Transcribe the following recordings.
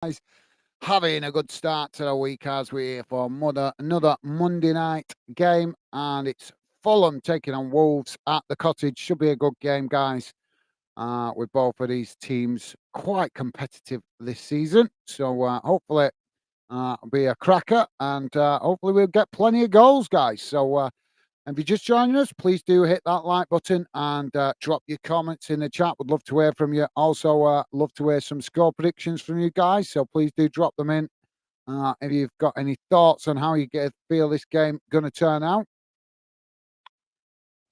guys. Having a good start to the week as we're here for another Monday night game, and it's Fulham taking on Wolves at the Cottage. Should be a good game, guys. With both of these teams quite competitive this season, so hopefully it'll be a cracker, and hopefully we'll get plenty of goals, guys. So if you're just joining us, please do hit that like button and drop your comments in the chat. Would love to hear from you. Also, love to hear some score predictions from you guys. So please do drop them in if you've got any thoughts on how you feel this game going to turn out.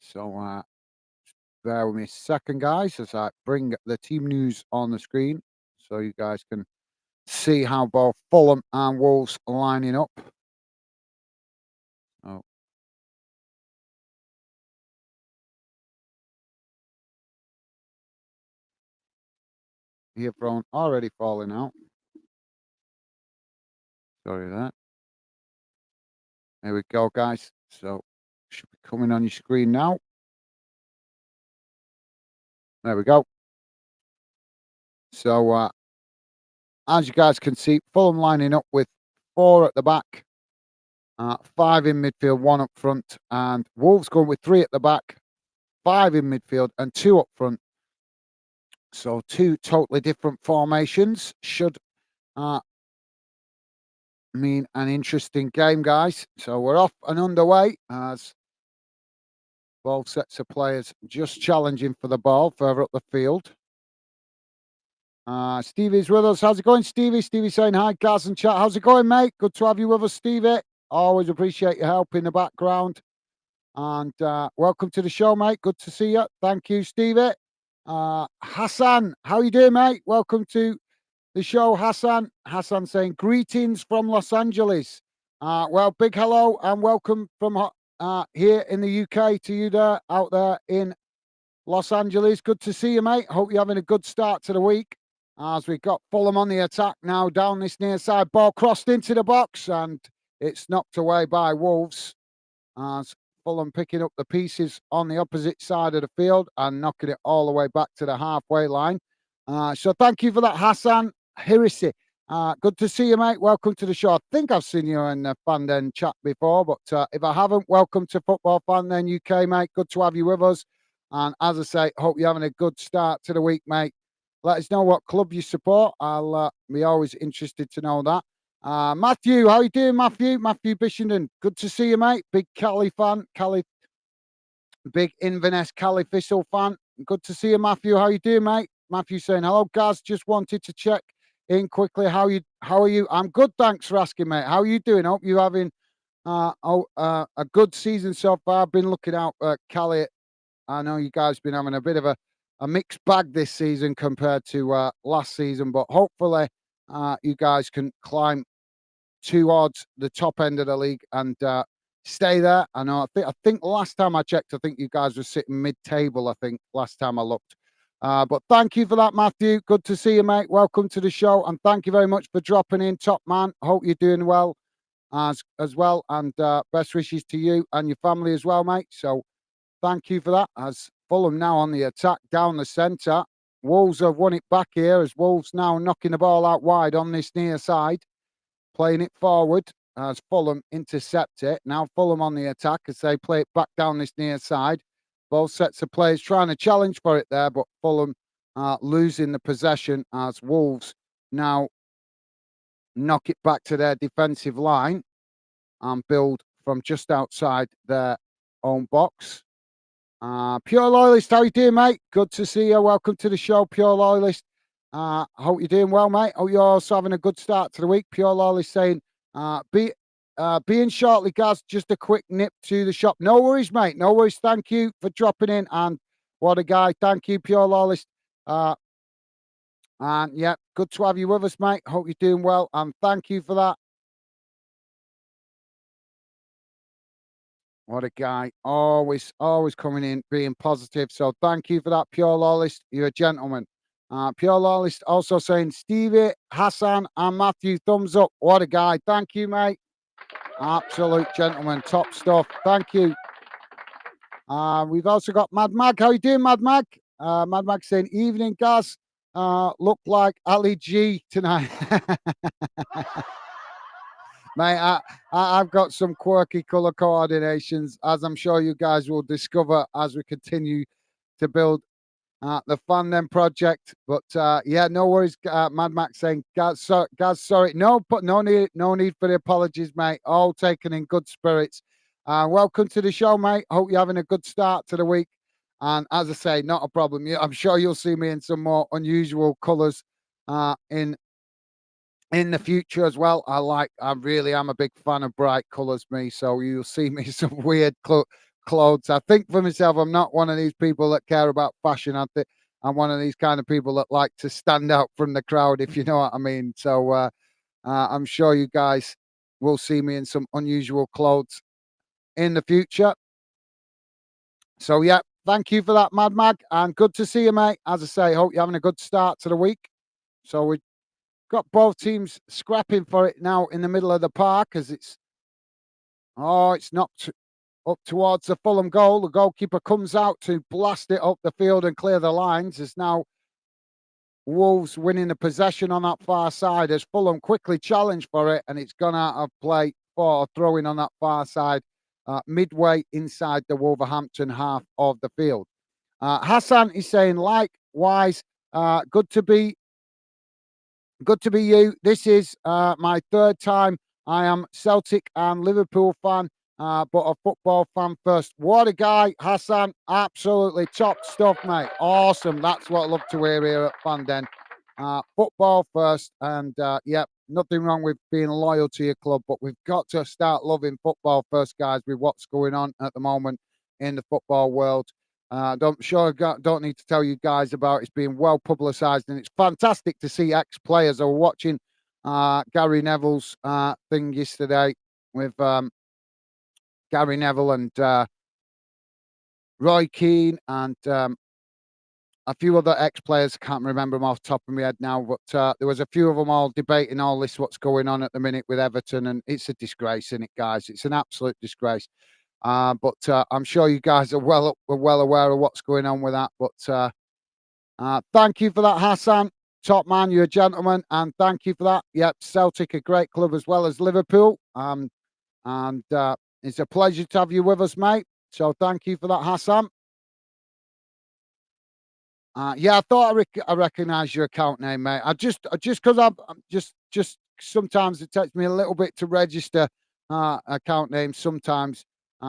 So bear with me a second, guys, as I bring the team news on the screen so you guys can see how both Fulham and Wolves are lining up. Oh. Earphone already falling out. Sorry that. There we go, guys. So should be coming on your screen now. There we go. So as you guys can see, Fulham lining up with 4 at the back, 5 in midfield, 1 up front, and Wolves going with 3 at the back, 5 in midfield, and 2 up front. So 2 totally different formations. Should mean an interesting game, guys. So we're off and underway as both sets of players just challenging for the ball further up the field. Stevie's with us. How's it going, Stevie? Stevie saying hi, Gaz and chat. How's it going, mate? Good to have you with us, Stevie. Always appreciate your help in the background. And welcome to the show, mate. Good to see you. Thank you, Stevie. Hassan, how you doing, mate? Welcome to the show, Hassan. Hassan saying greetings from Los Angeles. Well, big hello and welcome from here in the UK to you there, out there in Los Angeles. Good to see you, mate. Hope you're having a good start to the week. As we've got Fulham on the attack now, down this near side, ball crossed into the box and it's knocked away by Wolves. As Fulham picking up the pieces on the opposite side of the field and knocking it all the way back to the halfway line. So thank you for that, Hassan Hirisi. Good to see you, mate. Welcome to the show. I think I've seen you in the Fan Den chat before, but if I haven't, welcome to Football Fan Den UK, mate. Good to have you with us. And as I say, hope you're having a good start to the week, mate. Let us know what club you support. I'll be always interested to know that. Matthew, how you doing, Matthew? Matthew Bishenden. Good to see you, mate. Big Cali fan. Big Inverness Cali Thistle fan. Good to see you, Matthew. How you doing, mate? Matthew saying, hello, Gaz. Just wanted to check in quickly. How are you? I'm good, thanks for asking, mate. How are you doing? Hope you're having a good season so far. I've been looking out at Cali. I know you guys have been having a bit of a mixed bag this season compared to last season, but hopefully you guys can climb towards the top end of the league and stay there. I know. I think last time I checked, I think you guys were sitting mid-table. I think last time I looked. But thank you for that, Matthew. Good to see you, mate. Welcome to the show, and thank you very much for dropping in, top man. Hope you're doing well as well, and best wishes to you and your family as well, mate. So thank you for that. As Fulham now on the attack down the centre. Wolves have won it back here as Wolves now knocking the ball out wide on this near side, playing it forward as Fulham intercept it. Now Fulham on the attack as they play it back down this near side. Both sets of players trying to challenge for it there, but Fulham losing the possession as Wolves now knock it back to their defensive line and build from just outside their own box. Pure Loyalist, how you doing, mate? Good to see you. Welcome to the show, Pure Loyalist. Hope you're doing well, mate. Hope you're also having a good start to the week. Pure Loyalist saying, being shortly, guys, just a quick nip to the shop. No worries, mate. No worries. Thank you for dropping in. And what a guy. Thank you, Pure Loyalist. And yeah, good to have you with us, mate. Hope you're doing well. And thank you for that. What a guy. Always coming in, being positive. So thank you for that, Pure Loyalist. You're a gentleman. Pure Loyalist also saying, Stevie, Hassan, and Matthew, thumbs up. What a guy. Thank you, mate. Absolute gentleman. Top stuff. Thank you. We've also got Mad Mag. How you doing, Mad Mag? Mad Mag saying, evening, Gaz. look like Ali G tonight. Mate, I've got some quirky colour coordinations, as I'm sure you guys will discover as we continue to build the Fandom project. But yeah, no worries. Mad Max saying, Gaz, sorry, no, but no need for the apologies, mate. All taken in good spirits. Welcome to the show, mate. Hope you're having a good start to the week. And as I say, not a problem. I'm sure you'll see me in some more unusual colours in the future as well. I really am a big fan of bright colours, me. So you'll see me some weird clothes. I think for myself, I'm not one of these people that care about fashion. I'm one of these kind of people that like to stand out from the crowd, if you know what I mean. So I'm sure you guys will see me in some unusual clothes in the future. So yeah, thank you for that, Mad Mag, and good to see you, mate. As I say, hope you're having a good start to the week. So we got both teams scrapping for it now in the middle of the park as it's knocked up towards the Fulham goal. The goalkeeper comes out to blast it up the field and clear the lines. As now Wolves winning the possession on that far side as Fulham quickly challenged for it, and it's gone out of play for a throw-in on that far side, midway inside the Wolverhampton half of the field. Hassan is saying, likewise, good to be you. This is my third time. I am Celtic and Liverpool fan, but a football fan first. What a guy, Hassan. Absolutely top stuff, mate. Awesome. That's what I love to hear here at Fanden. Football first. And yeah, nothing wrong with being loyal to your club, but we've got to start loving football first, guys, with what's going on at the moment in the football world. Don't need to tell you guys about it's being well publicised, and it's fantastic to see ex-players. I was watching Gary Neville's thing yesterday with Gary Neville and Roy Keane and a few other ex-players. Can't remember them off the top of my head now, but there was a few of them all debating all this, what's going on at the minute with Everton, and it's a disgrace, isn't it, guys? It's an absolute disgrace. But I'm sure you guys are well aware of what's going on with that. But thank you for that, Hassan. Top man, you're a gentleman, and thank you for that. Yep, Celtic, a great club as well as Liverpool. And it's a pleasure to have you with us, mate. So thank you for that, Hassan. Yeah, I thought I recognised your account name, mate. I just because I'm just sometimes it takes me a little bit to register account names sometimes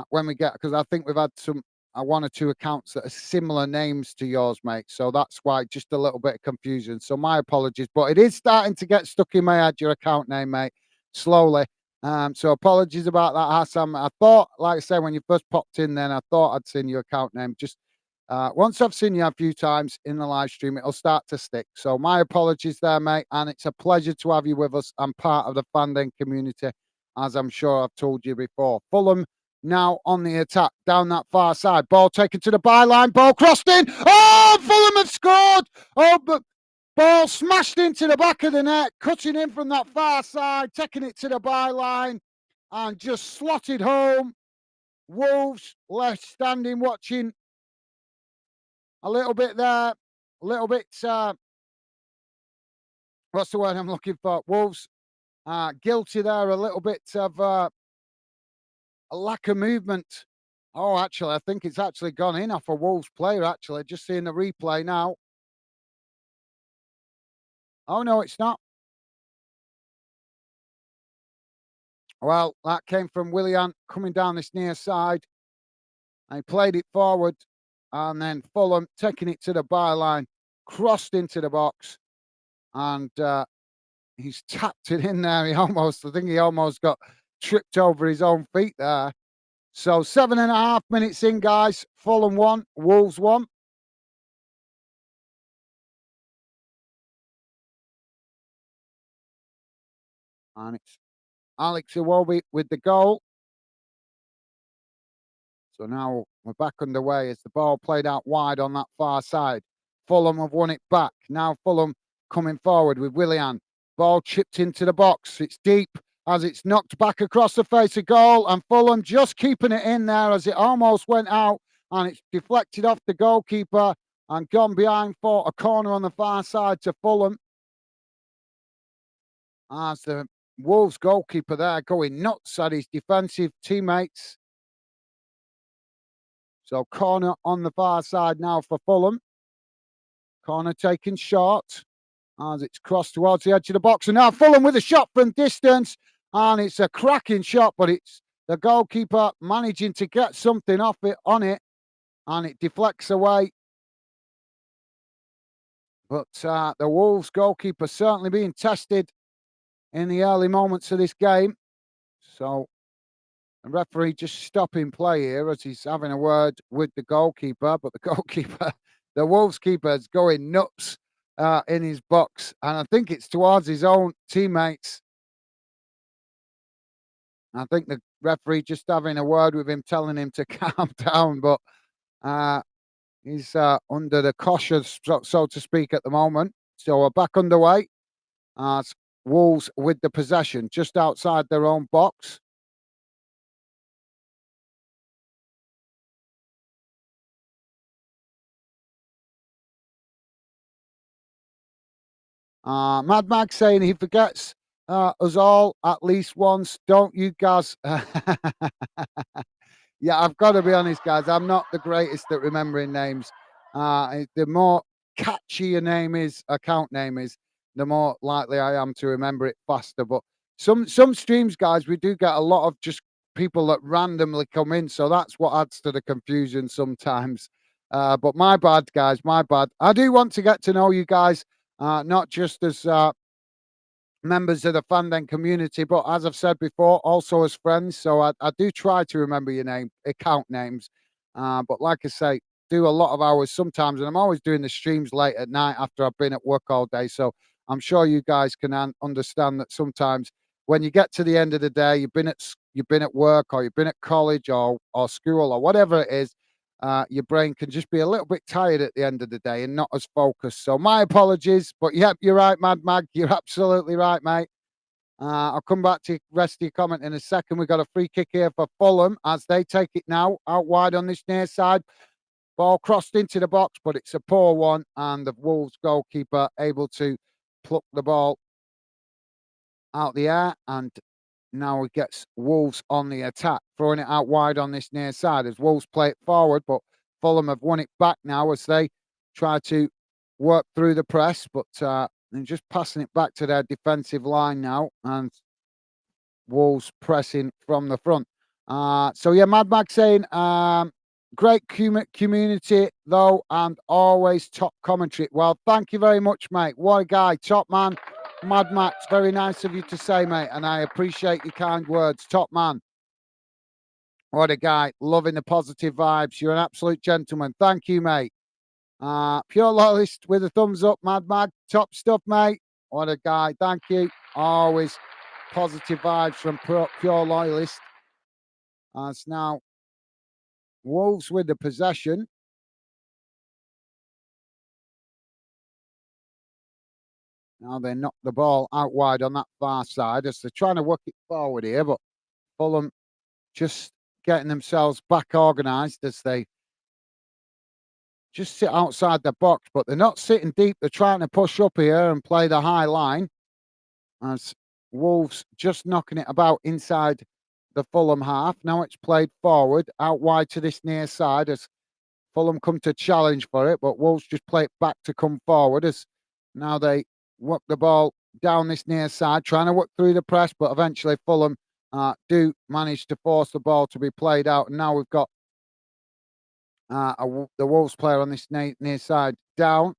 when we get, because I think we've had some one or two accounts that are similar names to yours, mate. So that's why just a little bit of confusion. So my apologies, but it is starting to get stuck in my head, your account name, mate, slowly. So apologies about that, Hassan. I thought, like I said, when you first popped in, then I thought I'd seen your account name. Just once I've seen you a few times in the live stream, it'll start to stick. So my apologies there, mate. And it's a pleasure to have you with us. I'm part of the Fandom community, as I'm sure I've told you before. Fulham now on the attack down that far side. Ball taken to the byline. Ball crossed in. Oh, Fulham have scored. Oh, but ball smashed into the back of the net, cutting in from that far side, taking it to the byline, and just slotted home. Wolves left standing watching a little bit there, a little bit, what's the word I'm looking for? Wolves guilty there, a little bit of a lack of movement. Oh, actually, I think it's actually gone in off a Wolves player, actually. Just seeing the replay now. Oh, no, it's not. Well, that came from Willian coming down this near side. And he played it forward. And then Fulham taking it to the byline, crossed into the box. And he's tapped it in there. I think he almost got tripped over his own feet there. So 7.5 minutes in, guys. Fulham 1, Wolves 1. And it's Alex Iwobi with the goal. So now we're back underway as the ball played out wide on that far side. Fulham have won it back. Now Fulham coming forward with Willian. Ball chipped into the box. It's deep as it's knocked back across the face of goal. And Fulham just keeping it in there as it almost went out. And it's deflected off the goalkeeper. and gone behind for a corner on the far side to Fulham. As the Wolves goalkeeper there going nuts at his defensive teammates. So corner on the far side now for Fulham. Corner taken short as it's crossed towards the edge of the box. And now Fulham with a shot from distance. And it's a cracking shot, but it's the goalkeeper managing to get something off it on it. And it deflects away. But the Wolves goalkeeper certainly being tested in the early moments of this game. So the referee just stopping play here as he's having a word with the goalkeeper. But the goalkeeper, the Wolves keeper, is going nuts in his box. And I think it's towards his own teammates. I think the referee just having a word with him, telling him to calm down. But he's under the caution, so to speak, at the moment. So we're back underway. Wolves with the possession just outside their own box. Mad Mag saying he forgets us all at least once, don't you, Gaz? Yeah, I've got to be honest, guys. I'm not the greatest at remembering names. The more catchy a name is, account name is, the more likely I am to remember it faster. But some streams, guys, we do get a lot of just people that randomly come in, so that's what adds to the confusion sometimes. But my bad, guys, my bad. I do want to get to know you guys, not just as members of the fandom community, but as I've said before, also as friends. So I do try to remember your name, account names. But like I say, do a lot of hours sometimes, and I'm always doing the streams late at night after I've been at work all day. So I'm sure you guys can understand that sometimes when you get to the end of the day, you've been at work or you've been at college or school or whatever it is. Your brain can just be a little bit tired at the end of the day and not as focused. So my apologies, but yep, you're right, Mad Mag. You're absolutely right, mate. I'll come back to the rest of your comment in a second. We've got a free kick here for Fulham as they take it now out wide on this near side. Ball crossed into the box, but it's a poor one, and the Wolves goalkeeper able to pluck the ball out the air, and now he gets Wolves on the attack, throwing it out wide on this near side as Wolves play it forward, but Fulham have won it back now as they try to work through the press, but they're just passing it back to their defensive line now, and Wolves pressing from the front. So yeah, Mad Mag saying, great community though, and always top commentary. Well, thank you very much, mate. What a guy, top man. Mad Max, very nice of you to say, mate, and I appreciate your kind words. Top man. What a guy. Loving the positive vibes. You're an absolute gentleman. Thank you, mate. Pure Loyalist with a thumbs up, Mad Mag. Top stuff, mate. What a guy. Thank you. Always positive vibes from Pure Loyalist. As now Wolves with the possession. Now they knock the ball out wide on that far side as they're trying to work it forward here, but Fulham just getting themselves back organised as they just sit outside the box, but they're not sitting deep. They're trying to push up here and play the high line as Wolves just knocking it about inside the Fulham half. Now it's played forward, out wide to this near side as Fulham come to challenge for it, but Wolves just play it back to come forward as now they work the ball down this near side, trying to work through the press, but eventually Fulham do manage to force the ball to be played out. And now we've got the Wolves player on this near side down.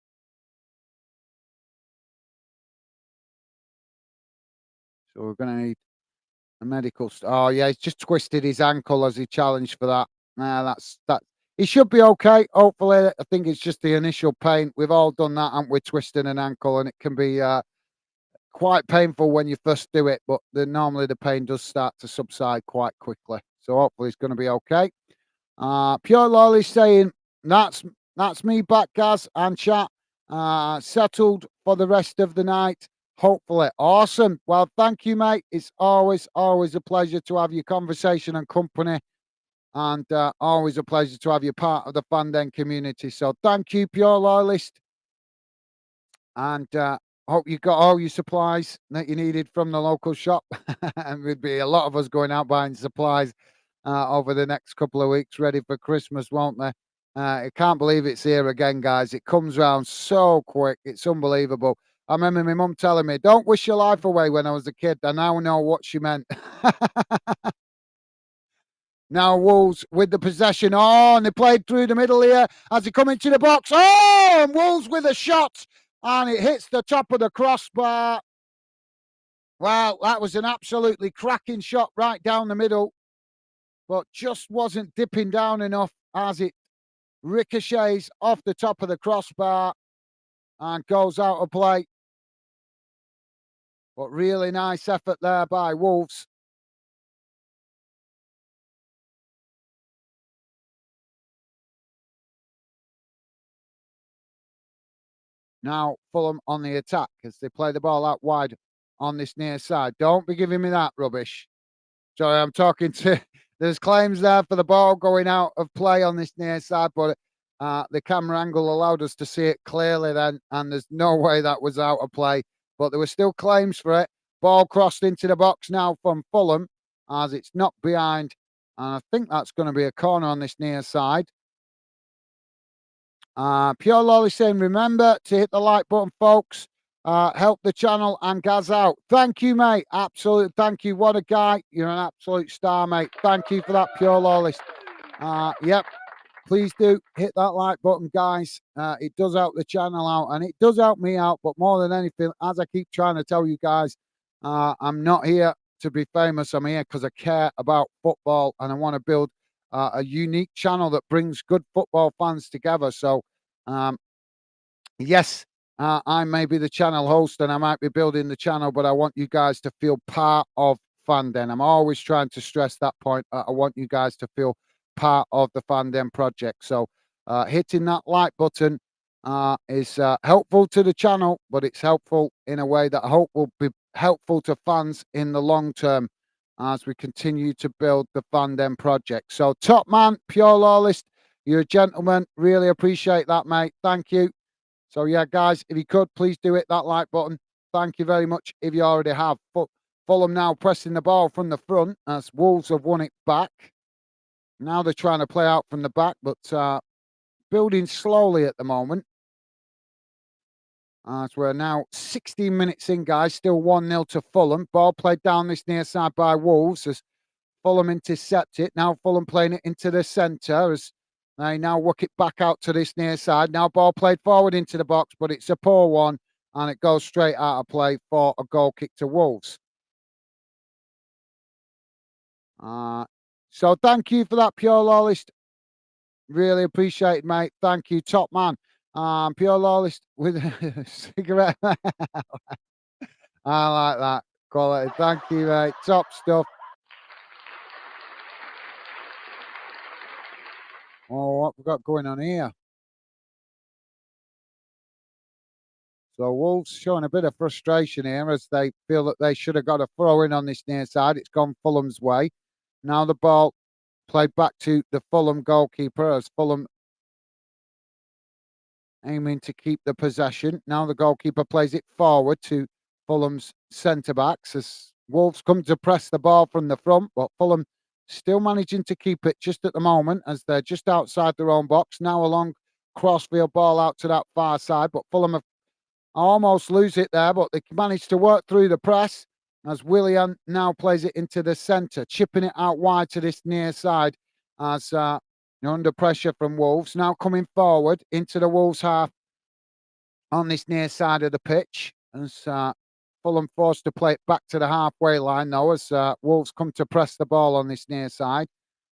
So we're going to need a medical. Oh, yeah, he's just twisted his ankle as he challenged for that. That's that. He should be okay. Hopefully, I think it's just the initial pain. We've all done that, haven't we? Twisting an ankle, and it can be quite painful when you first do it, but normally the pain does start to subside quite quickly. So hopefully it's going to be okay. Pure Lolly saying that's me back, Gaz and chat. Settled for the rest of the night. Hopefully. Awesome. Well, thank you, mate. It's always a pleasure to have your conversation and company and always a pleasure to have you part of the Fan Den community. So thank you, pure loyalist, and hope you got all your supplies that you needed from the local shop. And there'd be a lot of us going out buying supplies over the next couple of weeks, ready for Christmas, won't they? I can't believe it's here again, guys. It comes round so quick. It's unbelievable. I remember my mum telling me, "Don't wish your life away," when I was a kid. I now know what she meant. Now Wolves with the possession. Oh, and they played through the middle here as they come into the box. Oh, and Wolves with a shot. And it hits the top of the crossbar. Well, that was an absolutely cracking shot right down the middle, but just wasn't dipping down enough as it ricochets off the top of the crossbar and goes out of play. But really nice effort there by Wolves. Now Fulham on the attack as they play the ball out wide on this near side. Don't be giving me that rubbish. Sorry, I'm talking to. There's claims there for the ball going out of play on this near side, but the camera angle allowed us to see it clearly then, and there's no way that was out of play. But there were still claims for it. Ball crossed into the box now from Fulham as it's knocked behind, and I think that's going to be a corner on this near side. Pure Lolly saying, remember to hit the like button, folks. Help the channel and Gaz out. Thank you, mate. Absolutely. Thank you. What a guy. You're an absolute star, mate. Thank you for that, Pure Lolly. Yep. Please do hit that like button, guys. It does help the channel out and it does help me out. But more than anything, as I keep trying to tell you guys, I'm not here to be famous. I'm here because I care about football and I want to build a unique channel that brings good football fans together. So, um, yes, I may be the channel host and I might be building the channel, but I want you guys to feel part of Fan Den. I'm always trying to stress that point. I want you guys to feel part of the Fan Den project. So, hitting that like button is helpful to the channel, but it's helpful in a way that I hope will be helpful to fans in the long term as we continue to build the Fan Den project. So, top man, pure lawless, you're a gentleman. Really appreciate that, mate. Thank you. So, yeah, guys, if you could, please do it, that like button. Thank you very much if you already have. Fulham now pressing the ball from the front as Wolves have won it back. Now they're trying to play out from the back, but building slowly at the moment. As we're now 16 minutes in, guys, still 1-0 to Fulham. Ball played down this near side by Wolves as Fulham intercept it. Now Fulham playing it into the centre as they now work it back out to this near side. Now ball played forward into the box, but it's a poor one and it goes straight out of play for a goal kick to Wolves. So thank you for that, Pure Lawless. Really appreciate it, mate. Thank you, top man. Pure Lawless with a cigarette. I like that quality. Thank you, mate. Top stuff. Oh, what we got going on here? So Wolves showing a bit of frustration here as they feel that they should have got a throw in on this near side. It's gone Fulham's way. Now the ball played back to the Fulham goalkeeper as Fulham aiming to keep the possession. Now the goalkeeper plays it forward to Fulham's centre backs as Wolves come to press the ball from the front, but Fulham still managing to keep it just at the moment as they're just outside their own box. Now a long crossfield ball out to that far side, but Fulham have almost lose it there, but they managed to work through the press as Willian now plays it into the centre, chipping it out wide to this near side as you're under pressure from Wolves. Now coming forward into the Wolves half on this near side of the pitch as Fulham forced to play it back to the halfway line though as Wolves come to press the ball on this near side.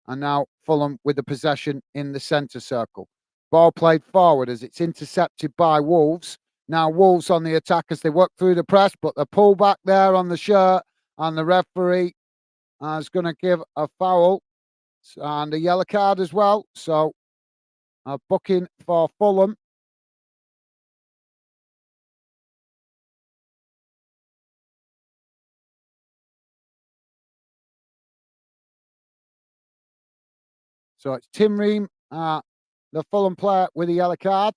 And now Fulham with the possession in the centre circle. Ball played forward as it's intercepted by Wolves. Now Wolves on the attack as they work through the press, but the pull back there on the shirt and the referee is going to give a foul and a yellow card as well. So a booking for Fulham. So it's Tim Ream, the Fulham player with a yellow card.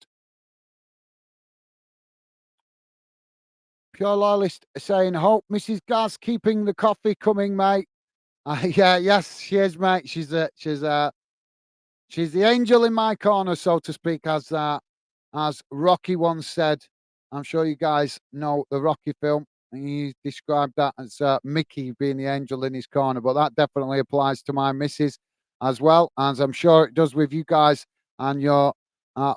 Pure Loyalist saying, hope Mrs. Gaz keeping the coffee coming, mate. Yeah, yes, she is, mate. She's the angel in my corner, so to speak, as Rocky once said. I'm sure you guys know the Rocky film. He described that as Mickey being the angel in his corner, but that definitely applies to my missus as well, as I'm sure it does with you guys and your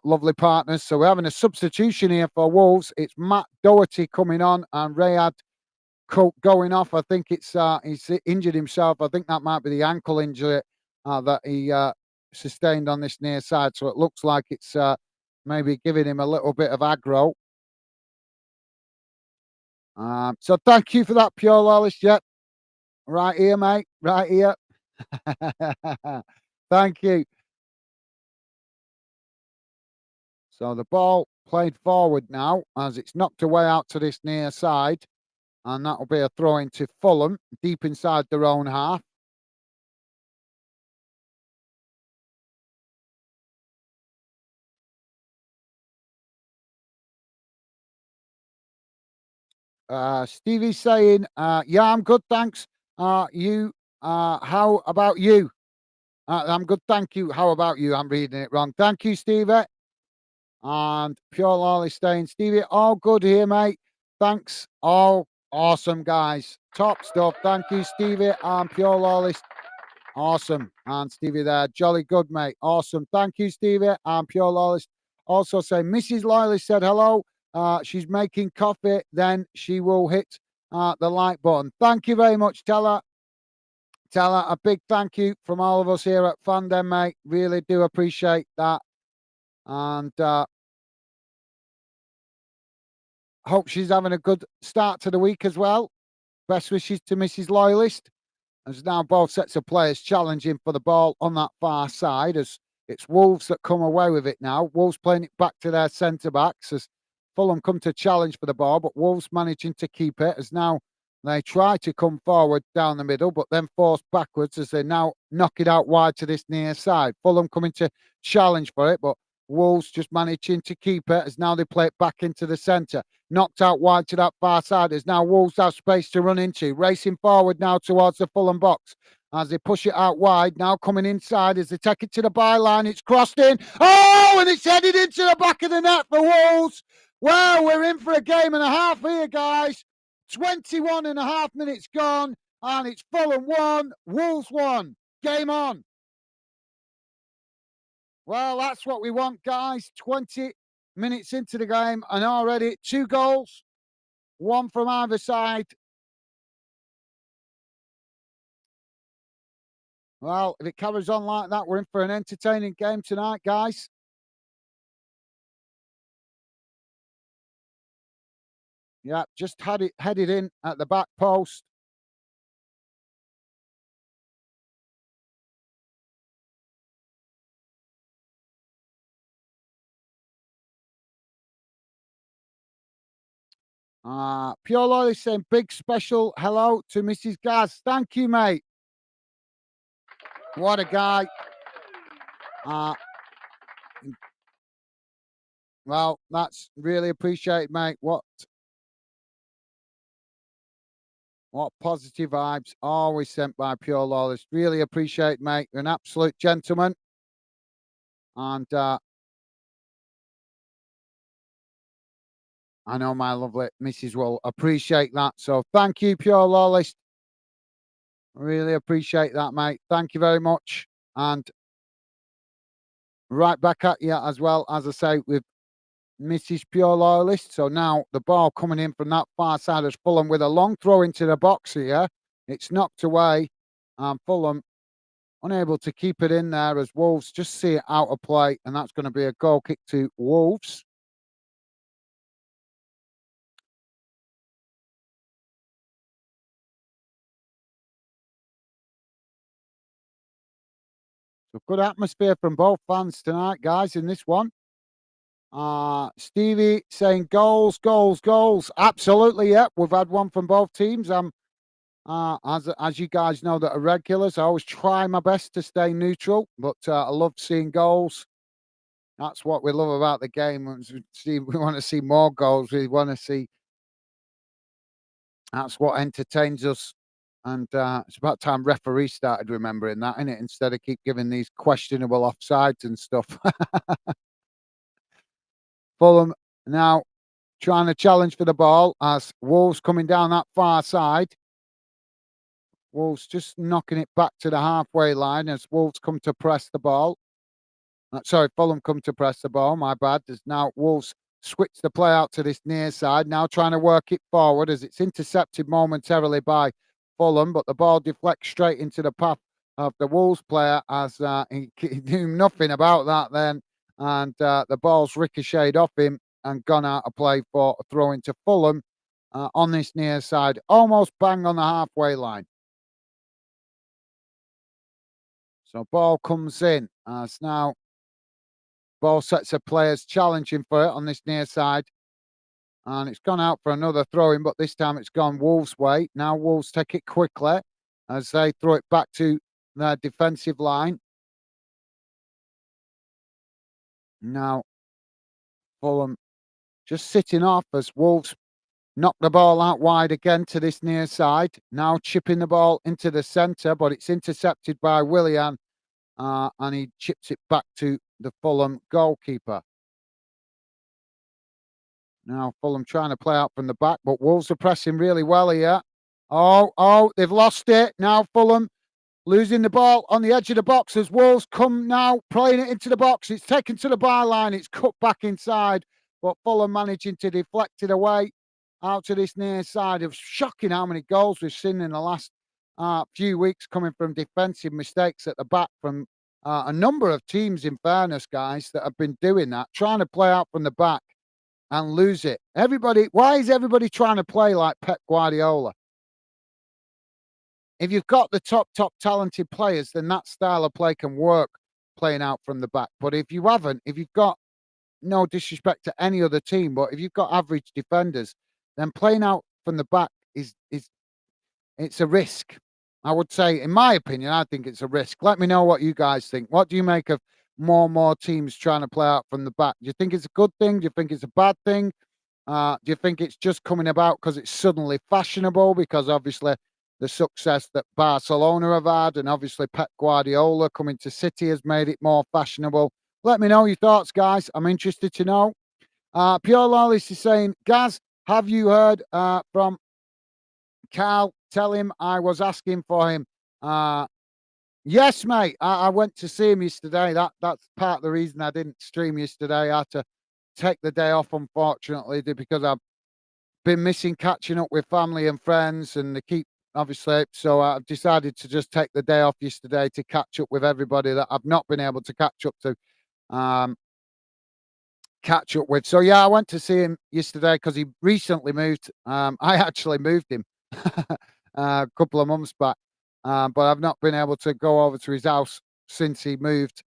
lovely partners. So we're having a substitution here for Wolves. It's Matt Doherty coming on and Rayad going off. I think he's injured himself. I think that might be the ankle injury that he sustained on this near side. So it looks like it's maybe giving him a little bit of aggro. So thank you for that, Pure Lawless. Yep, right here, mate. Right here. Thank you. So the ball played forward now as it's knocked away out to this near side. And that'll be a throw into Fulham, deep inside their own half. Stevie's saying, yeah, I'm good, thanks. How about you? I'm good, thank you. How about you? I'm reading it wrong. Thank you, Stevie. And Pure Lolly saying, Stevie, all good here, mate. Thanks. All awesome, guys. Top stuff. Thank you, Stevie and Pure Lolly. Awesome. And Stevie there. Jolly good, mate. Awesome. Thank you, Stevie and Pure Lolly. Also saying, Mrs. Loyalist said hello. She's making coffee. Then she will hit the like button. Thank you very much. Tell her a big thank you from all of us here at Fandom, mate. Really do appreciate that. And hope she's having a good start to the week as well. Best wishes to Mrs. Loyalist. As now both sets of players challenging for the ball on that far side, as it's Wolves that come away with it now. Wolves playing it back to their centre-backs as Fulham come to challenge for the ball, but Wolves managing to keep it as now they try to come forward down the middle, but then forced backwards as they now knock it out wide to this near side. Fulham coming to challenge for it, but Wolves just managing to keep it as now they play it back into the centre. Knocked out wide to that far side as now Wolves have space to run into. Racing forward now towards the Fulham box as they push it out wide. Now coming inside as they take it to the byline. It's crossed in. Oh, and it's headed into the back of the net for Wolves. Well, we're in for a game and a half here, guys. 21 and a half minutes gone, and it's Fulham 1, Wolves 1. Game on. Well, that's what we want, guys. 20 minutes into the game, and already 2 goals, 1 from either side. Well, if it carries on like that, we're in for an entertaining game tonight, guys. Yeah, just had it headed in at the back post. Pure Loyal is saying big special hello to Mrs. Gaz. Thank you, mate. What a guy. Well, that's really appreciated, mate. What positive vibes always sent by Pure Lawless. Really appreciate, mate. You're an absolute gentleman. And I know my lovely missus will appreciate that. So thank you, Pure Lawless. Really appreciate that, mate. Thank you very much. And right back at you as well, as I say, with Mrs. Pure Loyalist. So now the ball coming in from that far side of Fulham with a long throw into the box here. It's knocked away. And Fulham unable to keep it in there as Wolves just see it out of play. And that's going to be a goal kick to Wolves. So good atmosphere from both fans tonight, guys, in this one. Stevie saying goals, goals, goals. Absolutely, yeah. We've had one from both teams. I'm As you guys know that are regulars, I always try my best to stay neutral, but I love seeing goals. That's what we love about the game. We want to see more goals. We want to see. That's what entertains us. And it's about time referees started remembering that, innit? Instead of keep giving these questionable offsides and stuff. Fulham now trying to challenge for the ball as Wolves coming down that far side. Wolves just knocking it back to the halfway line as Wolves come to press the ball. Sorry, Fulham come to press the ball. My bad. There's now Wolves switch the play out to this near side. Now trying to work it forward as it's intercepted momentarily by Fulham, but the ball deflects straight into the path of the Wolves player as he knew nothing about that then. And the ball's ricocheted off him and gone out of play for a throw into Fulham on this near side, almost bang on the halfway line. So ball comes in as now ball sets of players challenging for it on this near side. And it's gone out for another throw-in, but this time it's gone Wolves' way. Now Wolves take it quickly as they throw it back to their defensive line. Now Fulham just sitting off as Wolves knock the ball out wide again to this near side. Now chipping the ball into the centre, but it's intercepted by Willian. And he chips it back to the Fulham goalkeeper. Now Fulham trying to play out from the back, but Wolves are pressing really well here. Oh, they've lost it. Now Fulham losing the ball on the edge of the box as Wolves come now, playing it into the box. It's taken to the byline. It's cut back inside, but Fulham managing to deflect it away out to this near side. It's shocking how many goals we've seen in the last few weeks coming from defensive mistakes at the back from a number of teams, in fairness, guys, that have been doing that, trying to play out from the back and lose it. Why is everybody trying to play like Pep Guardiola? If you've got the top talented players, then that style of play can work playing out from the back. But if you haven't, if you've got no disrespect to any other team, but if you've got average defenders, then playing out from the back is it's a risk. I would say, in my opinion, I think it's a risk. Let me know what you guys think. What do you make of more and more teams trying to play out from the back? Do you think it's a good thing? Do you think it's a bad thing? Do you think it's just coming about because it's suddenly fashionable? Because obviously the success that Barcelona have had and obviously Pep Guardiola coming to City has made it more fashionable. Let me know your thoughts, guys. I'm interested to know. Pure Lawless is saying, Gaz, have you heard from Carl? Tell him I was asking for him. Yes, mate. I went to see him yesterday. That's part of the reason I didn't stream yesterday. I had to take the day off, unfortunately, because I've been missing catching up with family and friends, and they keep obviously. So I've decided to just take the day off yesterday to catch up with everybody that I've not been able to catch up to. So yeah, I went to see him yesterday because he recently moved. I actually moved him a couple of months back, but I've not been able to go over to his house since he moved.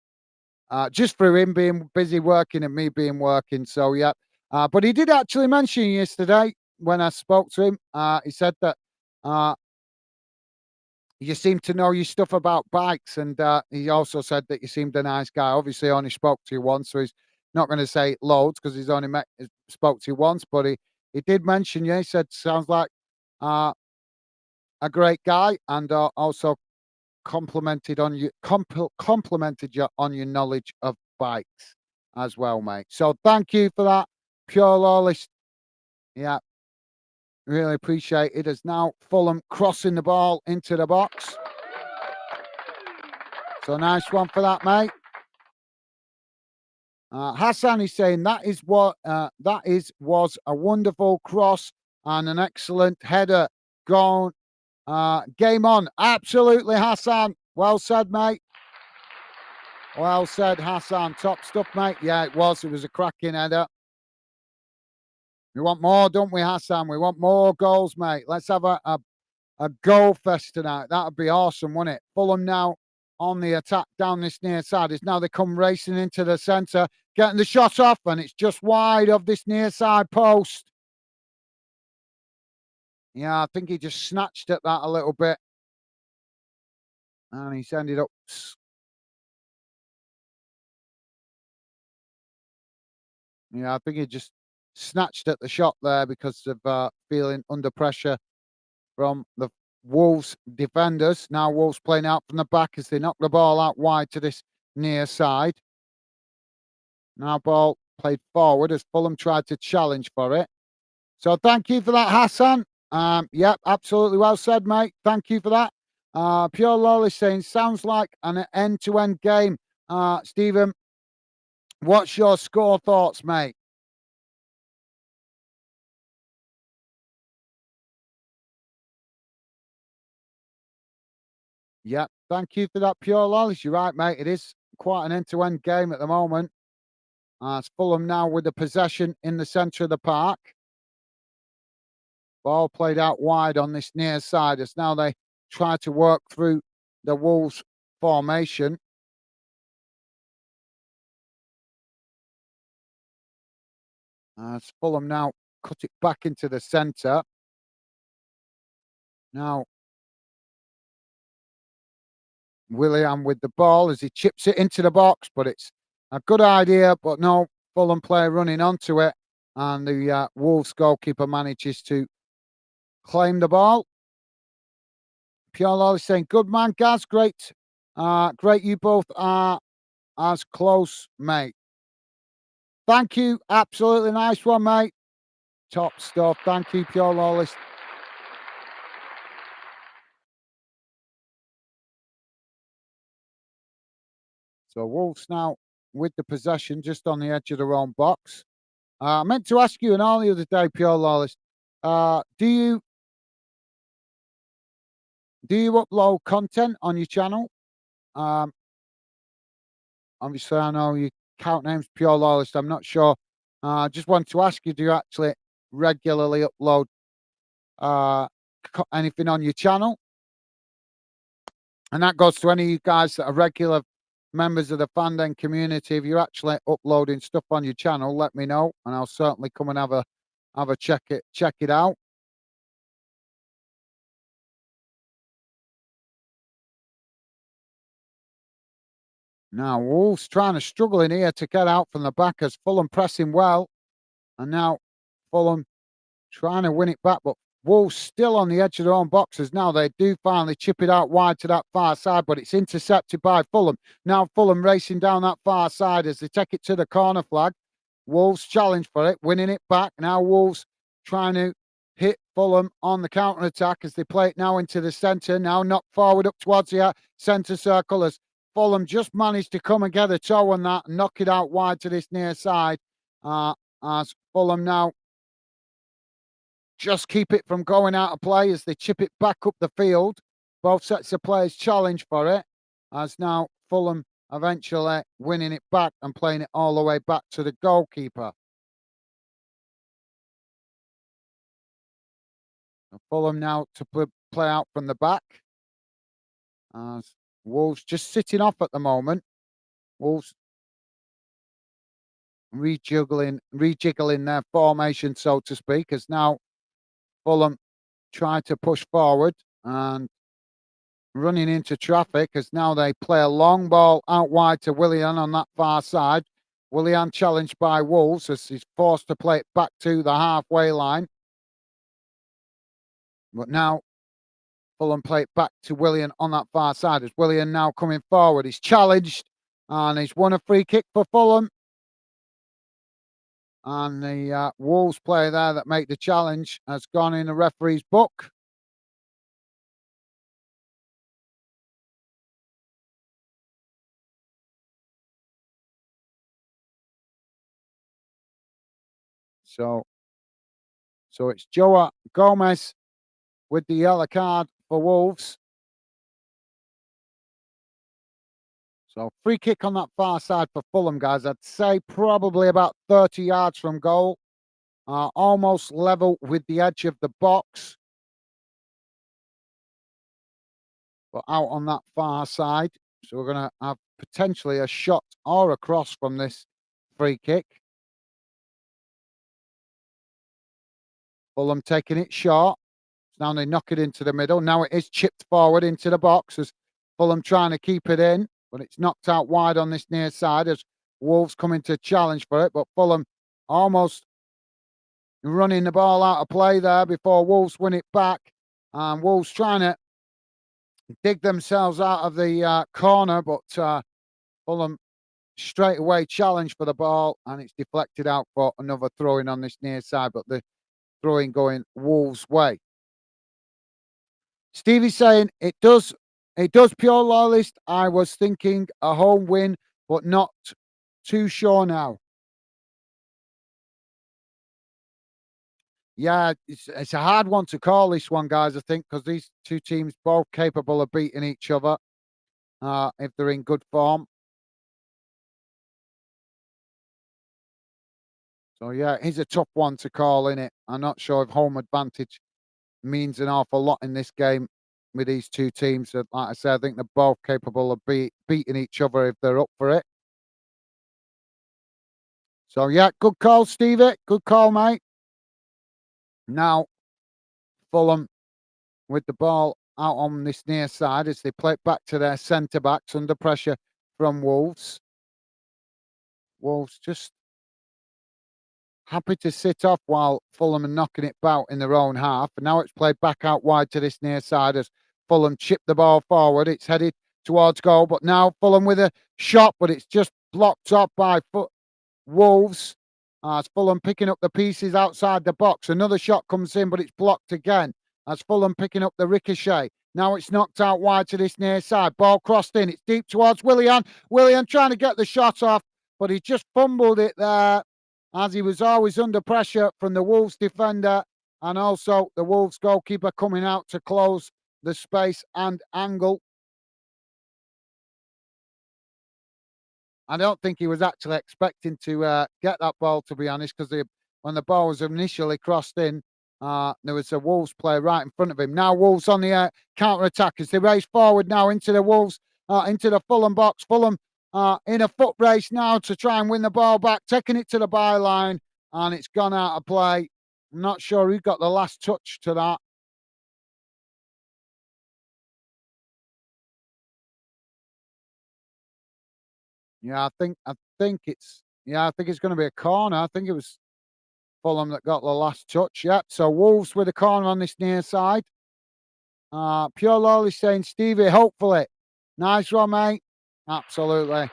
Just through him being busy working and me being working. So yeah, but he did actually mention yesterday when I spoke to him. He said that you seem to know your stuff about bikes, and he also said that you seemed a nice guy. Obviously, I only spoke to you once, so he's not going to say loads because he's only spoke to you once. But he did mention you. He said sounds like a great guy, and also complimented you on your knowledge of bikes as well, mate. So thank you for that, Pure Lawless. Yeah, really appreciate it. As now Fulham crossing the ball into the box. So nice one for that, mate. Hassan is saying was a wonderful cross and an excellent header. Gone. Game on. Absolutely, Hassan. Well said, mate. Well said, Hassan. Top stuff, mate. Yeah, it was. It was a cracking header. We want more, don't we, Hassan? We want more goals, mate. Let's have a goal fest tonight. That would be awesome, wouldn't it? Fulham now on the attack down this near side. It's now they come racing into the centre, getting the shot off, and it's just wide of this near side post. Yeah, I think he just snatched at that a little bit, and he's ended up yeah, I think he just snatched at the shot there because of, feeling under pressure from the Wolves defenders. Now Wolves playing out from the back as they knock the ball out wide to this near side. Now ball played forward as Fulham tried to challenge for it. So thank you for that, Hassan. Yep, absolutely well said, mate. Thank you for that. Pure Lawless saying sounds like an end-to-end game. Stephen, what's your score thoughts, mate? Yep, thank you for that, Pure Lawless. You're right, mate. It is quite an end-to-end game at the moment. It's Fulham now with the possession in the centre of the park. Ball played out wide on this near side as now they try to work through the Wolves formation. As Fulham now cut it back into the centre. Now Willian with the ball as he chips it into the box, but it's a good idea, but no Fulham player running onto it. And the Wolves goalkeeper manages to claim the ball. Pure Lawless saying, good man, Gaz, great. Great you both are as close, mate. Thank you. Absolutely nice one, mate. Top stuff. Thank you, Pure Lawless. So Wolves now with the possession just on the edge of their own box. I meant to ask you an all the other day, Pure Lawless. Do you upload content on your channel? Um, Obviously, I know your account name's Pure Lawless. I'm not sure. I just wanted to ask you: do you actually regularly upload uh, anything on your channel? And that goes to any of you guys that are regular members of the fandom community. If you're actually uploading stuff on your channel, let me know, and I'll certainly come and have a check it out. Now Wolves trying to struggle in here to get out from the back as Fulham pressing well, and now Fulham trying to win it back, but Wolves still on the edge of their own boxes. Now they do finally chip it out wide to that far side, but it's intercepted by Fulham. Now Fulham racing down that far side as they take it to the corner flag. Wolves challenge for it, winning it back. Now Wolves trying to hit Fulham on the counter attack as they play it now into the centre. Now knocked forward up towards the centre circle as Fulham just managed to come and get a toe on that and knock it out wide to this near side. As Fulham now just keep it from going out of play as they chip it back up the field. Both sets of players challenge for it as now Fulham eventually winning it back and playing it all the way back to the goalkeeper. And Fulham now to play out from the back as Wolves just sitting off at the moment. Wolves rejiggling their formation, so to speak, as now Fulham try to push forward and running into traffic as now they play a long ball out wide to Willian on that far side. Willian challenged by Wolves as he's forced to play it back to the halfway line. But now Fulham play it back to Willian on that far side as Willian now coming forward. He's challenged and he's won a free kick for Fulham. And the Wolves player there that made the challenge has gone in the referee's book. So it's Joa Gomez with the yellow card for Wolves. So free kick on that far side for Fulham, guys. I'd say probably about 30 yards from goal. Almost level with the edge of the box. But out on that far side. So we're going to have potentially a shot or a cross from this free kick. Fulham taking it short. Now they knock it into the middle. Now it is chipped forward into the box as Fulham trying to keep it in, but it's knocked out wide on this near side as Wolves come into challenge for it. But Fulham almost running the ball out of play there before Wolves win it back. And Wolves trying to dig themselves out of the corner, but Fulham straight away challenge for the ball, and it's deflected out for another throw-in on this near side, but the throw-in going Wolves' way. Stevie's saying it does pure loyalist. I was thinking a home win, but not too sure now. Yeah, it's a hard one to call, this one, guys, I think, because these two teams both capable of beating each other if they're in good form. So yeah, it's a tough one to call, innit? I'm not sure if home advantage means an awful lot in this game with these two teams. Like I said, I think they're both capable of beating each other if they're up for it. So yeah, good call, Stevie. Good call, mate. Now, Fulham with the ball out on this near side as they play it back to their centre backs under pressure from Wolves. Wolves just happy to sit off while Fulham are knocking it about in their own half. And now it's played back out wide to this near side as Fulham chip the ball forward. It's headed towards goal, but now Fulham with a shot, but it's just blocked up by Wolves. As Fulham picking up the pieces outside the box. Another shot comes in, but it's blocked again. As Fulham picking up the ricochet. Now it's knocked out wide to this near side. Ball crossed in. It's deep towards Willian. Willian trying to get the shot off, but he just fumbled it there as he was always under pressure from the Wolves defender and also the Wolves goalkeeper coming out to close the space and angle. I don't think he was actually expecting to get that ball, to be honest, because when the ball was initially crossed in, there was a Wolves player right in front of him. Now Wolves on the counter-attack as they race forward now into the Wolves, into the Fulham box. Fulham in a foot race now to try and win the ball back, taking it to the byline, and it's gone out of play. I'm not sure who got the last touch to that. Yeah, I think it's going to be a corner. I think it was Fulham that got the last touch. Yep. So Wolves with a corner on this near side. Pure Lolly saying, Stevie, hopefully. Nice one, mate. Absolutely.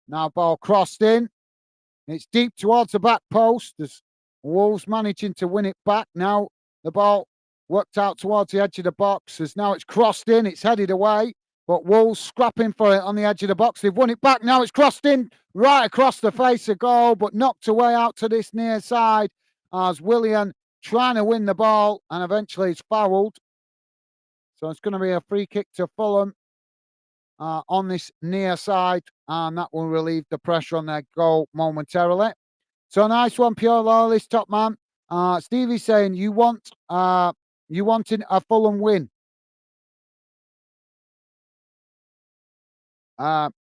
Now ball crossed in. It's deep towards the back post. There's Wolves managing to win it back. Now the ball worked out towards the edge of the box. As now it's crossed in. It's headed away. But Wolves scrapping for it on the edge of the box. They've won it back. Now it's crossed in right across the face of goal, but knocked away out to this near side as Willian trying to win the ball and eventually it's fouled. So it's going to be a free kick to Fulham on this near side, and that will relieve the pressure on their goal momentarily. So nice one, Pure Loyalist, top man. Stevie's saying you wanting a Fulham win. Well,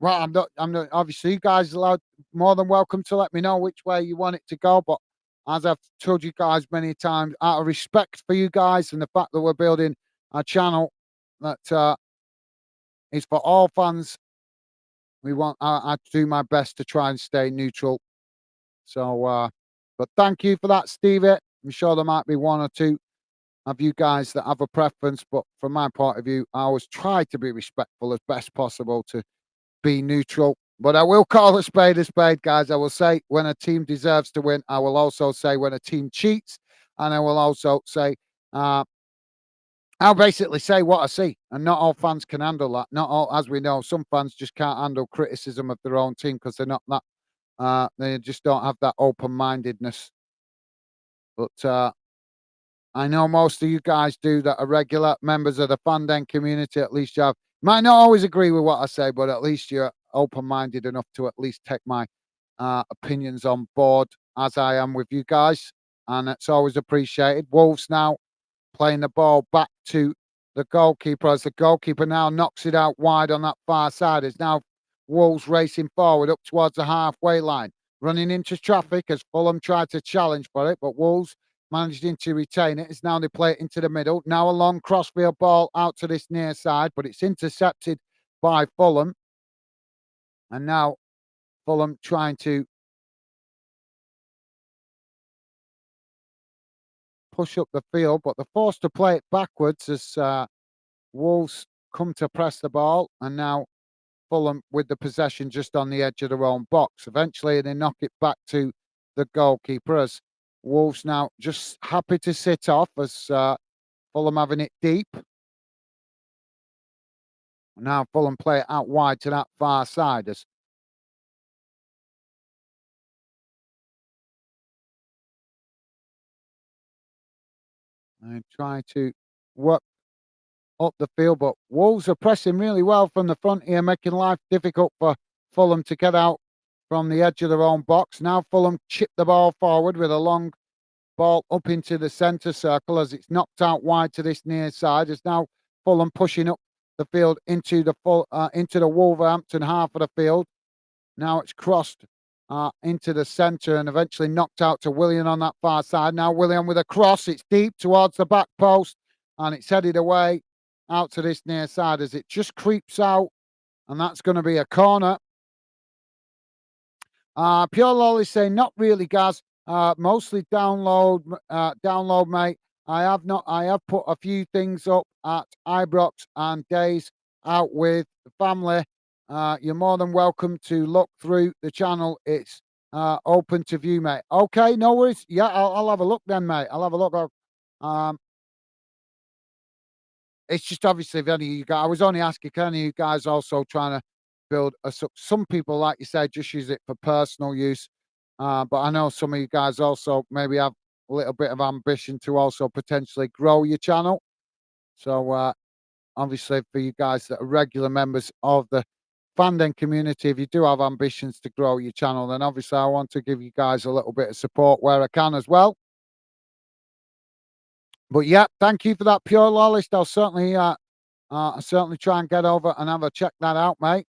I'm not. Obviously, you guys are allowed, more than welcome to let me know which way you want it to go. But as I've told you guys many times, out of respect for you guys and the fact that we're building a channel that is for all fans, I do my best to try and stay neutral. So, but thank you for that, Stevie. I'm sure there might be one or two of you guys that have a preference, but from my point of view, I always try to be respectful as best possible to be neutral. But I will call a spade, guys. I will say when a team deserves to win. I will also say when a team cheats, and I will also say I'll basically say what I see, and not all fans can handle that. Not all, as we know, some fans just can't handle criticism of their own team because they're not that. They just don't have that open-mindedness. But I know most of you guys do that are regular members of the Fandom community. At least you have. Might not always agree with what I say, but at least you're open-minded enough to at least take my opinions on board, as I am with you guys, and it's always appreciated. Wolves now playing the ball back to the goalkeeper as the goalkeeper now knocks it out wide on that far side. It's now Wolves racing forward up towards the halfway line. running into traffic as Fulham tried to challenge for it, but Wolves managing to retain it as now they play it into the middle. Now a long crossfield ball out to this near side, but it's intercepted by Fulham. And now Fulham trying to push up the field, but they're forced to play it backwards as Wolves come to press the ball. And now Fulham with the possession just on the edge of their own box. Eventually, they knock it back to the goalkeeper as Wolves now just happy to sit off as Fulham having it deep. Now Fulham play it out wide to that far side as they try to work up the field, but Wolves are pressing really well from the front here, making life difficult for Fulham to get out from the edge of their own box. Now Fulham chip the ball forward with a long ball up into the centre circle as it's knocked out wide to this near side. As now Fulham pushing up the field into the Wolverhampton half of the field. Now it's crossed into the centre and eventually knocked out to William on that far side. Now William with a cross. It's deep towards the back post and it's headed away out to this near side as it just creeps out. And that's going to be a corner. Pure Lol is saying, not really, Gaz. Mostly download, mate. I have put a few things up at Ibrox and days out with the family. You're more than welcome to look through the channel. It's open to view, mate. Okay, no worries. Yeah, I'll have a look then, mate. I'll have a look. Um, it's just obviously if any of you guys, I was only asking, can any of you guys also trying to build some people, like you said, just use it for personal use. But I know some of you guys also maybe have a little bit of ambition to also potentially grow your channel. So obviously for you guys that are regular members of the fandom community, if you do have ambitions to grow your channel, then obviously I want to give you guys a little bit of support where I can as well. But yeah, thank you for that pure lolist. I'll certainly try and get over and have a check that out, mate.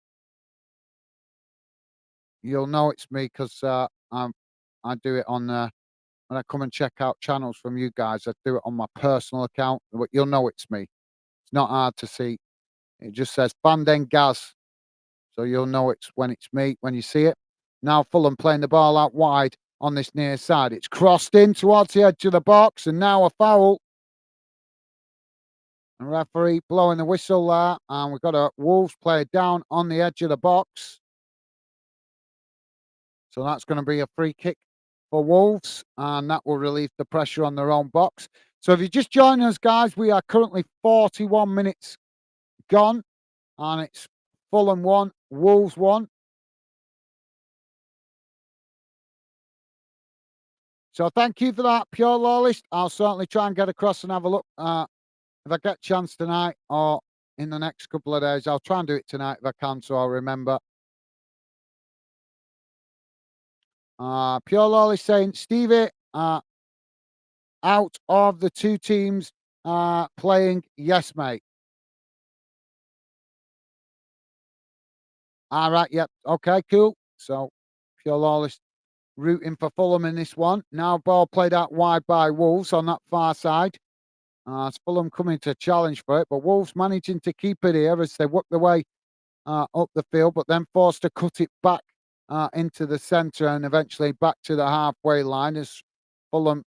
You'll know it's me because I do it on when I come and check out channels from you guys. I do it on my personal account, but you'll know it's me. It's not hard to see. It just says Banden Gaz, so you'll know it's when it's me when you see it. Now Fulham playing the ball out wide on this near side. It's crossed in towards the edge of the box, and now a foul. The referee blowing the whistle there, and we've got a Wolves player down on the edge of the box. So that's going to be a free kick for Wolves, and that will relieve the pressure on their own box. So if you just join us, guys, we are currently 41 minutes gone, and it's Fulham 1, Wolves 1. So thank you for that, Pure Lawlist. I'll certainly try and get across and have a look if I get a chance tonight or in the next couple of days. I'll try and do it tonight if I can, so I'll remember. Pure Lawlist saying, Stevie, out of the two teams playing, yes, mate. All right, yep. Okay, cool. So Pure Lawless rooting for Fulham in this one. Now ball played out wide by Wolves on that far side. It's Fulham coming to challenge for it, but Wolves managing to keep it here as they work their way up the field, but then forced to cut it back into the centre and eventually back to the halfway line as Fulham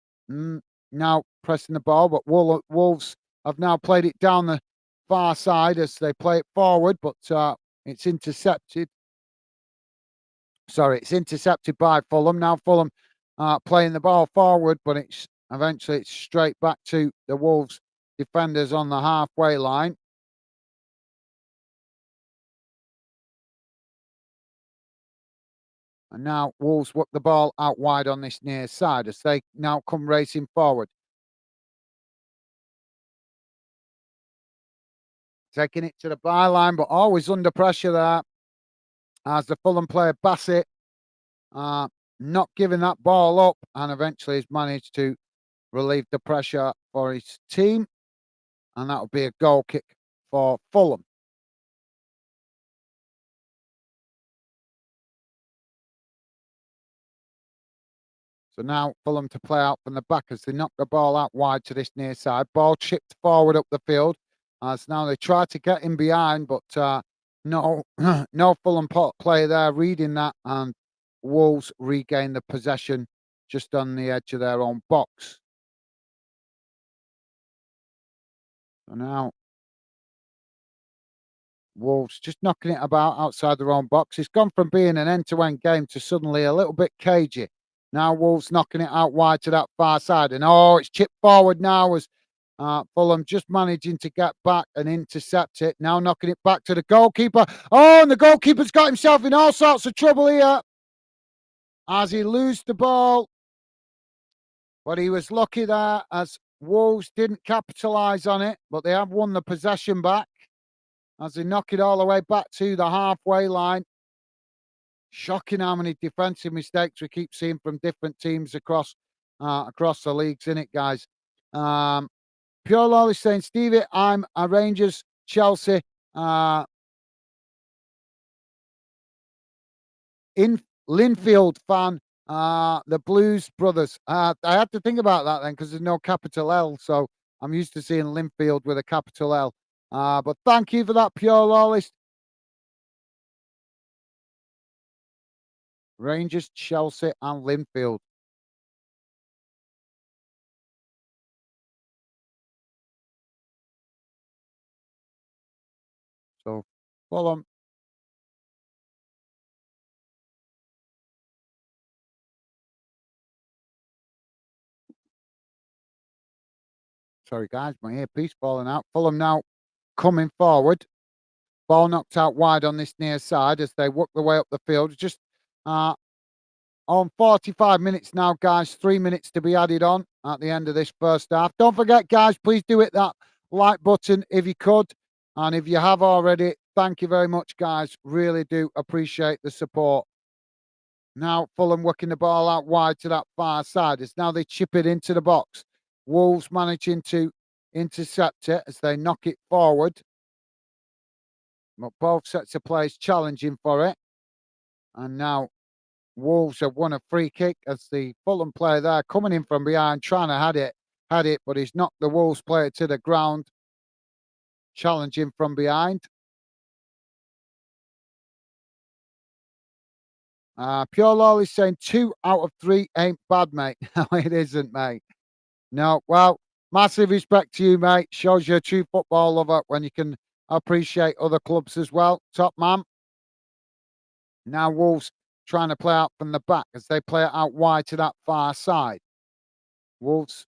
now pressing the ball, but Wolves have now played it down the far side as they play it forward, but it's intercepted. Sorry, it's intercepted by Fulham. Now Fulham playing the ball forward, but it's eventually it's straight back to the Wolves defenders on the halfway line. And now Wolves work the ball out wide on this near side as they now come racing forward. Taking it to the byline, but always under pressure there as the Fulham player Bassett not giving that ball up and eventually has managed to relieve the pressure for his team. And that will be a goal kick for Fulham. So now Fulham to play out from the back as they knock the ball out wide to this near side. Ball chipped forward up the field. As now they try to get in behind, but no, no Fulham player there reading that, and Wolves regain the possession just on the edge of their own box. So now Wolves just knocking it about outside their own box. It's gone from being an end-to-end game to suddenly a little bit cagey. Now Wolves knocking it out wide to that far side. And it's chipped forward now as Fulham just managing to get back and intercept it. Now knocking it back to the goalkeeper. Oh, and the goalkeeper's got himself in all sorts of trouble here as he loses the ball. But he was lucky there as Wolves didn't capitalise on it, but they have won the possession back as they knock it all the way back to the halfway line. Shocking how many defensive mistakes we keep seeing from different teams across the leagues, isn't it, guys? Pure Law is saying, Stevie, I'm a Rangers, Chelsea, in Linfield fan, the Blues Brothers. I had to think about that then because there's no capital L, so I'm used to seeing Linfield with a capital L. But thank you for that, Pure Lawless. Rangers, Chelsea, and Linfield. So, Fulham. Sorry, guys, my earpiece falling out. Fulham now coming forward. Ball knocked out wide on this near side as they work their way up the field. Just on 45 minutes now, guys. 3 minutes to be added on at the end of this first half. Don't forget, guys, please do hit that like button if you could. And if you have already, thank you very much, guys. Really do appreciate the support. Now Fulham working the ball out wide to that far side as now they chip it into the box. Wolves managing to intercept it as they knock it forward. But both sets of players challenging for it. And now Wolves have won a free kick as the Fulham player there coming in from behind, trying to had it, but he's knocked the Wolves player to the ground. Challenging from behind. Pure Law is saying 2 out of 3 ain't bad, mate. No, it isn't, mate. No, well, massive respect to you, mate. Shows you're a true football lover when you can appreciate other clubs as well. Top man. Now Wolves trying to play out from the back as they play it out wide to that far side. Wolves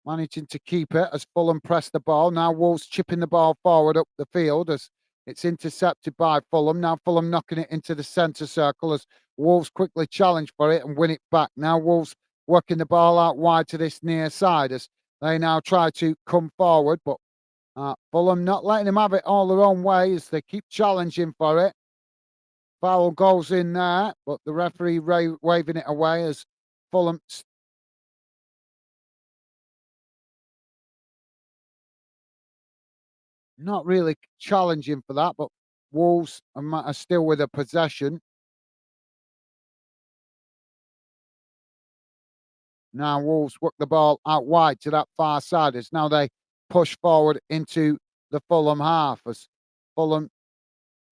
managing to keep it as Fulham press the ball. Now Wolves chipping the ball forward up the field as it's intercepted by Fulham. Now Fulham knocking it into the centre circle as Wolves quickly challenge for it and win it back. Now Wolves working the ball out wide to this near side as they now try to come forward, but Fulham not letting them have it all their own way as they keep challenging for it. Foul goes in there, but the referee waving it away as Fulham not really challenging for that, but Wolves are still with a possession. Now Wolves work the ball out wide to that far side as now they push forward into the Fulham half as Fulham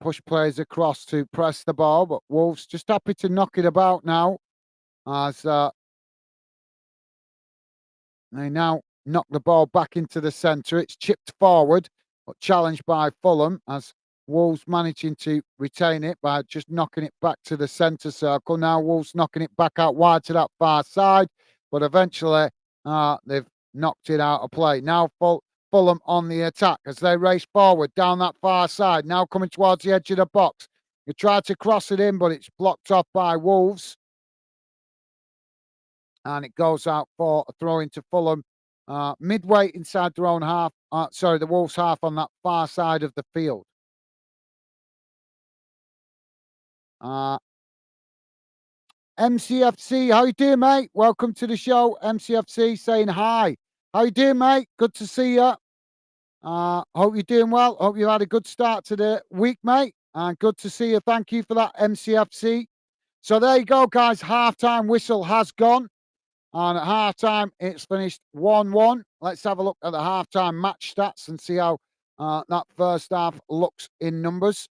push players across to press the ball, but Wolves just happy to knock it about now as they now knock the ball back into the centre. It's chipped forward, but challenged by Fulham as Wolves managing to retain it by just knocking it back to the centre circle. Now Wolves knocking it back out wide to that far side, but eventually they've knocked it out of play. Now Fulham on the attack as they race forward down that far side. Now coming towards the edge of the box. They try to cross it in, but it's blocked off by Wolves. And it goes out for a throw into Fulham. Midway inside their own half. The Wolves half on that far side of the field. MCFC, how you doing, mate? Welcome to the show. MCFC saying hi. How you doing, mate? Good to see you. Hope you're doing well. Hope you had a good start to the week, mate. And good to see you. Thank you for that, MCFC. So there you go, guys. Halftime whistle has gone. And at half time, it's finished 1-1. Let's have a look at the half time match stats and see how that first half looks in numbers.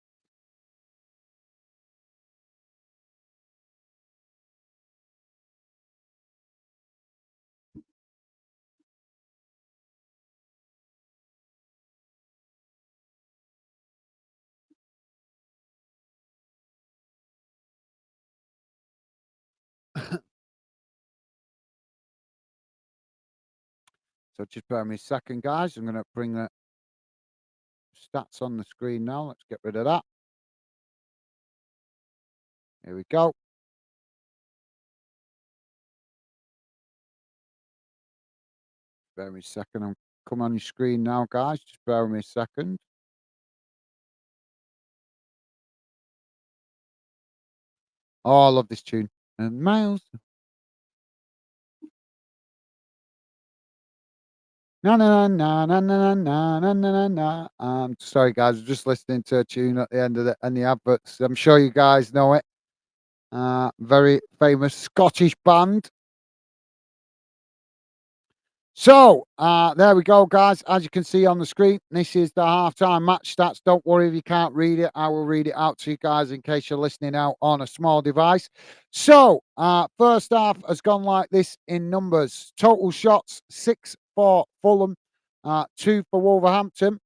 So just bear me a second, guys. I'm going to bring the stats on the screen now. Let's get rid of that. Here we go. Bear me a second. I'm come on your screen now, guys. Just bear with me a second. Oh, I love this tune. And Miles. Na na na na na na na na na na. Sorry, guys. I'm just listening to a tune at the end of the adverts. I'm sure you guys know it. Very famous Scottish band. So, there we go, guys. As you can see on the screen, this is the halftime match stats. Don't worry if you can't read it. I will read it out to you guys in case you're listening out on a small device. So, first half has gone like this in numbers. Total shots, 6 for Fulham, 2 for Wolverhampton.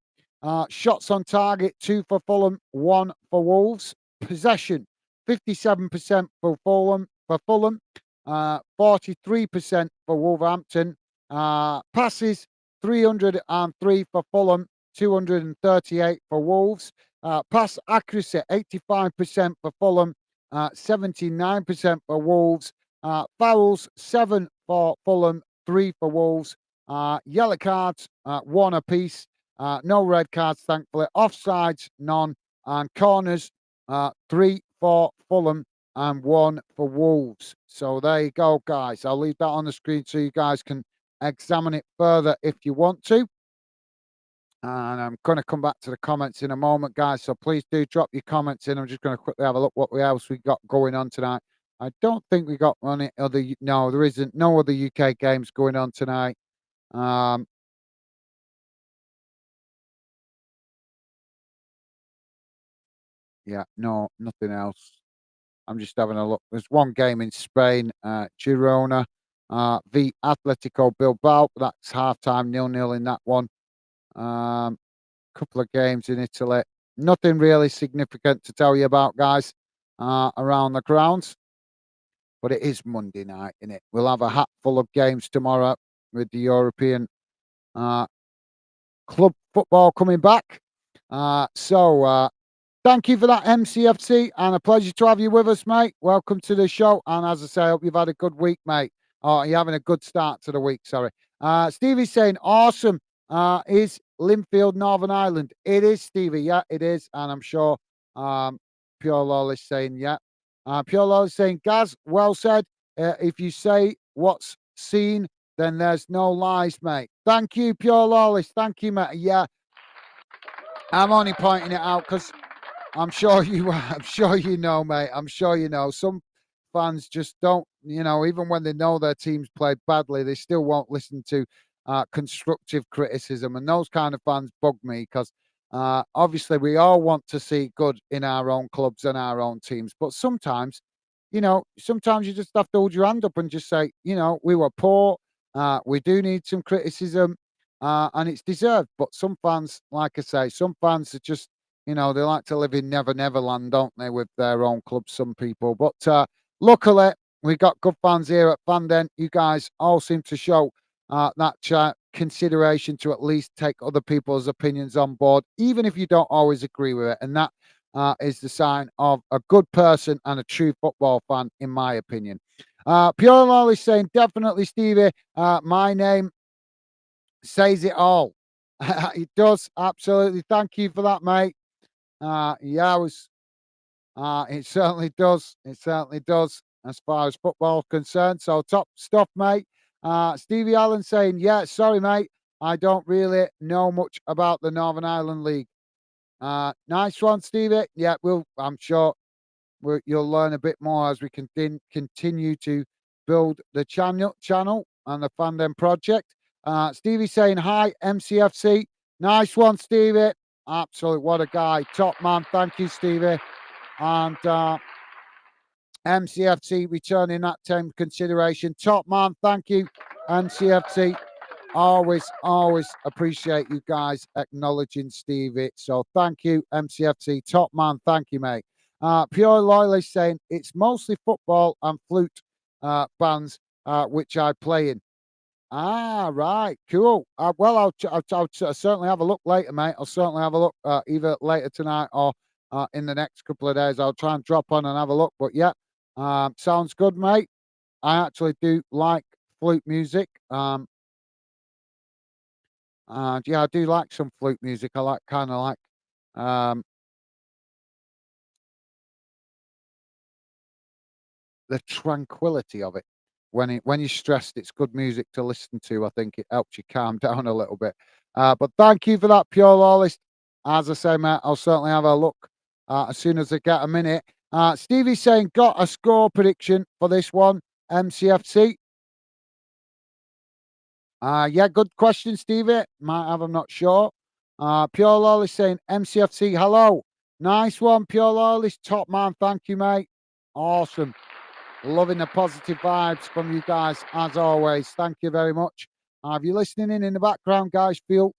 Shots on target, 2 for Fulham, 1 for Wolves. Possession, 57% for Fulham, 43% for Wolverhampton. Passes 303 for Fulham, 238 for Wolves. Pass accuracy 85% for Fulham, 79% for Wolves. Fouls 7 for Fulham, 3 for Wolves. Yellow cards 1 apiece. No red cards, thankfully. Offsides none, and corners 3 for Fulham and 1 for Wolves. So there you go, guys. I'll leave that on the screen so you guys can examine it further if you want to. And I'm going to come back to the comments in a moment, guys. So please do drop your comments in. I'm just going to quickly have a look what else we got going on tonight. I don't think we got any other. No, there isn't. No other UK games going on tonight. Yeah, no, nothing else. I'm just having a look. There's one game in Spain, Girona v Atletico Bilbao. That's halftime 0-0 in that one. Couple of games in Italy. Nothing really significant to tell you about, guys, around the grounds. But it is Monday night, innit? We'll have a hat full of games tomorrow with the European club football coming back. So thank you for that, MCFC, and a pleasure to have you with us, mate. Welcome to the show. And as I say, I hope you've had a good week, mate. Oh, you're having a good start to the week, sorry. Stevie's saying, awesome. Is Linfield Northern Ireland? It is, Stevie. Yeah, it is. And I'm sure Pure Law is saying, yeah. Pure Law is saying, Gaz, well said. If you say what's seen, then there's no lies, mate. Thank you, Pure Lawless. Thank you, mate. Yeah, I'm only pointing it out because I'm sure you. I'm sure you know, mate. I'm sure you know. Some fans just don't. Even when they know their team's played badly, they still won't listen to constructive criticism, and those kind of fans bug me because obviously we all want to see good in our own clubs and our own teams, but sometimes, sometimes you just have to hold your hand up and just say, we were poor. We do need some criticism, and it's deserved. But some fans, like I say, some fans are just they like to live in Never Never Land, don't they, with their own clubs, some people. But luckily, we got good fans here at Fanden. You guys all seem to show that consideration to at least take other people's opinions on board, even if you don't always agree with it. And that is the sign of a good person and a true football fan, in my opinion. Pure Law is saying, definitely, Stevie, my name says it all. It does, absolutely. Thank you for that, mate. Yeah, it certainly does. It certainly does, as far as football is concerned. So top stuff, mate. Stevie Allen saying, yeah, sorry, mate. I don't really know much about the Northern Ireland League. Nice one, Stevie. Yeah, I'm sure you'll learn a bit more as we continue to build the channel and the Fandom project. Stevie saying hi, MCFC. Nice one, Stevie. Absolute, what a guy. Top man. Thank you, Stevie. And MCFC returning that time consideration. Top man. Thank you, MCFC. Always appreciate you guys acknowledging Stevie. So thank you, MCFC. Top man. Thank you, mate. Pure Loyalist saying it's mostly football and flute bands which I play in. Ah, right, cool. Well, I'll certainly have a look later, mate. I'll certainly have a look either later tonight or in the next couple of days. I'll try and drop on and have a look. But yeah, sounds good, mate. I actually do like flute music. And yeah, I do like some flute music. I like kind of like um, the tranquility of it. When you're stressed, it's good music to listen to. I think it helps you calm down a little bit. But thank you for that, Pure Lawless. As I say, mate, I'll certainly have a look as soon as I get a minute. Stevie's saying, got a score prediction for this one, MCFC. Yeah, good question, Stevie. Might have, I'm not sure. Pure Lawless saying, MCFC, hello. Nice one, Pure Lawless. Top man, thank you, mate. Awesome. Loving the positive vibes from you guys as always. Thank you very much. If you're listening in the background, guys, feel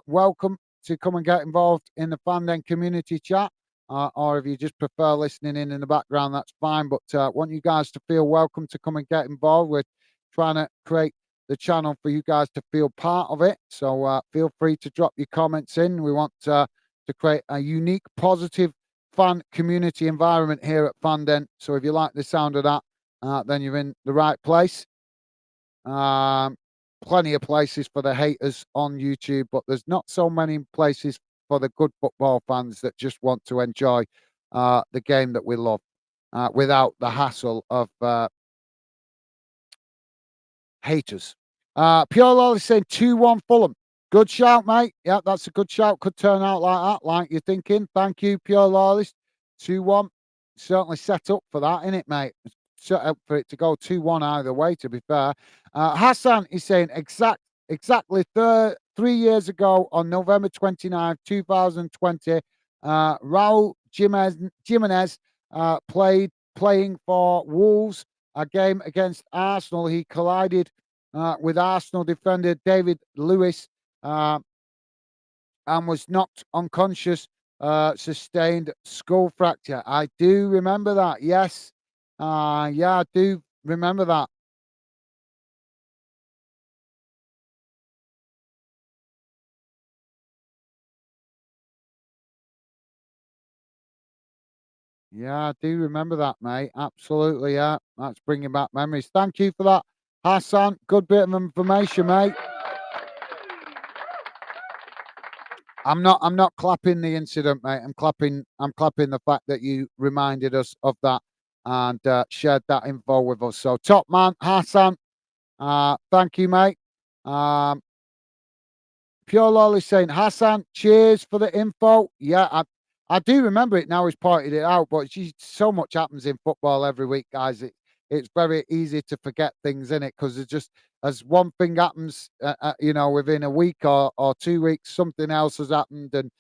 welcome to come and get involved in the Fandom community chat. Or if you just prefer listening in the background, that's fine. But want you guys to feel welcome to come and get involved. We're trying to create the channel for you guys to feel part of it. So feel free to drop your comments in. We want to create a unique, positive fan community environment here at Fandom. So if you like the sound of that, then you're in the right place. Plenty of places for the haters on YouTube, but there's not so many places for the good football fans that just want to enjoy the game that we love without the hassle of haters. Pure Lawless saying 2-1 Fulham. Good shout, mate. Yeah, that's a good shout. Could turn out like that, like you're thinking. Thank you, Pure Lawless. 2-1. Certainly set up for that, innit, mate? Set up for it to go 2-1 either way, to be fair. Hassan is saying exactly 3 years ago on November 29th, 2020, Raul Jimenez playing for Wolves, a game against Arsenal. He collided with Arsenal defender David Lewis and was knocked unconscious, sustained skull fracture. I do remember that. Yes. Yeah, I do remember that. Yeah, I do remember that, mate. Absolutely, yeah. That's bringing back memories. Thank you for that, Hassan. Good bit of information, mate. I'm not clapping the incident, mate. I'm clapping the fact that you reminded us of that and shared that info with us. So top man, Hassan. Thank you, mate. Um, Pure Lolly saying, Hassan, cheers for the info. Yeah, I do remember it now. He's pointed it out, but so much happens in football every week, guys. It's very easy to forget things in it because it's just as one thing happens, within a week or 2 weeks, something else has happened, and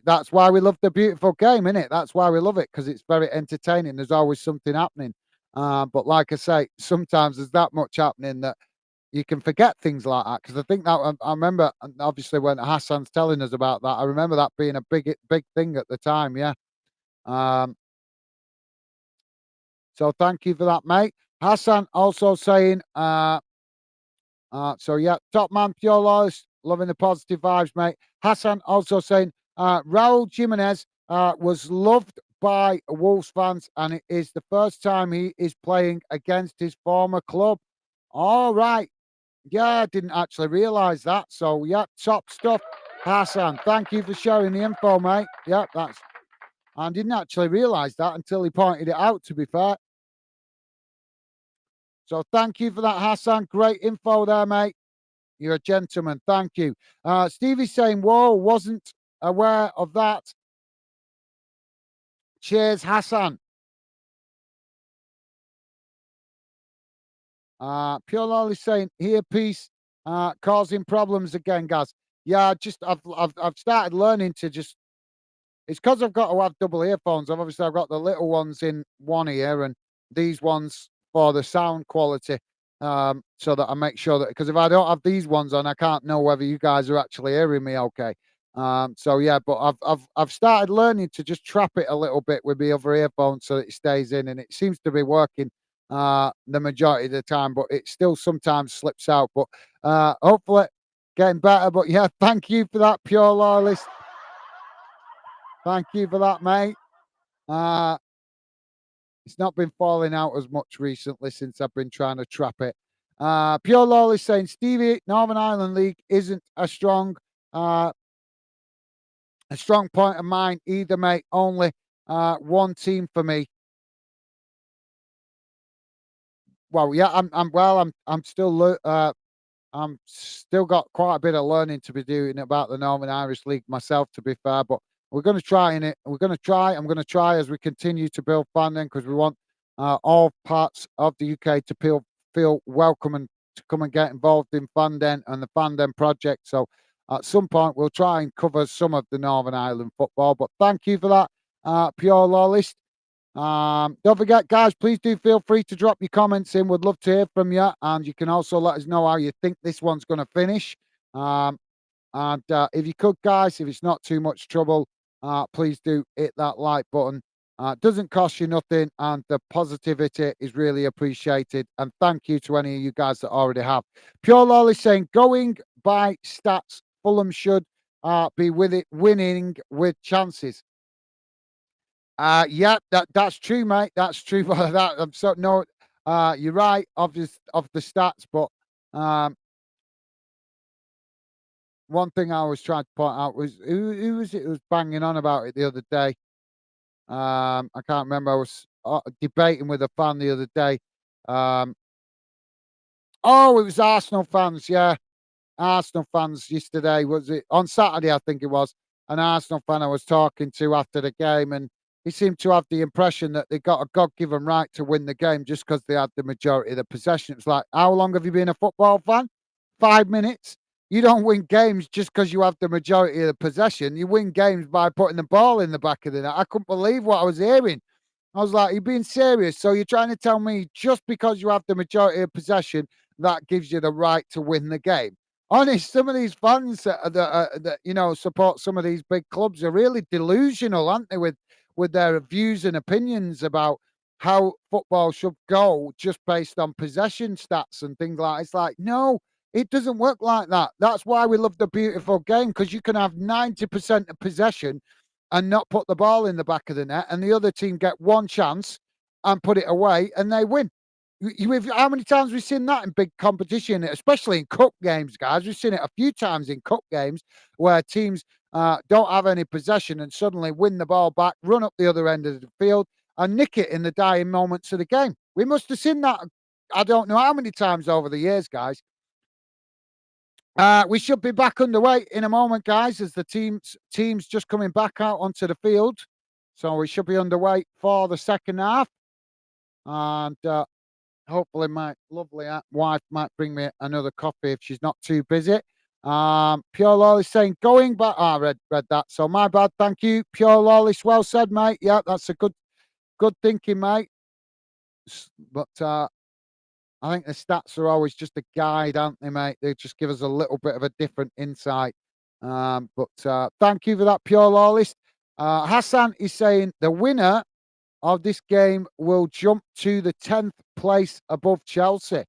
that's why we love the beautiful game, innit? That's why we love it because it's very entertaining. There's always something happening. But like I say, sometimes there's that much happening that you can forget things like that because I think that I remember, and obviously when Hassan's telling us about that, I remember that being a big thing at the time. Yeah. Um, so thank you for that, mate. Hassan also saying, so yeah, top man, pure loyalist, loving the positive vibes, mate. Hassan also saying, Raul Jimenez was loved by Wolves fans, and it is the first time he is playing against his former club. All right. Yeah, I didn't actually realise that. So, yeah, top stuff, Hassan. Thank you for sharing the info, mate. Yeah, I didn't actually realise that until he pointed it out, to be fair. So, thank you for that, Hassan. Great info there, mate. You're a gentleman. Thank you. Stevie's saying, whoa, wasn't aware of that. Cheers, Hassan. Pure Lolly saying earpiece causing problems again, guys. Yeah, just I've started learning to just. It's because I've got to have double earphones. I've got the little ones in one ear and these ones for the sound quality. So that I make sure that because if I don't have these ones on, I can't know whether you guys are actually hearing me okay. So yeah, but I've started learning to just trap it a little bit with the other earphones so that it stays in, and it seems to be working the majority of the time, but it still sometimes slips out. But hopefully getting better. But yeah, thank you for that, Pure Loyalist. Thank you for that, mate. Uh, it's not been falling out as much recently since I've been trying to trap it. Pure Law is saying, Stevie, Northern Ireland League isn't uh, a strong point of mine either, mate. Only one team for me. Well, yeah, I'm still got quite a bit of learning to be doing about the Northern Irish League myself, to be fair, but we're going to try in it. We're going to try. I'm going to try as we continue to build fandom because we want all parts of the UK to feel welcome and to come and get involved in fandom and the fandom project. So at some point we'll try and cover some of the Northern Ireland football. But thank you for that, Pure Lawlist. Don't forget, guys, please do feel free to drop your comments in. We'd love to hear from you. And you can also let us know how you think this one's going to finish. And if you could, guys, if it's not too much trouble, please do hit that like button. It doesn't cost you nothing, and the positivity is really appreciated. And thank you to any of you guys that already have. Pure Lolly saying, going by stats, Fulham should be with it winning with chances. Yeah, that's true, mate. That's true. That I'm so no, you're right of the stats, but one thing I was trying to point out was who was it who was banging on about it the other day? I can't remember. I was debating with a fan the other day. Um, oh, it was Arsenal fans. Yeah, Arsenal fans yesterday, was it on Saturday? I think it was an Arsenal fan I was talking to after the game, and he seemed to have the impression that they got a God-given right to win the game just because they had the majority of the possession. It's like, how long have you been a football fan? 5 minutes. You don't win games just because you have the majority of the possession. You win games by putting the ball in the back of the net. I couldn't believe what I was hearing. I was like, you're being serious. So you're trying to tell me just because you have the majority of possession, that gives you the right to win the game? Honest, some of these fans that support some of these big clubs are really delusional, aren't they, with their views and opinions about how football should go just based on possession stats and things like that. It's like, no, it doesn't work like that. That's why we love the beautiful game, because you can have 90% of possession and not put the ball in the back of the net, and the other team get one chance and put it away, and they win. How many times we've seen that in big competition, especially in cup games, guys? We've seen it a few times in cup games where teams don't have any possession and suddenly win the ball back, run up the other end of the field, and nick it in the dying moments of the game. We must have seen that. I don't know how many times over the years, guys. We should be back underway in a moment, guys, as the teams just coming back out onto the field. So we should be underway for the second half. And hopefully my lovely wife might bring me another coffee if she's not too busy. Pure Lawless saying going back. I read that. So my bad. Thank you, Pure Lawless. Well said, mate. Yeah, that's a good thinking, mate. But I think the stats are always just a guide, aren't they, mate? They just give us a little bit of a different insight. But thank you for that, Pure Lawless. Hassan is saying the winner of this game will jump to the 10th place above Chelsea.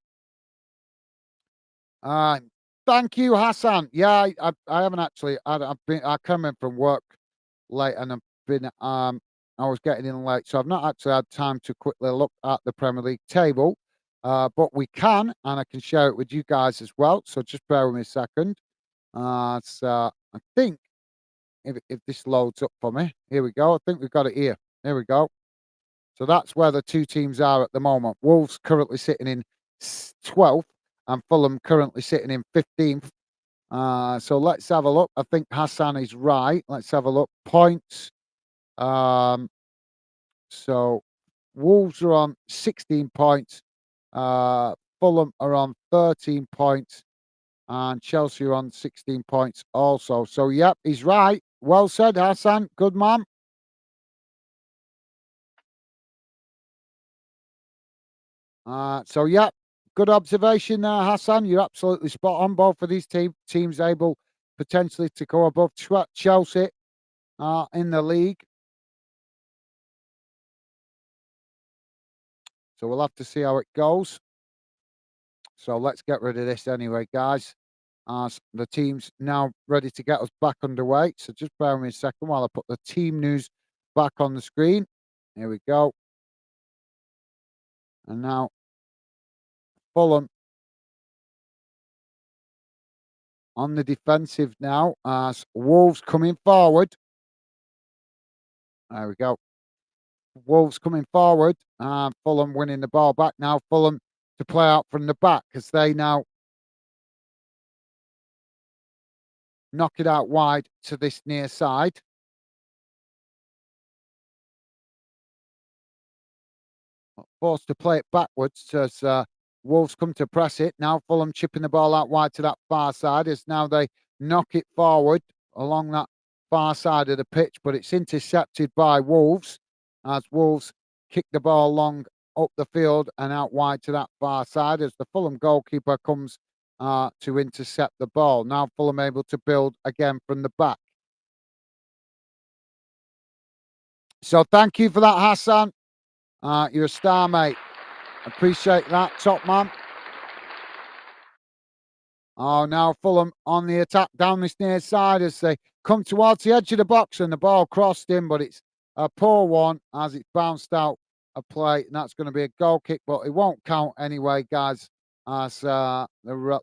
Thank you, Hassan. Yeah, I haven't actually. I came in from work late, and I've been. I was getting in late, so I've not actually had time to quickly look at the Premier League table. But we can, and I can share it with you guys as well. So just bear with me a second. So I think if this loads up for me, here we go. I think we've got it here. There we go. So that's where the two teams are at the moment. Wolves currently sitting in 12th and Fulham currently sitting in 15th. So let's have a look. I think Hassan is right. Let's have a look. Points. So Wolves are on 16 points. Fulham are on 13 points and Chelsea are on 16 points also. So, yep, he's right. Well said, Hassan. Good man. So, yep, good observation there, Hassan. You're absolutely spot on. Both of these teams able potentially to go above Chelsea in the league. So we'll have to see how it goes. So let's get rid of this anyway, guys. As the team's now ready to get us back underway. So just bear with me a second while I put the team news back on the screen. Here we go. And now Fulham on the defensive now as Wolves coming forward. There we go. Wolves coming forward. Fulham winning the ball back now. Fulham to play out from the back as they now knock it out wide to this near side. Forced to play it backwards as Wolves come to press it. Now Fulham chipping the ball out wide to that far side as now they knock it forward along that far side of the pitch, but it's intercepted by Wolves as Wolves kick the ball long up the field and out wide to that far side as the Fulham goalkeeper comes to intercept the ball. Now Fulham able to build again from the back. So thank you for that, Hassan. You're a star, mate. Appreciate that, top man. Oh, now Fulham on the attack down this near side as they come towards the edge of the box and the ball crossed in, but it's a poor one as it's bounced out a play, and that's going to be a goal kick, but it won't count anyway, guys, as the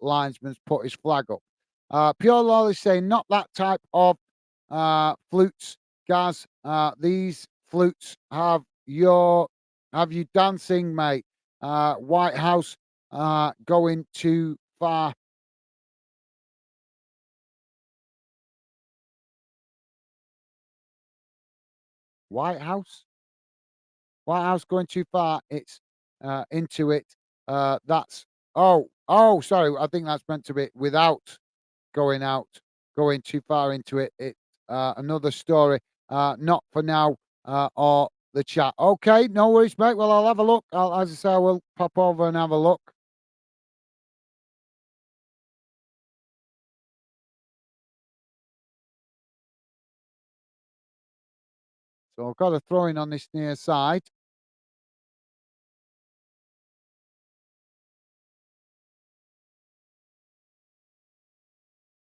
linesman's put his flag up. Pure Lolly saying, not that type of flutes, Gaz. These flutes have you dancing, mate. White House going too far. White House? White House going too far. It's into it. That's sorry. I think that's meant to be without going out, going too far into it. It's another story. Not for now or the chat. Okay, no worries, mate. Well, I'll have a look. As I say, I will pop over and have a look. So I've got a throw in on this near side.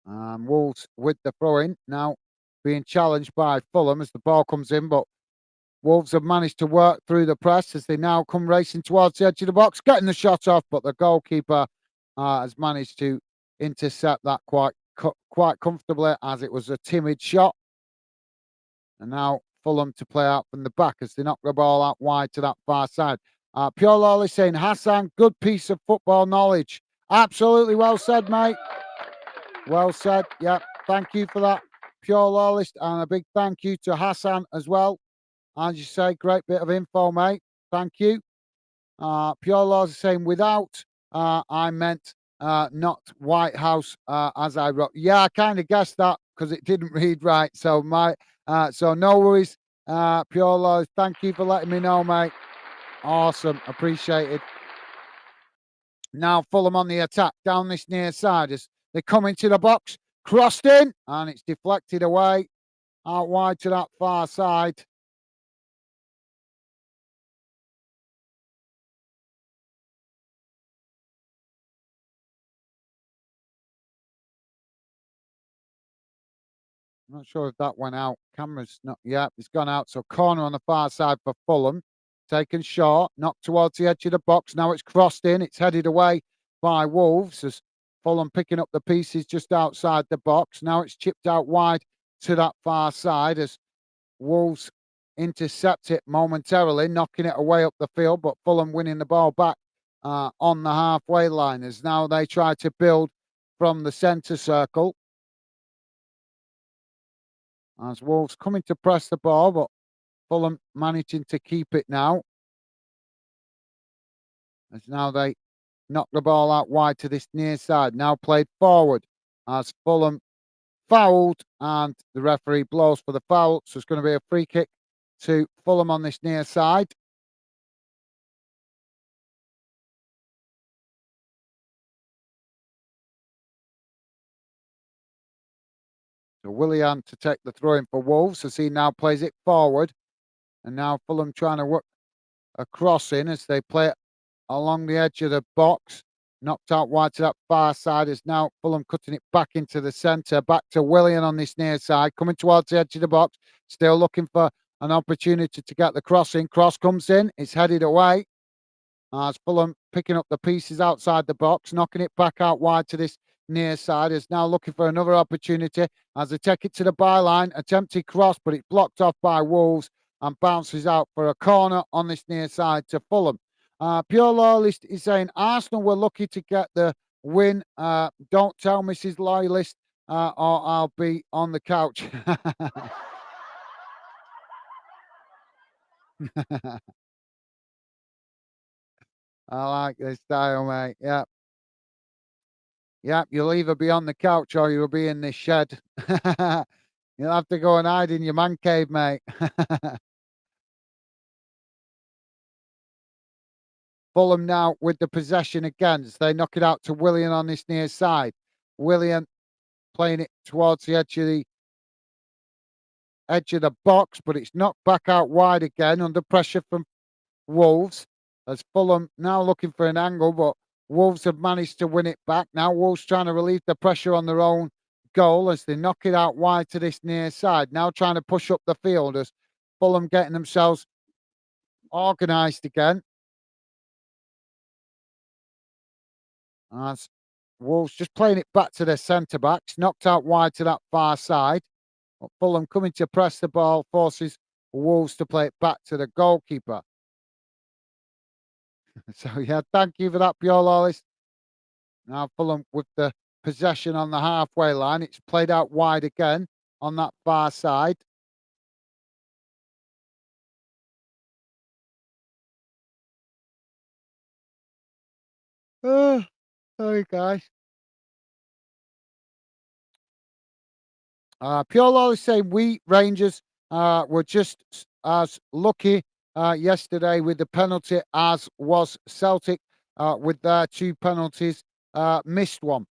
Wolves with the throw in now being challenged by Fulham as the ball comes in, but Wolves have managed to work through the press as they now come racing towards the edge of the box, getting the shot off, but the goalkeeper has managed to intercept that quite comfortably as it was a timid shot. And now Fulham to play out from the back as they knock the ball out wide to that far side. Pure Lolly saying, Hassan, good piece of football knowledge. Absolutely well said, mate. Well said. Yeah, thank you for that, Pure Lawless, and a big thank you to Hassan as well. As you say, great bit of info, mate. Thank you. Pure Lawless is saying without, I meant not White House as I wrote. Yeah, I kind of guessed that because it didn't read right. So so no worries, Pure Lawless. Thank you for letting me know, mate. Awesome, appreciated. Now Fulham on the attack down this near side as they come into the box, crossed in, and it's deflected away out wide to that far side. I'm not sure if that went out. Camera's not yet. It's gone out. So corner on the far side for Fulham. Taken short, knocked towards the edge of the box. Now it's crossed in. It's headed away by Wolves as Fulham picking up the pieces just outside the box. Now it's chipped out wide to that far side as Wolves intercept it momentarily, knocking it away up the field, but Fulham winning the ball back on the halfway line as now they try to build from the centre circle. As Wolves coming to press the ball, but Fulham managing to keep it now. As now they knock the ball out wide to this near side. Now played forward as Fulham fouled, and the referee blows for the foul. So it's going to be a free kick to Fulham on this near side. So Willian to take the throw in for Wolves as he now plays it forward. And now Fulham trying to work a cross in as they play it along the edge of the box. Knocked out wide to that far side is now Fulham cutting it back into the centre. Back to Willian on this near side, coming towards the edge of the box. Still looking for an opportunity to get the cross in. Cross comes in, it's headed away. As Fulham picking up the pieces outside the box, knocking it back out wide to this near side. Is now looking for another opportunity as they take it to the byline. Attempted cross, but it's blocked off by Wolves and bounces out for a corner on this near side to Fulham. Pure Loyalist is saying Arsenal were lucky to get the win. Don't tell Mrs. Loyalist or I'll be on the couch. I like this style, mate. Yeah. Yeah, you'll either be on the couch or you'll be in this shed. You'll have to go and hide in your man cave, mate. Fulham now with the possession again as they knock it out to Willian on this near side. Willian playing it towards the edge of the box, but it's knocked back out wide again under pressure from Wolves. As Fulham now looking for an angle, but Wolves have managed to win it back. Now Wolves trying to relieve the pressure on their own goal as they knock it out wide to this near side. Now trying to push up the field as Fulham getting themselves organised again. As Wolves just playing it back to their centre backs, knocked out wide to that far side. But Fulham coming to press the ball, forces Wolves to play it back to the goalkeeper. So yeah, thank you for that, Pure Lawless. Now Fulham with the possession on the halfway line. It's played out wide again on that far side. Oh, sorry guys. Pure Lawless saying we Rangers were just as lucky yesterday with the penalty as was Celtic with their two penalties. Missed one.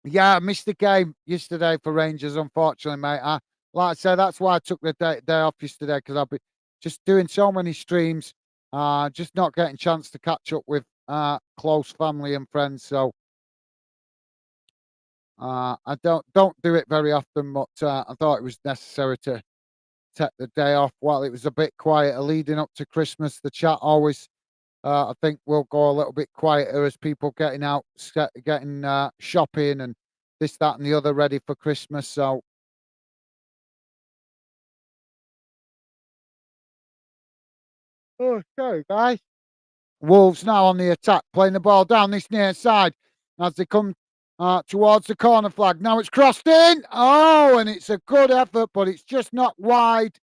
Yeah, I missed the game yesterday for Rangers, unfortunately, mate. Like I said, that's why I took the day off yesterday because I've been just doing so many streams, just not getting chance to catch up with close family and friends. So I don't do it very often, but I thought it was necessary to take the day off while it was a bit quieter leading up to Christmas. The chat always, I think, will go a little bit quieter as people getting out, getting shopping and this, that, and the other ready for Christmas. So, oh, sorry, guys. Wolves now on the attack, playing the ball down this near side as they come towards the corner flag. Now it's crossed in. Oh, and it's a good effort, but it's just not wide.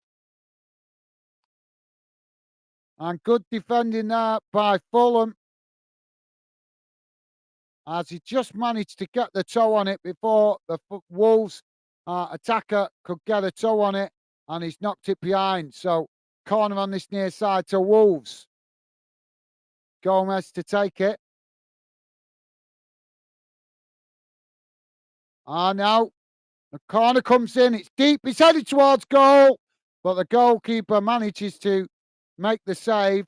And good defending there by Fulham as he just managed to get the toe on it before the Wolves attacker could get a toe on it, and he's knocked it behind. So corner on this near side to Wolves. Gomez to take it. Now the corner comes in. It's deep. It's headed towards goal, but the goalkeeper manages to make the save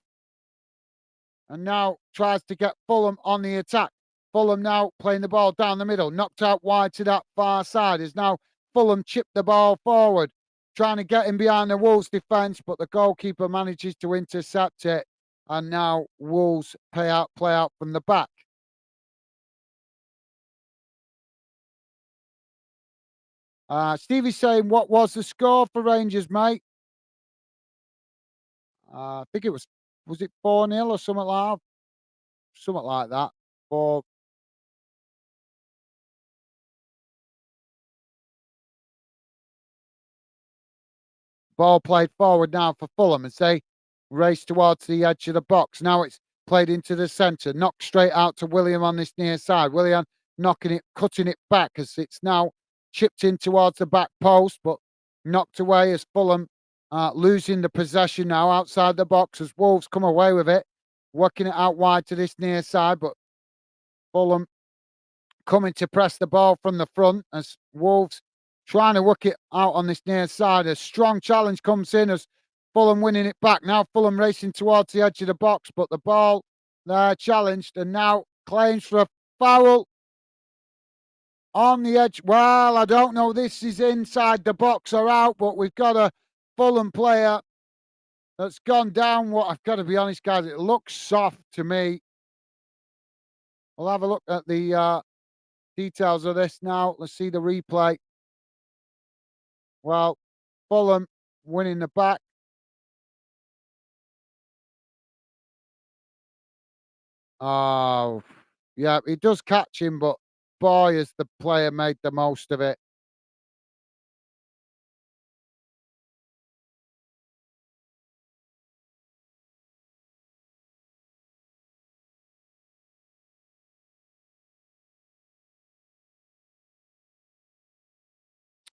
and now tries to get Fulham on the attack. Fulham now playing the ball down the middle, knocked out wide to that far side. Is now Fulham chipped the ball forward, trying to get him behind the Wolves defence, but the goalkeeper manages to intercept it. And now Wolves play out from the back. Stevie's saying, what was the score for Rangers, mate? I think it was it 4-0 or something like that? Something like that. For ball played forward now for Fulham as they race towards the edge of the box. Now it's played into the centre, knocked straight out to William on this near side. William knocking it, cutting it back as it's now chipped in towards the back post, but knocked away as Fulham losing the possession now outside the box as Wolves come away with it, working it out wide to this near side, but Fulham coming to press the ball from the front as Wolves trying to work it out on this near side. A strong challenge comes in as Fulham winning it back. Now Fulham racing towards the edge of the box, but the ball there challenged and now claims for a foul on the edge. Well, I don't know. This is inside the box or out, but we've got a Fulham player that's gone down. What I've got to be honest, guys, it looks soft to me. We'll have a look at the details of this now. Let's see the replay. Well, Fulham winning the back. Oh, yeah, he does catch him, but boy, has the player made the most of it.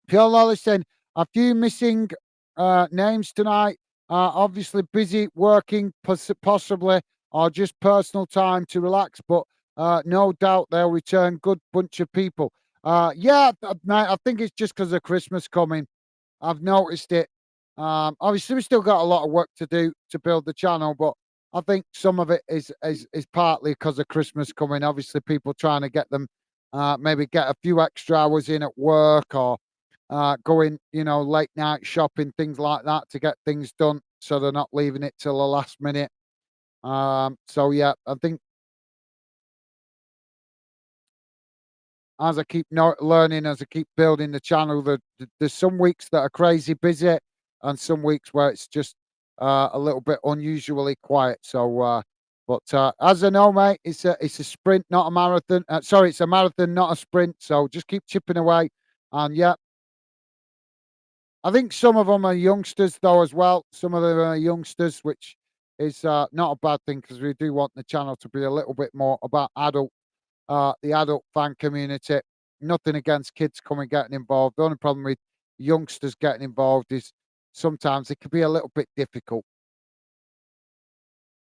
Pure Lawless saying, a few missing names tonight. Obviously busy working, possibly, or just personal time to relax, but no doubt they'll return. Good bunch of people. Yeah, mate, I think it's just because of Christmas coming. I've noticed it. Obviously, we still got a lot of work to do to build the channel, but I think some of it is partly because of Christmas coming. Obviously, people trying to get them, maybe get a few extra hours in at work or going, late night shopping, things like that to get things done, so they're not leaving it till the last minute. So yeah, I think as I keep learning, as I keep building the channel, there's some weeks that are crazy busy, and some weeks where it's just a little bit unusually quiet. So, but as I know, mate, it's a sprint, not a marathon. Sorry, it's a marathon, not a sprint. So just keep chipping away, and yeah, I think some of them are youngsters though as well. Some of them are youngsters, which is not a bad thing because we do want the channel to be a little bit more about the adult fan community. Nothing against kids coming getting involved. The only problem with youngsters getting involved is sometimes it can be a little bit difficult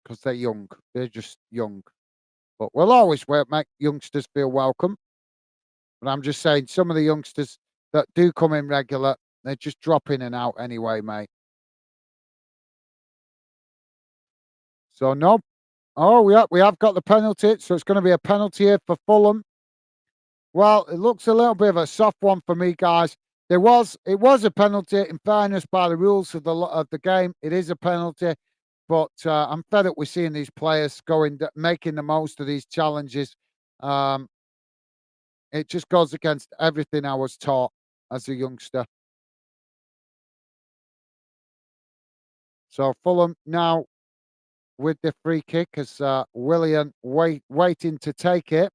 because they're young. They're just young. But we'll always make youngsters feel welcome. But I'm just saying, some of the youngsters that do come in regular, they just drop in and out anyway, mate. So no. Oh, yeah, we have got the penalty. So it's going to be a penalty here for Fulham. Well, it looks a little bit of a soft one for me, guys. It was a penalty. In fairness, by the rules of the game, it is a penalty. But I'm fed up with seeing these players making the most of these challenges. It just goes against everything I was taught as a youngster. So Fulham now with the free kick as William waiting to take it.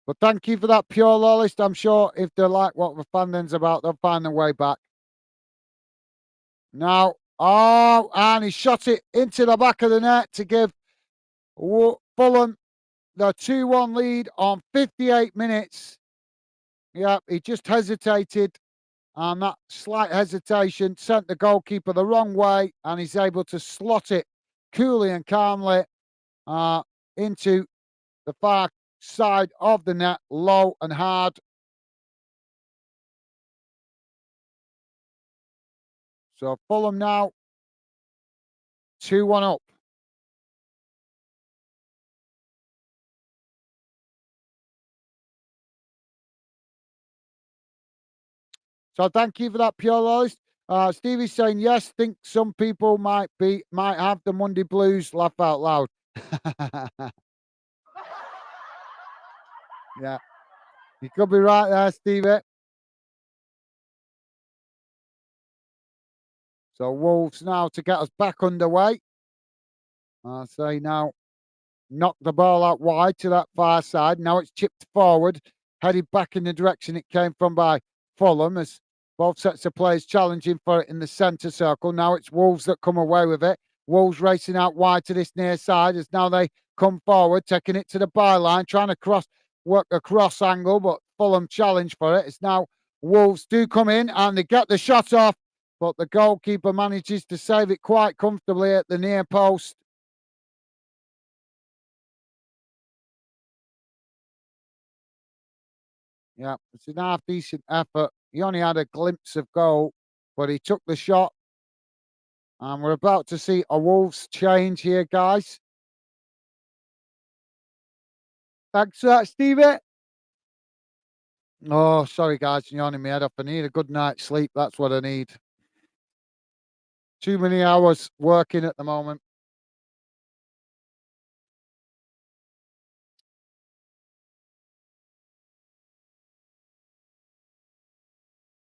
But thank you for that, Pure Lawless. I'm sure if they like what the fandom's about, they'll find their way back. Now, oh, and he shot it into the back of the net to give Fulham the 2-1 lead on 58 minutes. Yeah, he just hesitated, and that slight hesitation sent the goalkeeper the wrong way, and he's able to slot it coolly and calmly into the far side of the net, low and hard. So Fulham now 2-1 up. So thank you for that, Pure Loyalist. Stevie's saying yes. Think some people might have the Monday blues. Laugh out loud. Yeah, you could be right there, Stevie. So Wolves now to get us back underway. I say now, knock the ball out wide to that far side. Now it's chipped forward, headed back in the direction it came from by Fulham as Both sets of players challenging for it in the centre circle. Now it's Wolves that come away with it. Wolves racing out wide to this near side as now they come forward, taking it to the byline, trying to work a cross angle, but Fulham challenge for it. It's now Wolves do come in and they get the shot off, but the goalkeeper manages to save it quite comfortably at the near post. Yeah, it's an half decent effort. He only had a glimpse of goal, but he took the shot. And we're about to see a Wolves change here, guys. Thanks for that, Stevie. Oh, sorry, guys, yawning my head off. I need a good night's sleep. That's what I need. Too many hours working at the moment.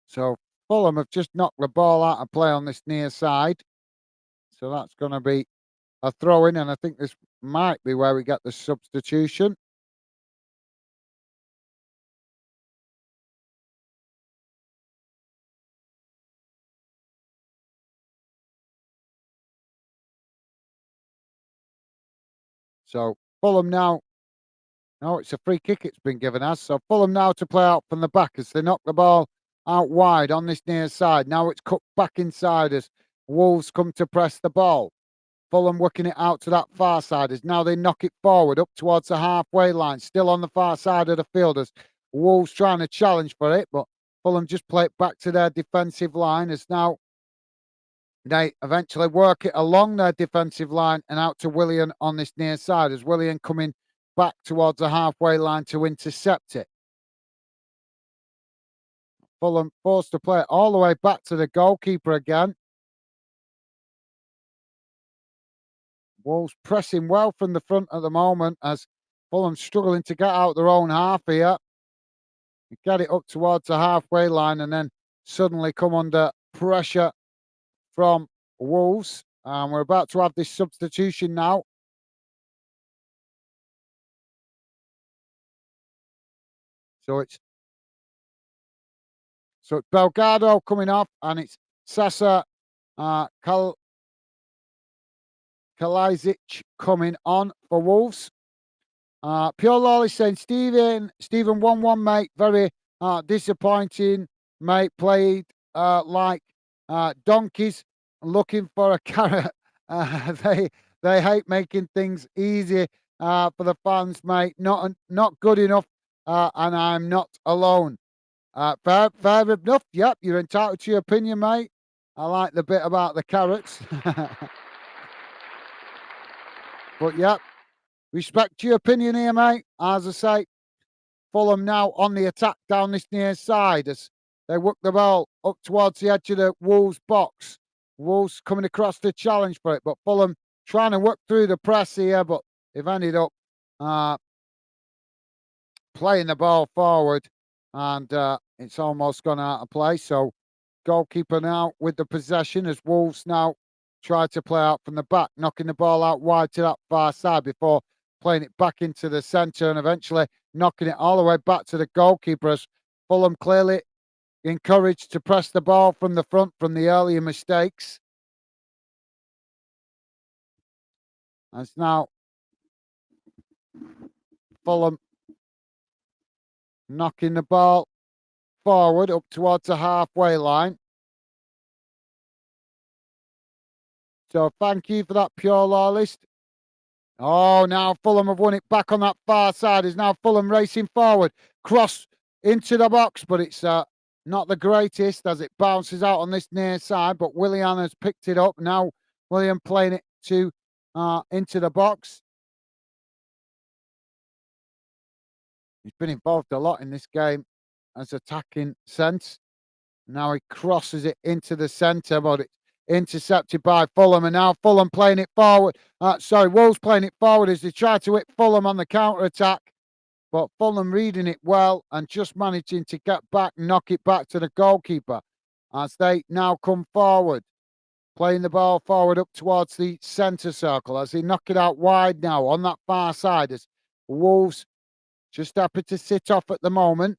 So Fulham have just knocked the ball out of play on this near side. So that's going to be a throw in. And I think this might be where we get the substitution. So Fulham now. No, it's a free kick it's been given us. So Fulham now to play out from the back as they knock the ball out wide on this near side. Now it's cut back inside as Wolves come to press the ball. Fulham working it out to that far side as now they knock it forward up towards the halfway line, still on the far side of the field as Wolves trying to challenge for it, but Fulham just play it back to their defensive line as now they eventually work it along their defensive line and out to Willian on this near side as Willian coming back towards the halfway line to intercept it. Fulham forced to play it all the way back to the goalkeeper again. Wolves pressing well from the front at the moment as Fulham struggling to get out their own half here. Get it up towards the halfway line and then suddenly come under pressure from Wolves. And we're about to have this substitution now. So it's Belgado coming off and it's Sasa Kalajdzic coming on for Wolves. Pure Lawley saying, Stephen 1-1, mate. Very disappointing, mate. Played like donkeys looking for a carrot. They hate making things easy for the fans, mate. Not good enough, and I'm not alone. Fair enough. Yep, you're entitled to your opinion, mate. I like the bit about the carrots. But yep, respect your opinion here, mate. As I say, Fulham now on the attack down this near side as they work the ball up towards the edge of the Wolves box. Wolves coming across the challenge for it, but Fulham trying to work through the press here, but they've ended up playing the ball forward and it's almost gone out of play. So goalkeeper now with the possession as Wolves now try to play out from the back, knocking the ball out wide to that far side before playing it back into the centre and eventually knocking it all the way back to the goalkeeper as Fulham clearly encouraged to press the ball from the front from the earlier mistakes. And it's now Fulham knocking the ball forward up towards the halfway line. So thank you for that, Pure Law List. Oh, now Fulham have won it back on that far side. Is now Fulham racing forward. Cross into the box, but it's not the greatest as it bounces out on this near side. But Willian has picked it up. Now Willian playing it to into the box. He's been involved a lot in this game as attacking sense. Now he crosses it into the centre, but it's intercepted by Fulham. And now Fulham playing it forward. Wolves playing it forward as they try to hit Fulham on the counter-attack. But Fulham reading it well and just managing to get back, knock it back to the goalkeeper as they now come forward. Playing the ball forward up towards the centre circle as they knock it out wide now on that far side as Wolves just happy to sit off at the moment.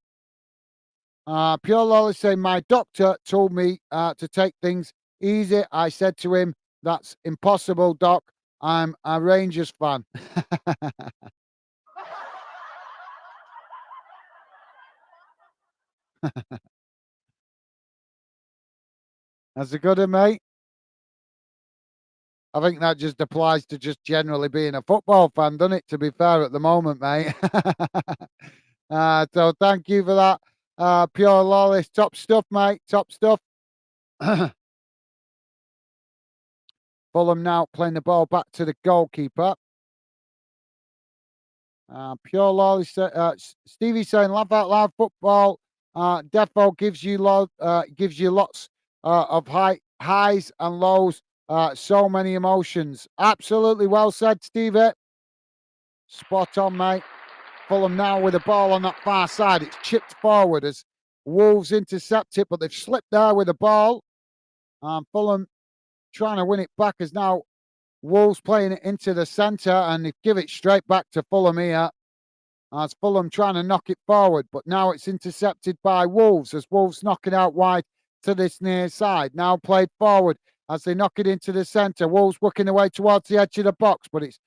Pure Lolly saying, my doctor told me to take things easy. I said to him, that's impossible, doc. I'm a Rangers fan. That's a good one, mate. I think that just applies to just generally being a football fan, doesn't it? To be fair, at the moment, mate. So thank you for that, Pure Lawless. Top stuff, mate. Top stuff. Fulham now playing the ball back to the goalkeeper. Pure Lawless. Stevie saying, "Laugh out loud, football. Defo gives you lots of highs and lows. So many emotions. Absolutely well said, Stevie. Spot on, mate. Fulham now with the ball on that far side. It's chipped forward as Wolves intercept it, but they've slipped there with the ball. Fulham trying to win it back as now Wolves playing it into the centre, and they give it straight back to Fulham here. As Fulham trying to knock it forward, but now it's intercepted by Wolves as Wolves knock it out wide to this near side. Now played forward as they knock it into the centre. Wolves working their way towards the edge of the box, but it's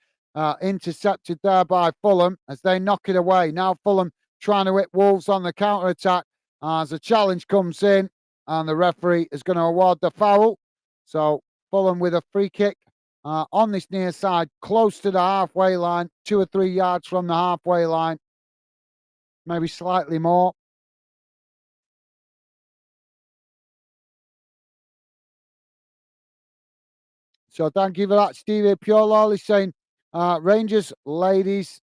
intercepted there by Fulham as they knock it away. Now Fulham trying to hit Wolves on the counter attack as a challenge comes in, and the referee is going to award the foul. So Fulham with a free kick on this near side, close to the halfway line, 2 or 3 yards from the halfway line, maybe slightly more. So thank you for that, Stevie. Pure Lawley saying Rangers ladies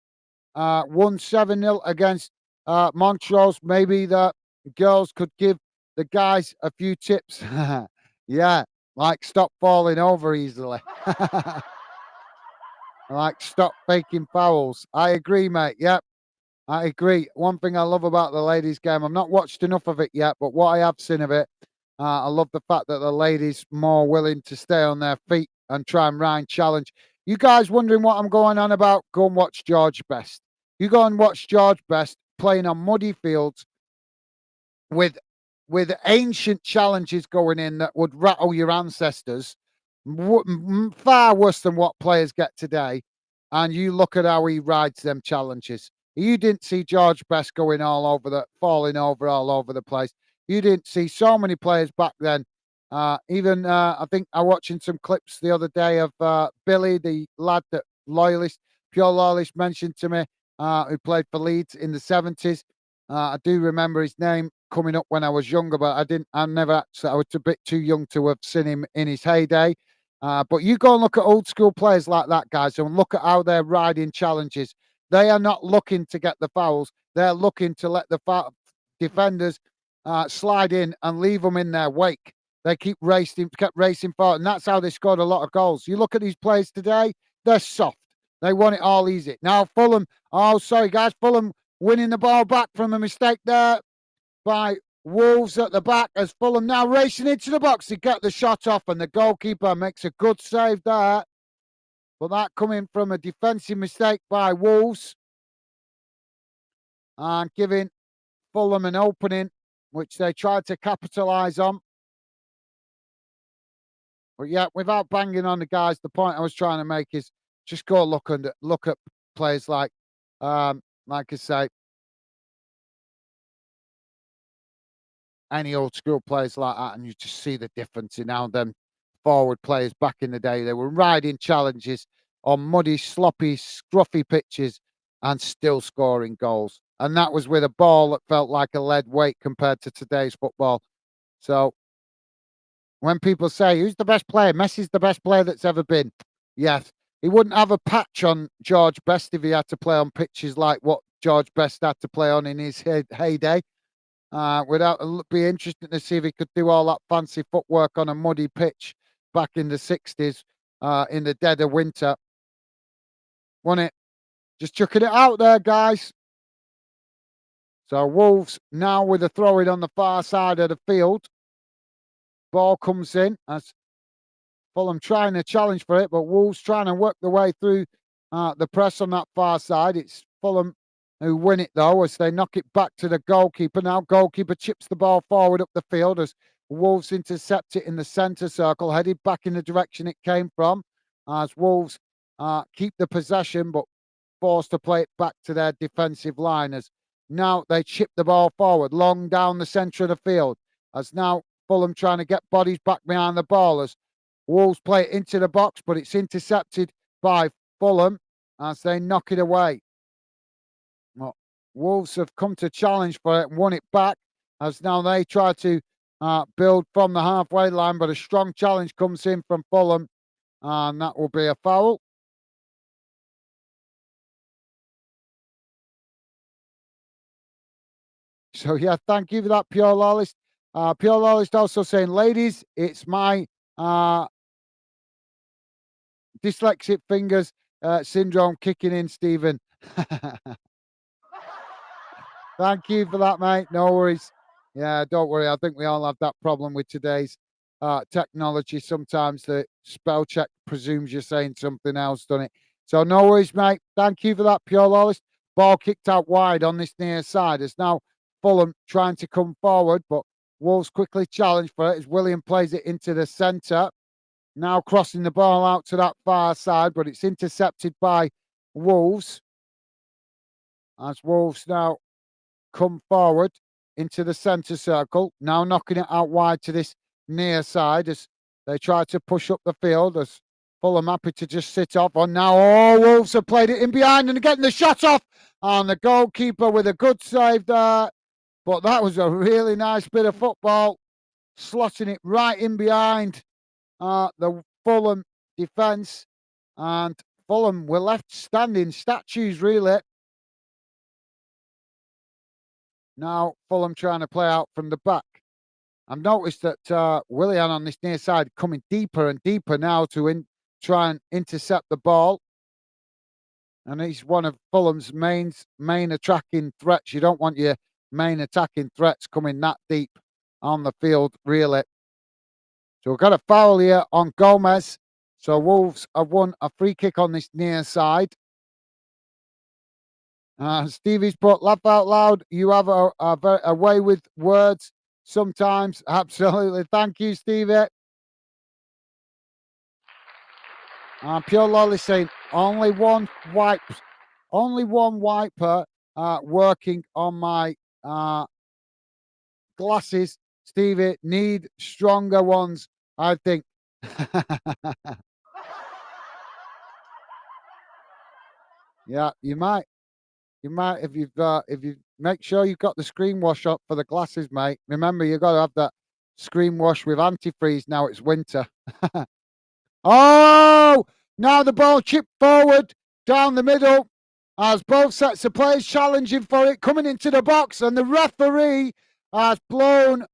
won 7-0 against Montrose. Maybe the girls could give the guys a few tips. Yeah, like stop falling over easily. Like stop faking fouls. I agree, mate. Yep, I agree. One thing I love about the ladies' game, I've not watched enough of it yet, but what I have seen of it, I love the fact that the ladies more willing to stay on their feet and try and rhyme challenge. You guys wondering what I'm going on about? Go and watch George Best. You go and watch George Best playing on muddy fields with ancient challenges going in that would rattle your ancestors, far worse than what players get today. And you look at how he rides them challenges. You didn't see George Best going falling over all over the place. You didn't see so many players back then. Even I think I watching some clips the other day of Billy, the lad that loyalist, pure loyalist mentioned to me, who played for Leeds in the 70s. I do remember his name coming up when I was younger, but I never actually, I was a bit too young to have seen him in his heyday. But you go and look at old school players like that, guys, and look at how they're riding challenges. They are not looking to get the fouls. They're looking to let the defenders slide in and leave them in their wake. They kept racing forward, and that's how they scored a lot of goals. You look at these players today, they're soft. They want it all easy. Now, Fulham, oh, sorry, guys, Fulham winning the ball back from a mistake there by Wolves at the back as Fulham now racing into the box. He got the shot off, and the goalkeeper makes a good save there. But that coming from a defensive mistake by Wolves and giving Fulham an opening, which they tried to capitalise on. But yeah, without banging on the guys, the point I was trying to make is just go look at players like I say, any old school players like that, and you just see the difference in how them forward players back in the day, they were riding challenges on muddy, sloppy, scruffy pitches and still scoring goals. And that was with a ball that felt like a lead weight compared to today's football. So when people say, who's the best player? Messi's the best player that's ever been. Yes. He wouldn't have a patch on George Best if he had to play on pitches like what George Best had to play on in his heyday. It'd be interesting to see if he could do all that fancy footwork on a muddy pitch back in the 60s in the dead of winter. Wasn't it? Just chucking it out there, guys. So Wolves now with a throw in on the far side of the field. Ball comes in as Fulham trying to challenge for it, but Wolves trying to work their way through the press on that far side. It's Fulham who win it though as they knock it back to the goalkeeper. Now goalkeeper chips the ball forward up the field as Wolves intercept it in the centre circle, headed back in the direction it came from as Wolves keep the possession but forced to play it back to their defensive line as now they chip the ball forward long down the centre of the field as now Fulham trying to get bodies back behind the ball as Wolves play it into the box, but it's intercepted by Fulham as they knock it away. Well, Wolves have come to challenge for it and won it back as now they try to build from the halfway line, but a strong challenge comes in from Fulham and that will be a foul. So, yeah, thank you for that, Pure Lawless. Pure Lawless also saying, ladies, it's my dyslexic fingers syndrome kicking in, Stephen. Thank you for that, mate. No worries. Yeah, don't worry. I think we all have that problem with today's technology. Sometimes the spell check presumes you're saying something else, doesn't it? So no worries, mate. Thank you for that, Pure Lawless. Ball kicked out wide on this near side. It's now Fulham trying to come forward, but Wolves quickly challenge for it as William plays it into the centre. Now crossing the ball out to that far side, but it's intercepted by Wolves. As Wolves now come forward into the centre circle. Now knocking it out wide to this near side as they try to push up the field as Fulham happy to just sit off. And now, Wolves have played it in behind and getting the shot off. And the goalkeeper with a good save there. But that was a really nice bit of football, slotting it right in behind the Fulham defence. And Fulham were left standing statues, really. Now Fulham trying to play out from the back. I've noticed that Willian on this near side coming deeper and deeper now to try and intercept the ball. And he's one of Fulham's main attacking threats. You don't want your main attacking threats coming that deep on the field, really. So we've got a foul here on Gomez. So Wolves have won a free kick on this near side. Stevie's put, laugh out loud. You have a way with words sometimes. Absolutely. Thank you, Stevie. Pure Lolly saying, only one wiper working on my glasses. Stevie, need stronger ones, I think. Yeah, you might. You might if you make sure you've got the screen wash up for the glasses, mate. Remember, you've got to have that screen wash with antifreeze now it's winter. Oh, now the ball chipped forward down the middle as both sets of players challenging for it, coming into the box, and the referee has blown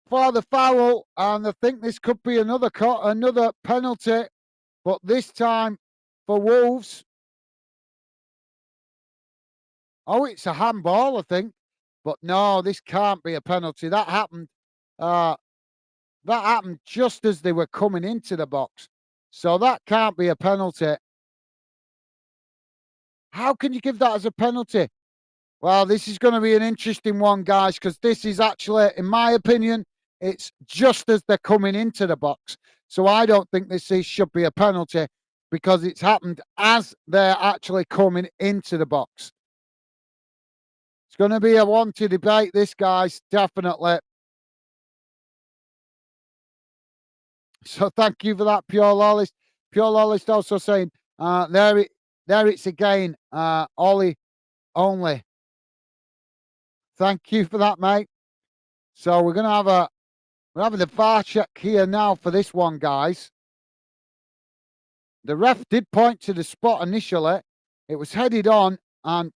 for the foul, and I think this could be another penalty, but this time for Wolves. Oh, it's a handball, I think. But no, this can't be a penalty. That happened just as they were coming into the box. So that can't be a penalty. How can you give that as a penalty? Well, this is going to be an interesting one, guys, because this is actually, in my opinion, it's just as they're coming into the box. So I don't think this should be a penalty because it's happened as they're actually coming into the box. It's going to be a one to debate this, guys, definitely. So thank you for that, Pure Lawless. Pure Lawless also saying, there it's again, Ollie only. Thank you for that, mate. So we're having the VAR check here now for this one, guys. The ref did point to the spot initially. It was headed on and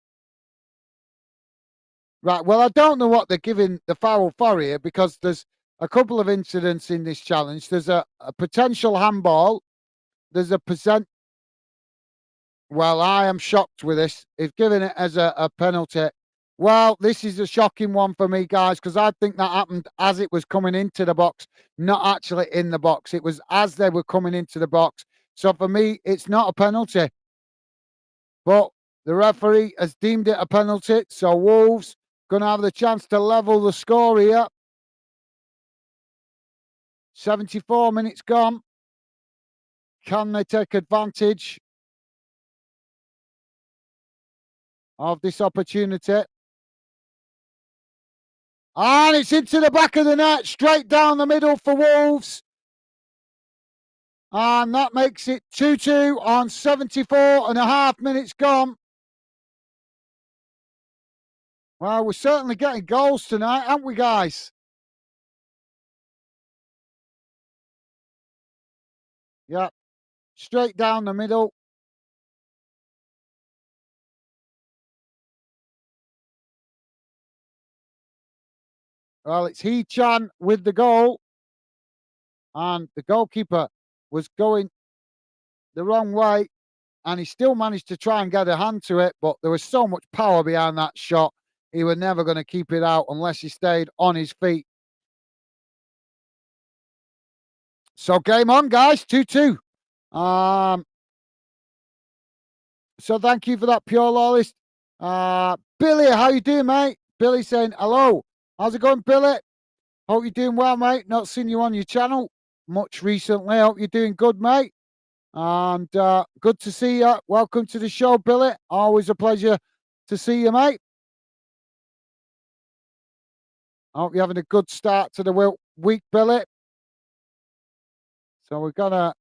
right, well, I don't know what they're giving the foul for here because there's a couple of incidents in this challenge. There's a potential handball. There's a percent. Well, I am shocked with this. He's giving it as a penalty. Well, this is a shocking one for me, guys, because I think that happened as it was coming into the box, not actually in the box. It was as they were coming into the box. So for me, it's not a penalty. But The referee has deemed it a penalty, so Wolves going to have the chance to level the score here. 74 minutes gone. Can they take advantage of this opportunity? And it's into the back of the net, straight down the middle for Wolves. And that makes it 2-2 on 74 and a half minutes gone. Well, we're certainly getting goals tonight, aren't we, guys? Yeah, straight down the middle. Well, it's He-Chan with the goal. And the goalkeeper was going the wrong way. And he still managed to try and get a hand to it. But there was so much power behind that shot. He was never going to keep it out unless he stayed on his feet. So game on, guys. 2-2. So thank you for that, Pure Lawless. Billy, how you doing, mate? Billy saying hello. How's it going, Billy? Hope you're doing well, mate. Not seen you on your channel much recently. Hope you're doing good, mate. And good to see you. Welcome to the show, Billy. Always a pleasure to see you, mate. I hope you're having a good start to the week, Billy. So we're going to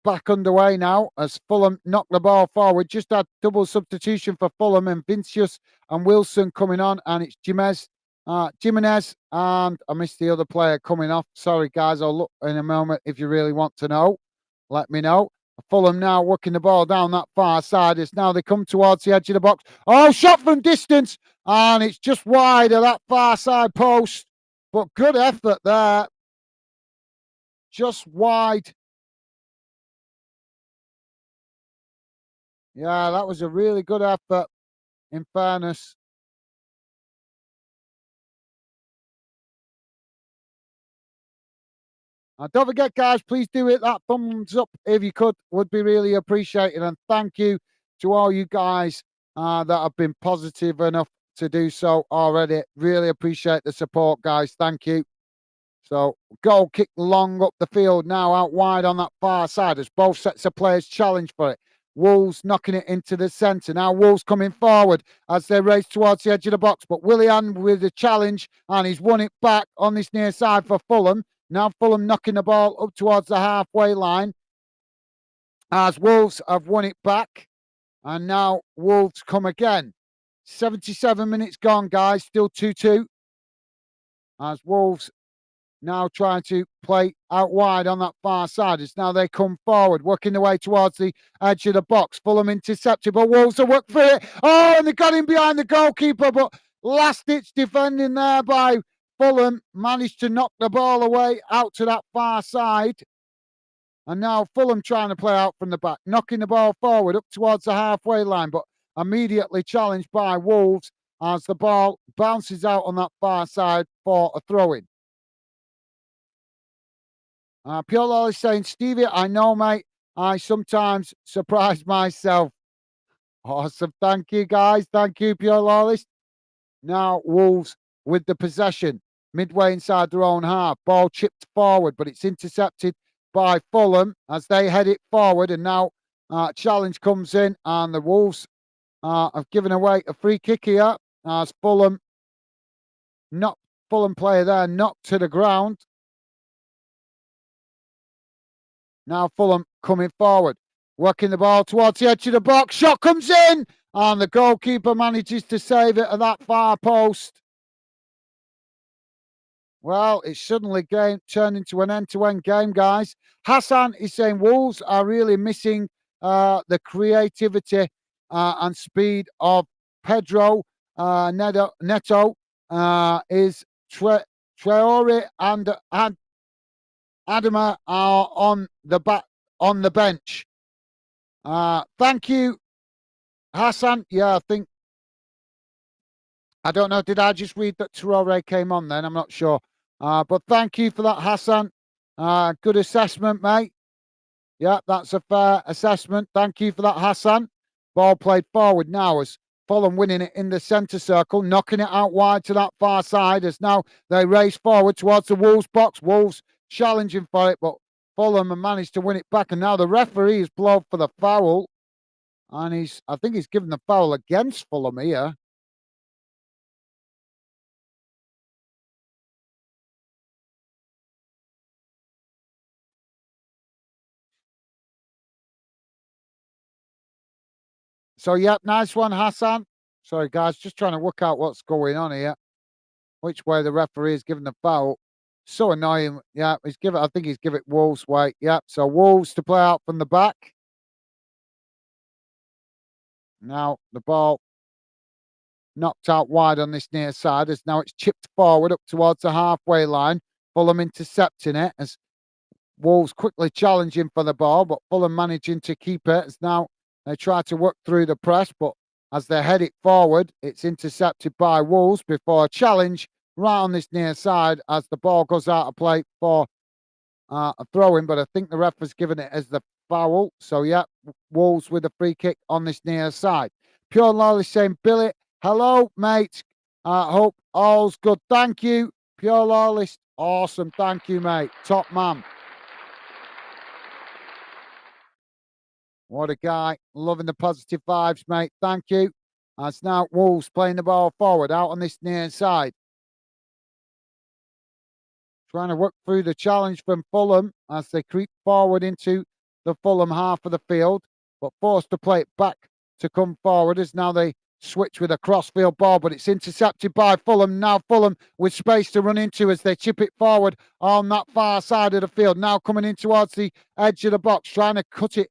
back underway now as Fulham knock the ball forward. Just had double substitution for Fulham and Vincius and Wilson coming on, and it's Jimenez, and I missed the other player coming off. Sorry, guys, I'll look in a moment if you really want to know. Let me know. Fulham now working the ball down that far side. It's now they come towards the edge of the box. Oh, shot from distance, and it's just wide of that far side post. But good effort there. Just wide. Yeah, that was a really good effort, in fairness. Don't forget, guys, please do hit that thumbs up if you could. Would be really appreciated. And thank you to all you guys that have been positive enough to do so already. Really appreciate the support, guys. Thank you. So, goal kick long up the field now, out wide on that far side as both sets of players challenge for it. Wolves knocking it into the centre. Now Wolves coming forward as they race towards the edge of the box. But Willian with the challenge, and he's won it back on this near side for Fulham. Now Fulham knocking the ball up towards the halfway line as Wolves have won it back. And now Wolves come again. 77 minutes gone, guys. Still 2-2. As Wolves now trying to play out wide on that far side. It's now they come forward, working their way towards the edge of the box. Fulham intercepted, but Wolves will work for it. Oh, and they got him behind the goalkeeper, but last-ditch defending there by Fulham managed to knock the ball away out to that far side. And now Fulham trying to play out from the back, knocking the ball forward up towards the halfway line, but immediately challenged by Wolves as the ball bounces out on that far side for a throw-in. Pure Lol is saying, Stevie, I know, mate. I sometimes surprise myself. Awesome. Thank you, guys. Thank you, Pure Lawless. Now, Wolves with the possession midway inside their own half. Ball chipped forward, but it's intercepted by Fulham as they head it forward. And now challenge comes in, and the Wolves have given away a free kick here as Fulham player there knocked to the ground. Now Fulham coming forward, working the ball towards the edge of the box. Shot comes in, and the goalkeeper manages to save it at that far post. Well, it's suddenly turned into an end-to-end game, guys. Hassan is saying Wolves are really missing the creativity and speed of Pedro Neto. Is Traore and Adama are on the bench. Thank you, Hassan. Yeah, I don't know. Did I just read that Traore came on then? I'm not sure. But thank you for that, Hassan. Good assessment, mate. Yeah, that's a fair assessment. Thank you for that, Hassan. Ball played forward now as Fulham winning it in the centre circle, knocking it out wide to that far side as now they race forward towards the Wolves box. Wolves challenging for it, but Fulham have managed to win it back. And now the referee is blown for the foul. And I think he's given the foul against Fulham here. So, yep, nice one, Hassan. Sorry, guys, just trying to work out what's going on here. Which way the referee is giving the foul. So annoying. Yeah, I think he's given it Wolves' way. Yep. So Wolves to play out from the back. Now the ball knocked out wide on this near side as now it's chipped forward up towards the halfway line. Fulham intercepting it as Wolves quickly challenging for the ball, but Fulham managing to keep it as now they try to work through the press, but as they head it forward, it's intercepted by Wolves before a challenge right on this near side as the ball goes out of play for a throw in, but I think the ref has given it as the foul. So, yeah, Wolves with a free kick on this near side. Pure Lawley saying, Billy, hello, mate. Hope all's good. Thank you. Pure Lawley, awesome. Thank you, mate. Top man. What a guy. Loving the positive vibes, mate. Thank you. It's now Wolves playing the ball forward out on this near side. Trying to work through the challenge from Fulham as they creep forward into the Fulham half of the field, but forced to play it back to come forward as now they switch with a crossfield ball, but it's intercepted by Fulham. Now Fulham with space to run into as they chip it forward on that far side of the field. Now coming in towards the edge of the box, trying to cut it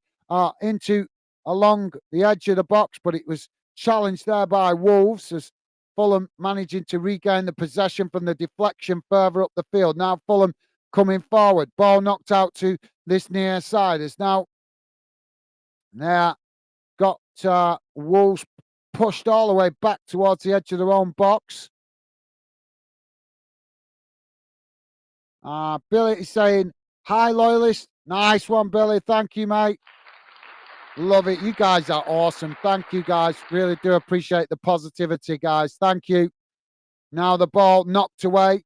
into along the edge of the box, but it was challenged there by Wolves as Fulham managing to regain the possession from the deflection further up the field. Now Fulham coming forward. Ball knocked out to this near side. It's now got Wolves pushed all the way back towards the edge of their own box. Billy is saying, hi, loyalist. Nice one, Billy. Thank you, mate. Love it. You guys are awesome. Thank you, guys. Really do appreciate the positivity, guys. Thank you. Now the ball knocked away.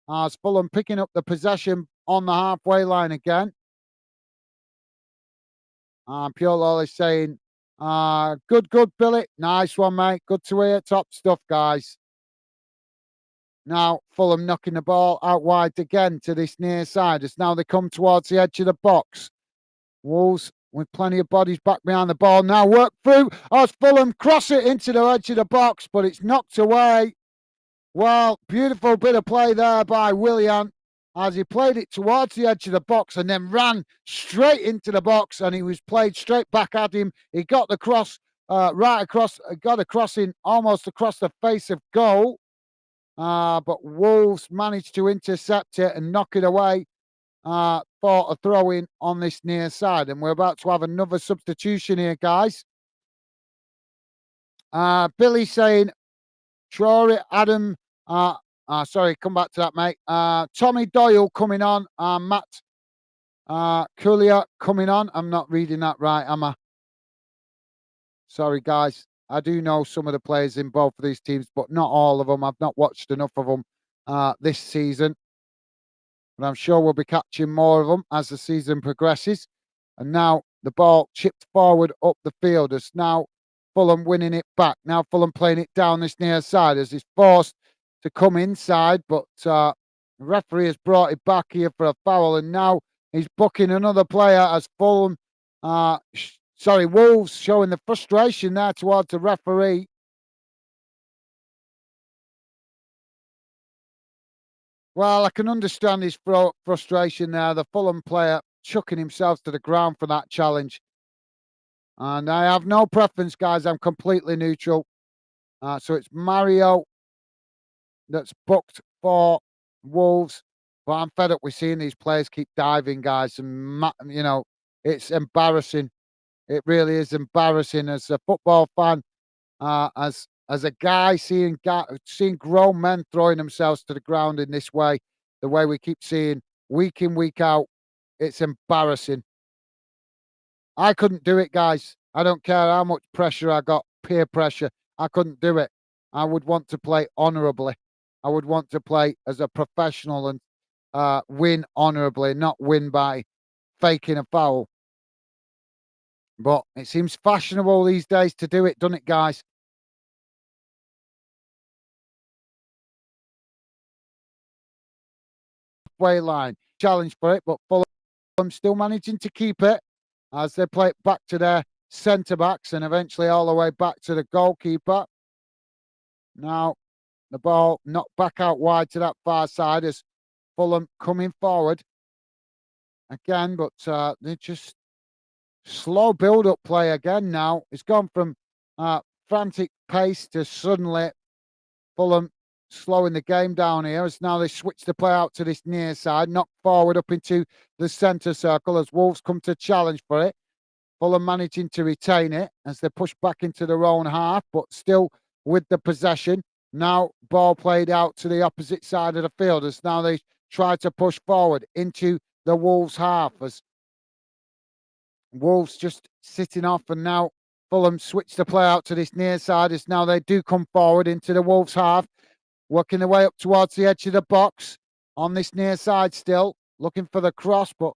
As Fulham picking up the possession on the halfway line again. Pure Lolly saying, good, Billy. Nice one, mate. Good to hear. Top stuff, guys. Now Fulham knocking the ball out wide again to this near side as now they come towards the edge of the box. Wolves with plenty of bodies back behind the ball. Now work through as Fulham cross it into the edge of the box, but it's knocked away. Well, beautiful bit of play there by Willian as he played it towards the edge of the box and then ran straight into the box and he was played straight back at him. He got the cross right across, got a crossing almost across the face of goal. But Wolves managed to intercept it and knock it away for a throw in on this near side. And we're about to have another substitution here, guys. Billy saying, Troy, Adam, sorry, come back to that, mate. Tommy Doyle coming on, Matt Coolier coming on. I'm not reading that right, am I? Sorry, guys. I do know some of the players in both of these teams, but not all of them. I've not watched enough of them this season. But I'm sure we'll be catching more of them as the season progresses. And now the ball chipped forward up the field as now Fulham winning it back. Now Fulham playing it down this near side as he's forced to come inside, but the referee has brought it back here for a foul, and now he's booking another player as Fulham, Wolves showing the frustration there towards the referee. Well, I can understand his frustration there. The Fulham player chucking himself to the ground for that challenge. And I have no preference, guys. I'm completely neutral. So it's Mario that's booked for Wolves. But I'm fed up with seeing these players keep diving, guys. And, it's embarrassing. It really is embarrassing as a football fan, as a guy seeing grown men throwing themselves to the ground in this way, the way we keep seeing week in, week out. It's embarrassing. I couldn't do it, guys. I don't care how much pressure I got, peer pressure. I couldn't do it. I would want to play honourably. I would want to play as a professional and win honourably, not win by faking a foul. But it seems fashionable these days to do it, doesn't it, guys? Way line challenge for it, but Fulham still managing to keep it as they play it back to their centre backs and eventually all the way back to the goalkeeper. Now the ball knocked back out wide to that far side as Fulham coming forward again, but they just slow build-up play again now. It's gone from frantic pace to suddenly Fulham slowing the game down here as now they switch the play out to this near side, knock forward up into the centre circle as Wolves come to challenge for it. Fulham managing to retain it as they push back into their own half, but still with the possession. Now ball played out to the opposite side of the field as now they try to push forward into the Wolves half as Wolves just sitting off, and now Fulham switch the play out to this near side as now they do come forward into the Wolves half, working their way up towards the edge of the box on this near side still, looking for the cross, but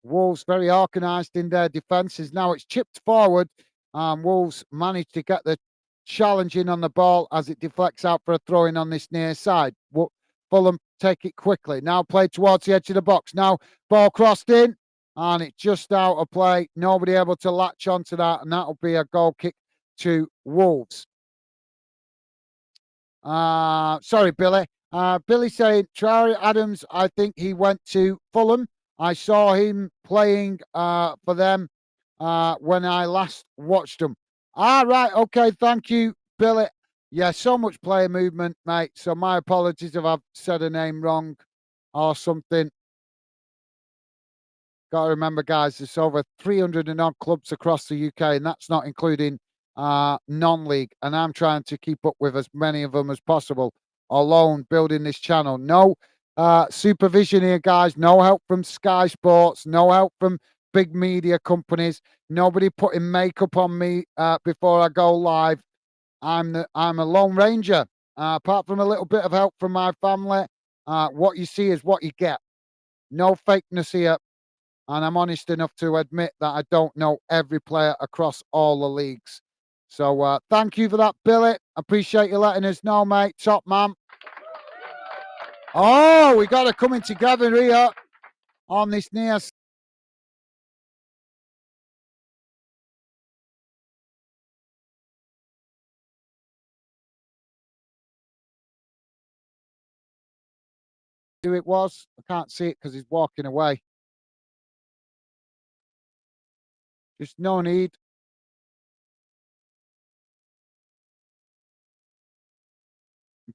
Wolves very organised in their defences. Now it's chipped forward. Wolves managed to get the challenge in on the ball as it deflects out for a throw-in on this near side. Fulham take it quickly. Now played towards the edge of the box. Now ball crossed in and it's just out of play. Nobody able to latch onto that, and that'll be a goal kick to Wolves. Sorry, Billy. Billy saying, Traore Adams, I think he went to Fulham. I saw him playing for them when I last watched them. Right. Okay. Thank you, Billy. Yeah, so much player movement, mate. So my apologies if I've said a name wrong or something. Got to remember, guys, there's over 300 and odd clubs across the UK, and that's not including non-league. And I'm trying to keep up with as many of them as possible alone, building this channel. No supervision here, guys. No help from Sky Sports. No help from big media companies. Nobody putting makeup on me before I go live. I'm a lone ranger. Apart from a little bit of help from my family, what you see is what you get. No fakeness here. And I'm honest enough to admit that I don't know every player across all the leagues. So thank you for that, Billy. Appreciate you letting us know, mate. Top man. Oh, we got it coming together here on this near. Who it was? I can't see it because he's walking away. Just no need.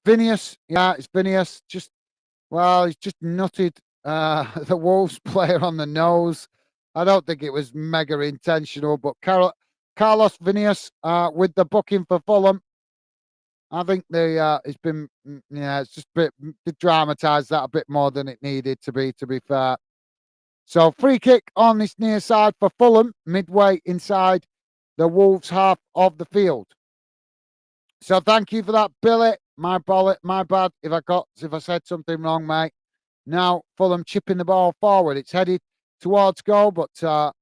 Phineas, yeah, it's Phineas. He's just nutted the Wolves player on the nose. I don't think it was mega intentional, but Carlos Phineas with the booking for Fulham. I think it's been, it's just a bit dramatised that a bit more than it needed to be fair. So free kick on this near side for Fulham, midway inside the Wolves half of the field. So thank you for that, Billy. My bad if I said something wrong, mate. Now Fulham chipping the ball forward. It's headed towards goal, but the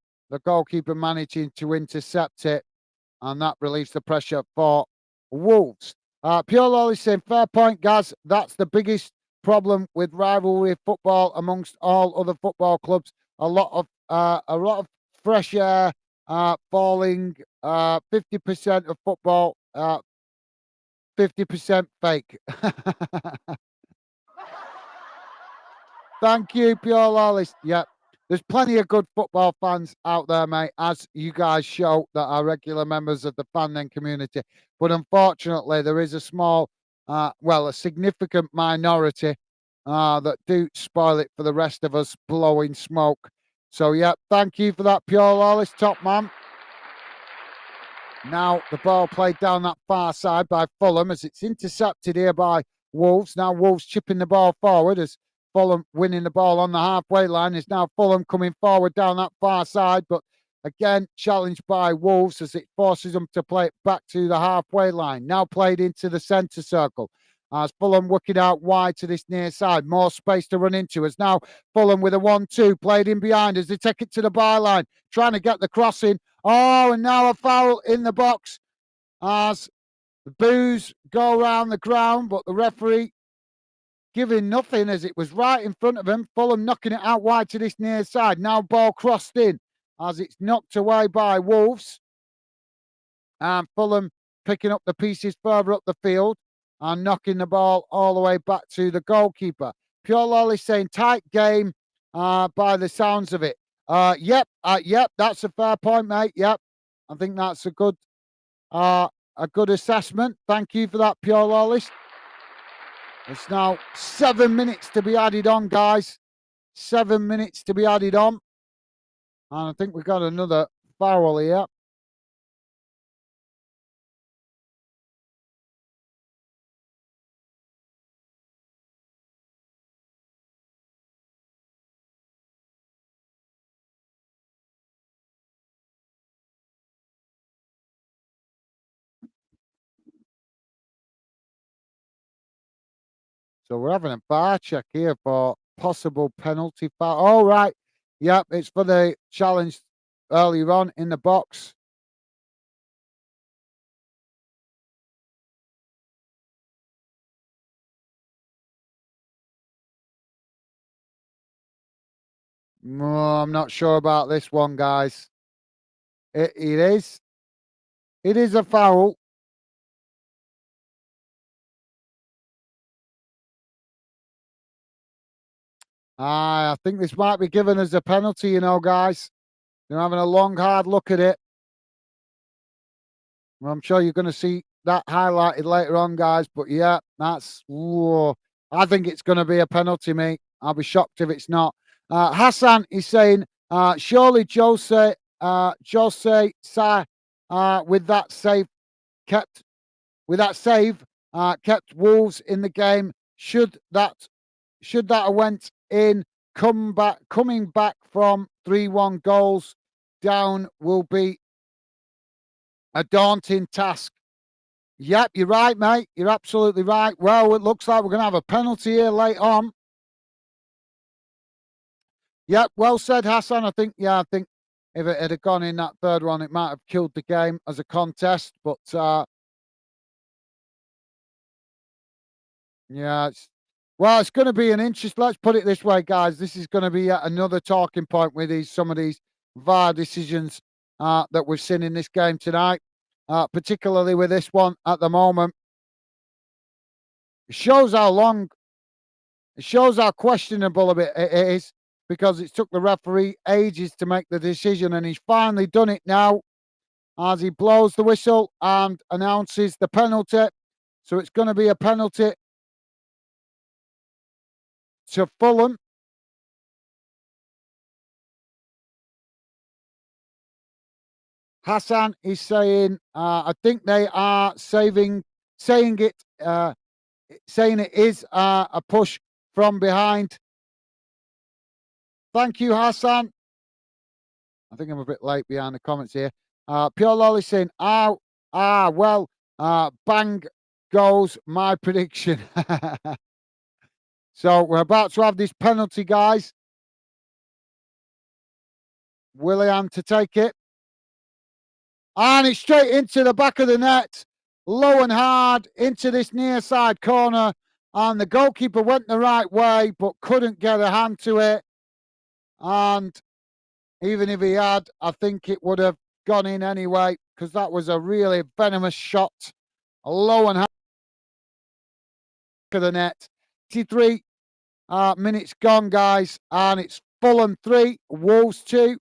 goalkeeper managing to intercept it, and that relieves the pressure for Wolves. Pure Lolly saying, fair point, Gaz. That's the biggest problem with rivalry football amongst all other football clubs. A lot of fresh air falling. 50% of football, 50% fake. Thank you, Pure Lolly. Yeah, there's plenty of good football fans out there, mate, as you guys show that are regular members of the Fan community. But unfortunately, there is a small, a significant minority that do spoil it for the rest of us blowing smoke. So, yeah, thank you for that, Pure Lawless, top man. Now the ball played down that far side by Fulham as it's intercepted here by Wolves. Now Wolves chipping the ball forward as Fulham winning the ball on the halfway line. It's now Fulham coming forward down that far side, but again, challenged by Wolves as it forces them to play it back to the halfway line. Now played into the centre circle. As Fulham working out wide to this near side. More space to run into. As now Fulham with a 1-2 played in behind as they take it to the byline. Trying to get the crossing. Oh, and now a foul in the box as the boos go around the ground, but the referee giving nothing as it was right in front of him. Fulham knocking it out wide to this near side. Now ball crossed in as it's knocked away by Wolves. And Fulham picking up the pieces further up the field and knocking the ball all the way back to the goalkeeper. Pure Lolly saying tight game by the sounds of it. Yep, that's a fair point, mate. Yep, I think that's a good assessment. Thank you for that, Pure Lolly. It's now 7 minutes to be added on, guys. 7 minutes to be added on. And I think we've got another foul here. So we're having a bar check here for possible penalty foul. Oh, right. Yep, it's for the challenge earlier on in the box. No, I'm not sure about this one, guys. It is. It is a foul. I think this might be given as a penalty, you know, guys. They're having a long, hard look at it. Well, I'm sure you're going to see that highlighted later on, guys. But yeah, that's. Whoa. I think it's going to be a penalty, mate. I'll be shocked if it's not. Hassan is saying, surely Jose Sa, with that save kept kept Wolves in the game. Should that have went in, coming back from 3-1 goals down will be a daunting task. Yep, you're right, mate. You're absolutely right. Well, it looks like we're going to have a penalty here late on. Yep, well said, Hassan. I think if it had gone in that third one, it might have killed the game as a contest. But yeah, it's going to be an interest. Let's put it this way, guys. This is going to be yet another talking point with some of these VAR decisions that we've seen in this game tonight, particularly with this one at the moment. It shows how questionable it is because it took the referee ages to make the decision, and he's finally done it now as he blows the whistle and announces the penalty. So it's going to be a penalty to Fulham. Hassan is saying, I think they are saying it is a push from behind. Thank you, Hassan. I think I'm a bit late behind the comments here. Pure Lolly saying, well, bang goes my prediction. So we're about to have this penalty, guys. Willian to take it. And it's straight into the back of the net. Low and hard into this near side corner. And the goalkeeper went the right way, but couldn't get a hand to it. And even if he had, I think it would have gone in anyway, because that was a really venomous shot. A low and hard to the net. 53 minutes gone, guys. And it's Fulham 3, Wolves 2.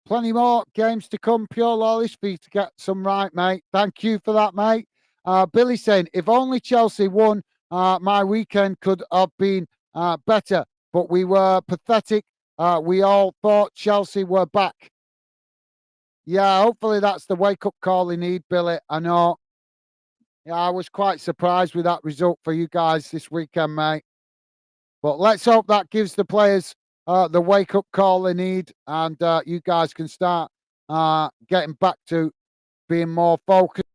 Plenty more games to come, Pure Lawless, for you to get some right, mate. Thank you for that, mate. Billy saying, if only Chelsea won, my weekend could have been better, but we were pathetic. We all thought Chelsea were back. Yeah, hopefully that's the wake-up call they need, Billy. I know. Yeah, I was quite surprised with that result for you guys this weekend, mate. But let's hope that gives the players the wake-up call they need, and you guys can start getting back to being more focused.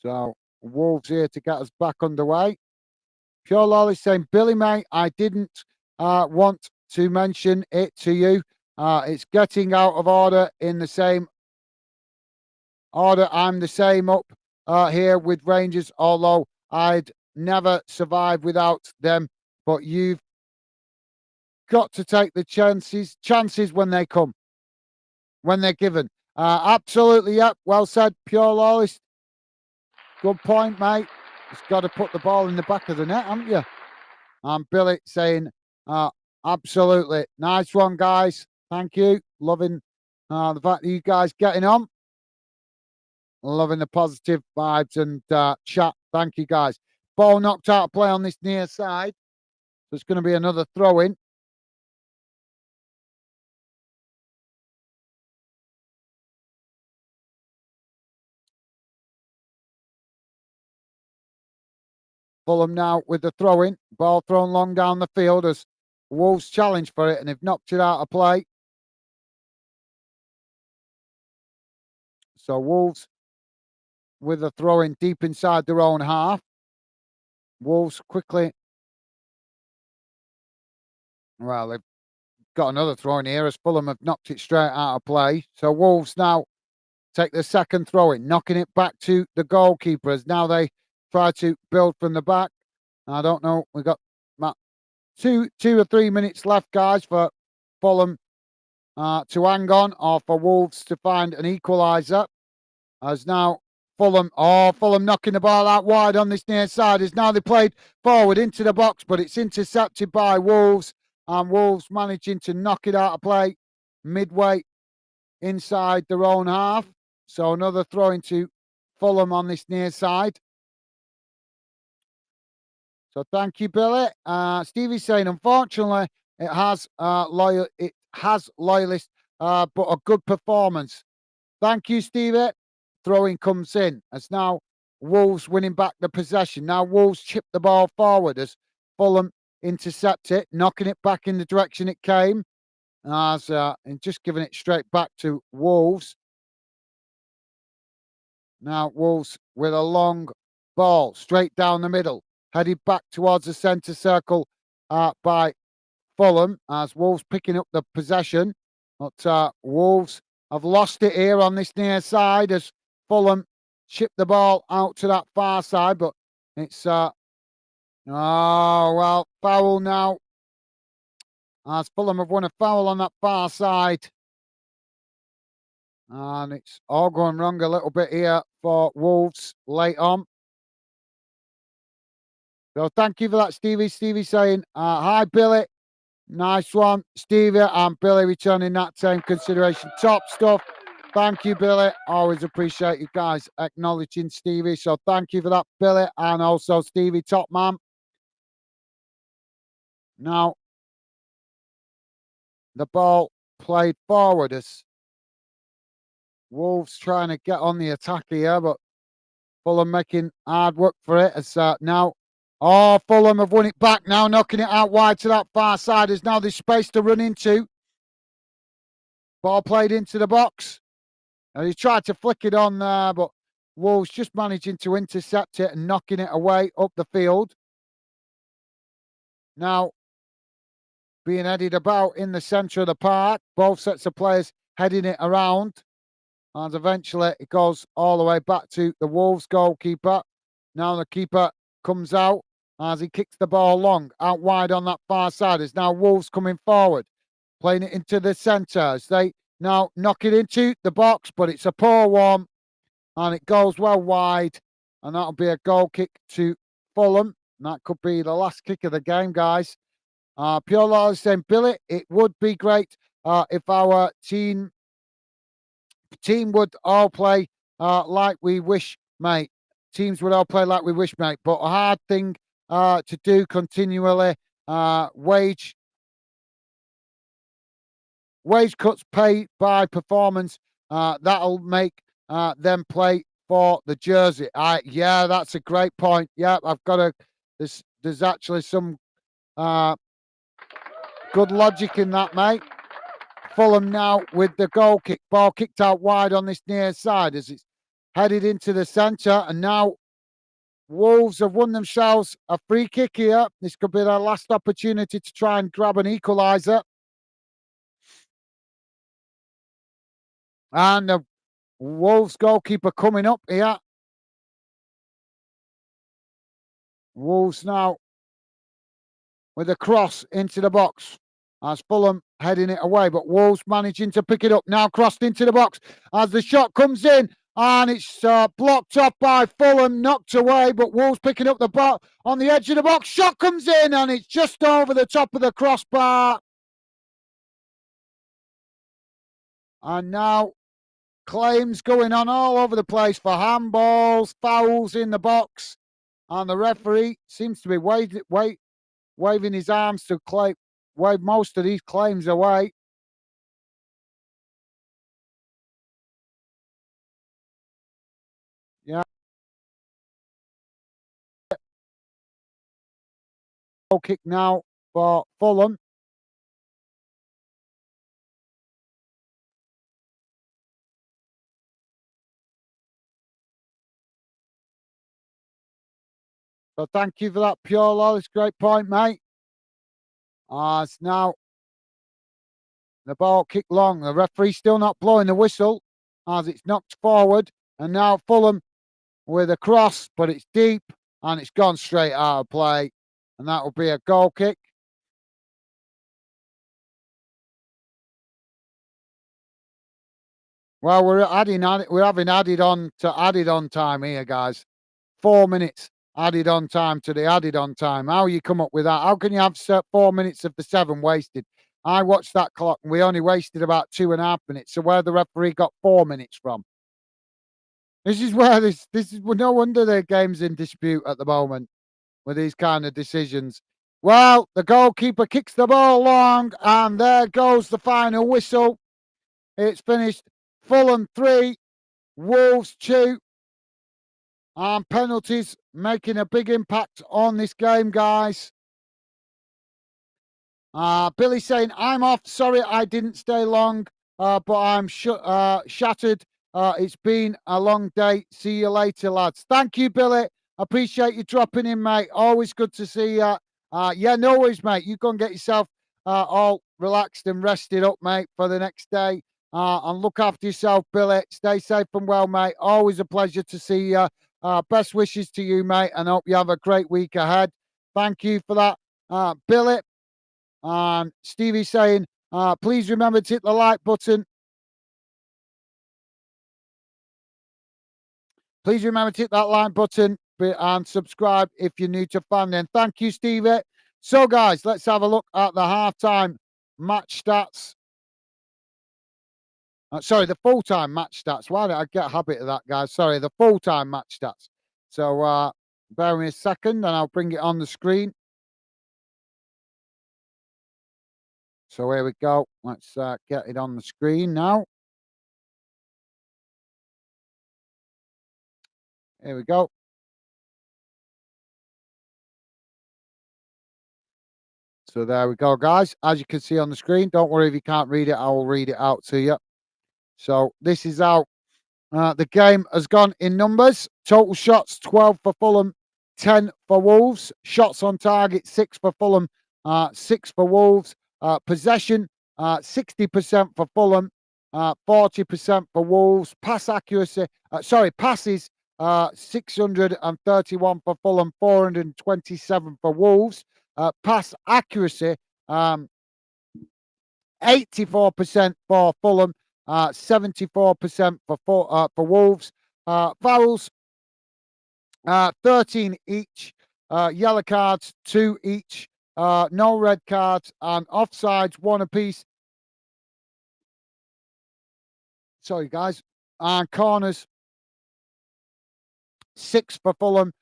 So Wolves here to get us back underway. Pure Lolly saying, Billy, mate, I didn't want to mention it to you. It's getting out of order in the same order. I'm the same up here with Rangers, although I'd never survive without them. But you've got to take the chances when they come, when they're given. Absolutely, yep. Well said, Pure Lawless. Good point, mate. Just got to put the ball in the back of the net, haven't you? And Billy saying, uh, absolutely. Nice one, guys. Thank you. Loving the fact that you guys getting on. Loving the positive vibes and chat. Thank you, guys. Ball knocked out of play on this near side. So it's going to be another throw in. Fulham now with the throw in. Ball thrown long down the field as Wolves challenge for it and they've knocked it out of play. So Wolves with a throw in deep inside their own half. Wolves quickly. Well, they've got another throw in here as Fulham have knocked it straight out of play. So Wolves now take the second throw in, knocking it back to the goalkeeper as now they try to build from the back. I don't know. We've got two or 3 minutes left, guys, for Fulham to hang on or for Wolves to find an equaliser. As now Fulham knocking the ball out wide on this near side. As now they played forward into the box, but it's intercepted by Wolves. And Wolves managing to knock it out of play midway inside their own half. So another throw into Fulham on this near side. So thank you, Billy. Stevie's saying, unfortunately, it has loyalists, but a good performance. Thank you, Stevie. Throwing comes in as now Wolves winning back the possession. Now Wolves chip the ball forward as Fulham intercept it, knocking it back in the direction it came. And just giving it straight back to Wolves. Now Wolves with a long ball straight down the middle, headed back towards the centre circle by Fulham as Wolves picking up the possession. But Wolves have lost it here on this near side as Fulham chip the ball out to that far side. But it's, oh, well, foul now. As Fulham have won a foul on that far side. And it's all going wrong a little bit here for Wolves late on. So thank you for that, Stevie. Stevie saying, hi, Billy. Nice one, Stevie and Billy returning that same consideration. Top stuff. Thank you, Billy. Always appreciate you guys acknowledging Stevie. So thank you for that, Billy, and also Stevie, top man. Now, the ball played forward as Wolves trying to get on the attack here, but Fulham making hard work for it. As now, Fulham have won it back now, knocking it out wide to that far side. As now there's space to run into. Ball played into the box. And he tried to flick it on there, but Wolves just managing to intercept it and knocking it away up the field. Now, being headed about in the centre of the park. Both sets of players heading it around. And eventually it goes all the way back to the Wolves goalkeeper. Now the keeper comes out as he kicks the ball long, out wide on that far side. It's now Wolves coming forward, playing it into the centre as they now knock it into the box, but it's a poor one. And it goes well wide. And that'll be a goal kick to Fulham. And that could be the last kick of the game, guys. Pure Law is saying, Billy, it would be great if our team team would all play like we wish, mate. Teams would all play like we wish, mate. But a hard thing to do continually. Wage cuts paid by performance. That'll make them play for the jersey. Yeah, that's a great point. Yeah, I've got a. There's actually some good logic in that, mate. Fulham now with the goal kick. Ball kicked out wide on this near side as it's headed into the centre. And now Wolves have won themselves a free kick here. This could be their last opportunity to try and grab an equaliser. And the Wolves goalkeeper coming up here. Wolves now with a cross into the box as Fulham heading it away, but Wolves managing to pick it up. Now crossed into the box as the shot comes in, and it's blocked off by Fulham, knocked away, but Wolves picking up the ball on the edge of the box. Shot comes in, and it's just over the top of the crossbar. And now claims going on all over the place for handballs, fouls in the box, and the referee seems to be waving his arms to wave most of these claims away. Yeah. Goal kick now for Fulham. So thank you for that, Pure Law. It's a great point, mate. It's now the ball kicked long. The referee still not blowing the whistle as it's knocked forward. And now Fulham with a cross, but it's deep and it's gone straight out of play. And that will be a goal kick. Well, we're having added on time here, guys. 4 minutes added on time to the added on time. How you come up with that? How can you have 4 minutes of the 7 wasted? I watched that clock and we only wasted about 2.5 minutes. So where the referee got 4 minutes from? This is where this is no wonder the game's in dispute at the moment with these kind of decisions. Well, the goalkeeper kicks the ball long, and there goes the final whistle. It's finished. Fulham 3, Wolves 2. And penalties making a big impact on this game, guys. Billy saying, I'm off. Sorry I didn't stay long, but I'm shattered. It's been a long day. See you later, lads. Thank you, Billy. Appreciate you dropping in, mate. Always good to see you. Yeah, no worries, mate. You go and get yourself all relaxed and rested up, mate, for the next day. And look after yourself, Billy. Stay safe and well, mate. Always a pleasure to see you. Best wishes to you, mate, and hope you have a great week ahead. Thank you for that, Billy. And Stevie saying, please remember to hit the like button. Please remember to hit that like button and subscribe if you're new to Fan. Thank you, Stevie. So, guys, let's have a look at the halftime match stats. Sorry, the full-time match stats. Why did I get a habit of that, guys? Sorry, the full-time match stats. So, bear with me a second and I'll bring it on the screen. So here we go. Let's get it on the screen now. Here we go. So there we go, guys. As you can see on the screen, don't worry if you can't read it. I will read it out to you. So this is how the game has gone in numbers. Total shots, 12 for Fulham, 10 for Wolves. Shots on target, 6 for Fulham, 6 for Wolves. Possession, 60% for Fulham, 40% for Wolves. Pass accuracy, passes, 631 for Fulham, 427 for Wolves. Pass accuracy, 84% for Fulham, 74% for Wolves. Fouls, 13 each. Yellow cards, 2 each. No red cards, and offsides, 1 apiece. Sorry, guys. And corners, 6 for Fulham,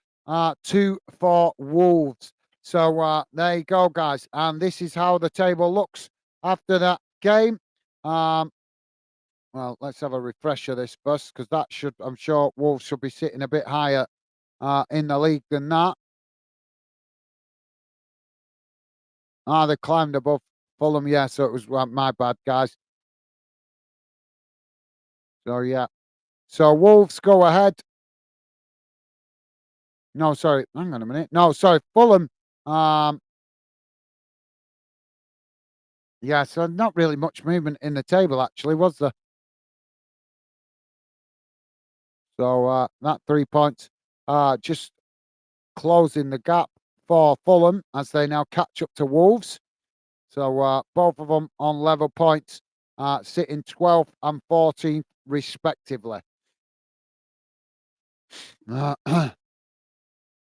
2 for Wolves. So there you go, guys. And this is how the table looks after that game. Well, let's have a refresher of this first, because that should, I'm sure Wolves should be sitting a bit higher in the league than that. They climbed above Fulham, yeah, so it was my bad, guys. So, yeah. So Wolves go ahead. No, sorry, hang on a minute. No, sorry, Fulham. Um, yeah, so not really much movement in the table, actually, was there? So that 3 points, just closing the gap for Fulham as they now catch up to Wolves. So both of them on level points, sitting 12th and 14th respectively.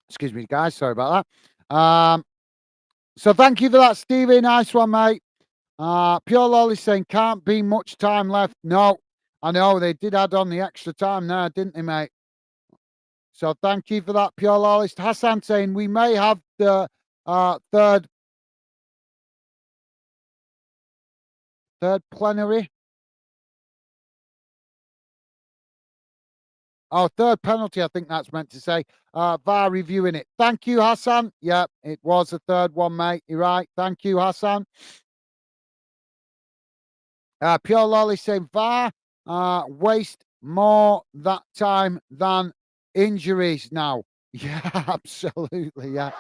Excuse me, guys. Sorry about that. So thank you for that, Stevie. Nice one, mate. Pure Lolly saying can't be much time left. No, I know they did add on the extra time there, didn't they, mate? So thank you for that, Pure Lolist. Hassan saying we may have the third plenary. Oh, third penalty, I think that's meant to say. VAR reviewing it. Thank you, Hassan. Yeah, it was the third one, mate. You're right. Thank you, Hassan. Pure Lolly saying VAR waste more that time than injuries now. Yeah, absolutely. Yeah.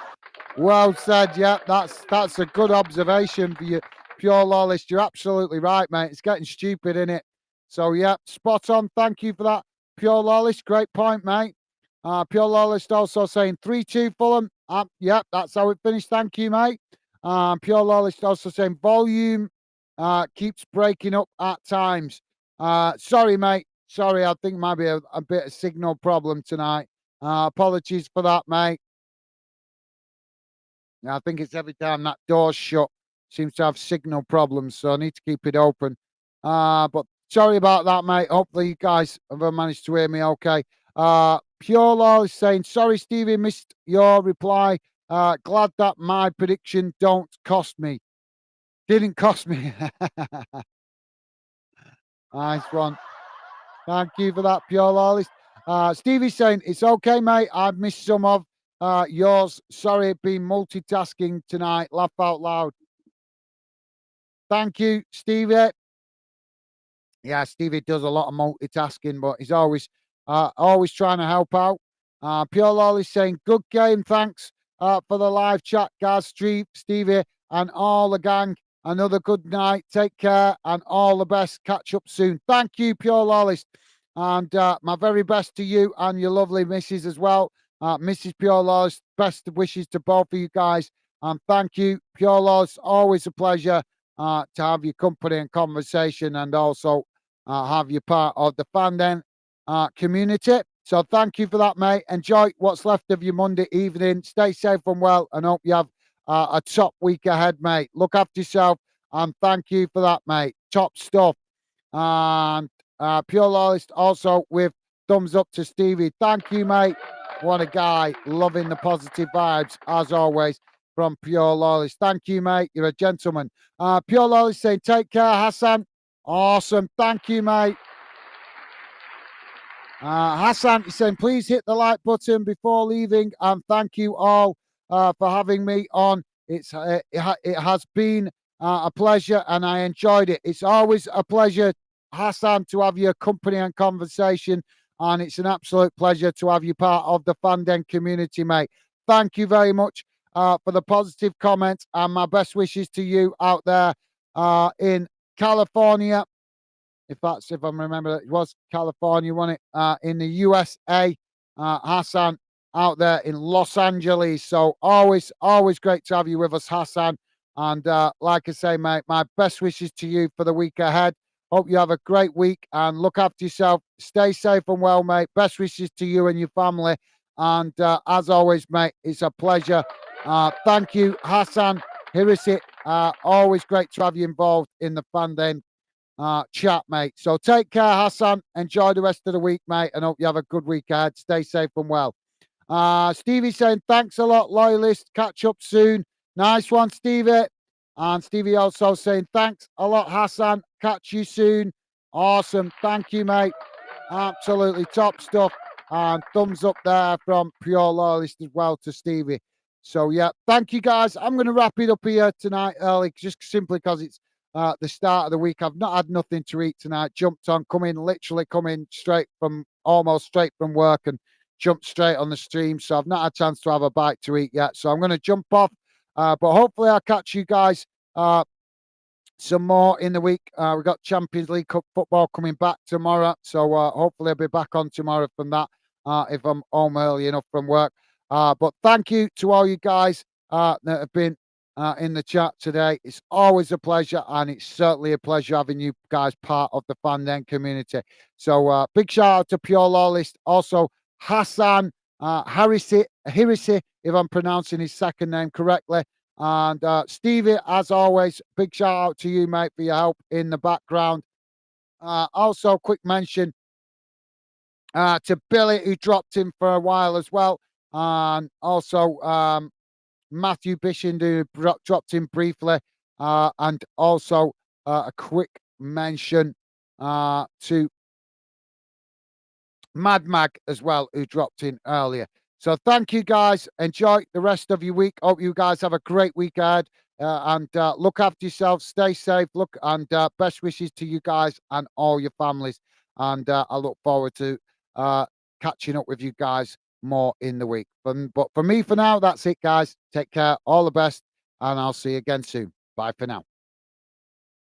Well said. Yeah, that's a good observation for you, Pure Lawless. You're absolutely right, mate. It's getting stupid, isn't it? So yeah, spot on. Thank you for that, Pure Lawless. Great point, mate. Pure Lawless also saying 3-2 Fulham. Yep, that's how it finished. Thank you, mate. Pure Lawless also saying volume keeps breaking up at times. Sorry, mate. Sorry, I think might be a bit of signal problem tonight. Apologies for that, mate. I think it's every time that door's shut, seems to have signal problems, so I need to keep it open. But sorry about that, mate. Hopefully you guys have managed to hear me okay. Pure Law is saying, sorry, Stevie, missed your reply. Glad that my prediction don't cost me. Didn't cost me. Nice one. Thank you for that, Pure Lawless. Stevie's saying, it's okay, mate. I've missed some of yours. Sorry, been multitasking tonight. Laugh out loud. Thank you, Stevie. Yeah, Stevie does a lot of multitasking, but he's always trying to help out. Pure Lolly saying, good game, thanks for the live chat, guys, Stevie, and all the gang. Another good night. Take care and all the best. Catch up soon. Thank you, Pure Lolly. And my very best to you and your lovely missus as well. Mrs. Pure Lolly, best wishes to both of you guys. And thank you, Pure Lolly. Always a pleasure to have your company and conversation, and also have you part of the Fandom community. So thank you for that, mate. Enjoy what's left of your Monday evening. Stay safe and well, and hope you have a top week ahead, mate. Look after yourself, and thank you for that, mate. Top stuff. And Pure Loyalist also with thumbs up to Stevie. Thank you, mate. What a guy. Loving the positive vibes, as always, from Pure Loyalist. Thank you, mate. You're a gentleman. Pure Loyalist saying, take care, Hassan. Awesome. Thank you, mate. Hassan is saying, please hit the like button before leaving, and thank you all for having me on. It has been a pleasure, and I enjoyed it. It's always a pleasure, Hassan, to have your company and conversation, and it's an absolute pleasure to have you part of the Fandom community, mate. Thank you very much for the positive comments, and my best wishes to you out there in California. If I'm remember, it was California, wasn't it? In the USA, Hassan out there in Los Angeles. So always great to have you with us, Hassan. And like I say, mate, my best wishes to you for the week ahead. Hope you have a great week and look after yourself. Stay safe and well, mate. Best wishes to you and your family. And as always, mate, it's a pleasure. Thank you, Hassan. Here is it. Always great to have you involved in the Fandom chat, mate. So take care, Hassan. Enjoy the rest of the week, mate, and hope you have a good week ahead. Stay safe and well. Stevie saying, thanks a lot, loyalist. Catch up soon. Nice one, Stevie. And Stevie also saying, thanks a lot, Hassan. Catch you soon. Awesome. Thank you, mate. Absolutely top stuff. And thumbs up there from Pure Loyalist as well to Stevie. So, yeah, thank you, guys. I'm going to wrap it up here tonight early, just simply because it's the start of the week. I've not had nothing to eat tonight. Jumped on, literally coming almost straight from work and jumped straight on the stream. So I've not had a chance to have a bite to eat yet. So I'm going to jump off. But hopefully I'll catch you guys some more in the week. We've got Champions League Cup football coming back tomorrow. So hopefully I'll be back on tomorrow from that if I'm home early enough from work. But thank you to all you guys that have been in the chat today. It's always a pleasure, and it's certainly a pleasure having you guys part of the Fan Den community. So big shout out to Pure Loyalist. Also, Hassan Harisi, if I'm pronouncing his second name correctly. And Stevie, as always, big shout out to you, mate, for your help in the background. Also, quick mention to Billy, who dropped in for a while as well. And also Matthew Bishand, who dropped in briefly. And also a quick mention to Mad Mag as well, who dropped in earlier. So thank you, guys. Enjoy the rest of your week. Hope you guys have a great week ahead. And look after yourselves. Stay safe. Best wishes to you guys and all your families. And I look forward to catching up with you guys more in the week. But for me, for now, that's it, guys. Take care. All the best. And I'll see you again soon. Bye for now.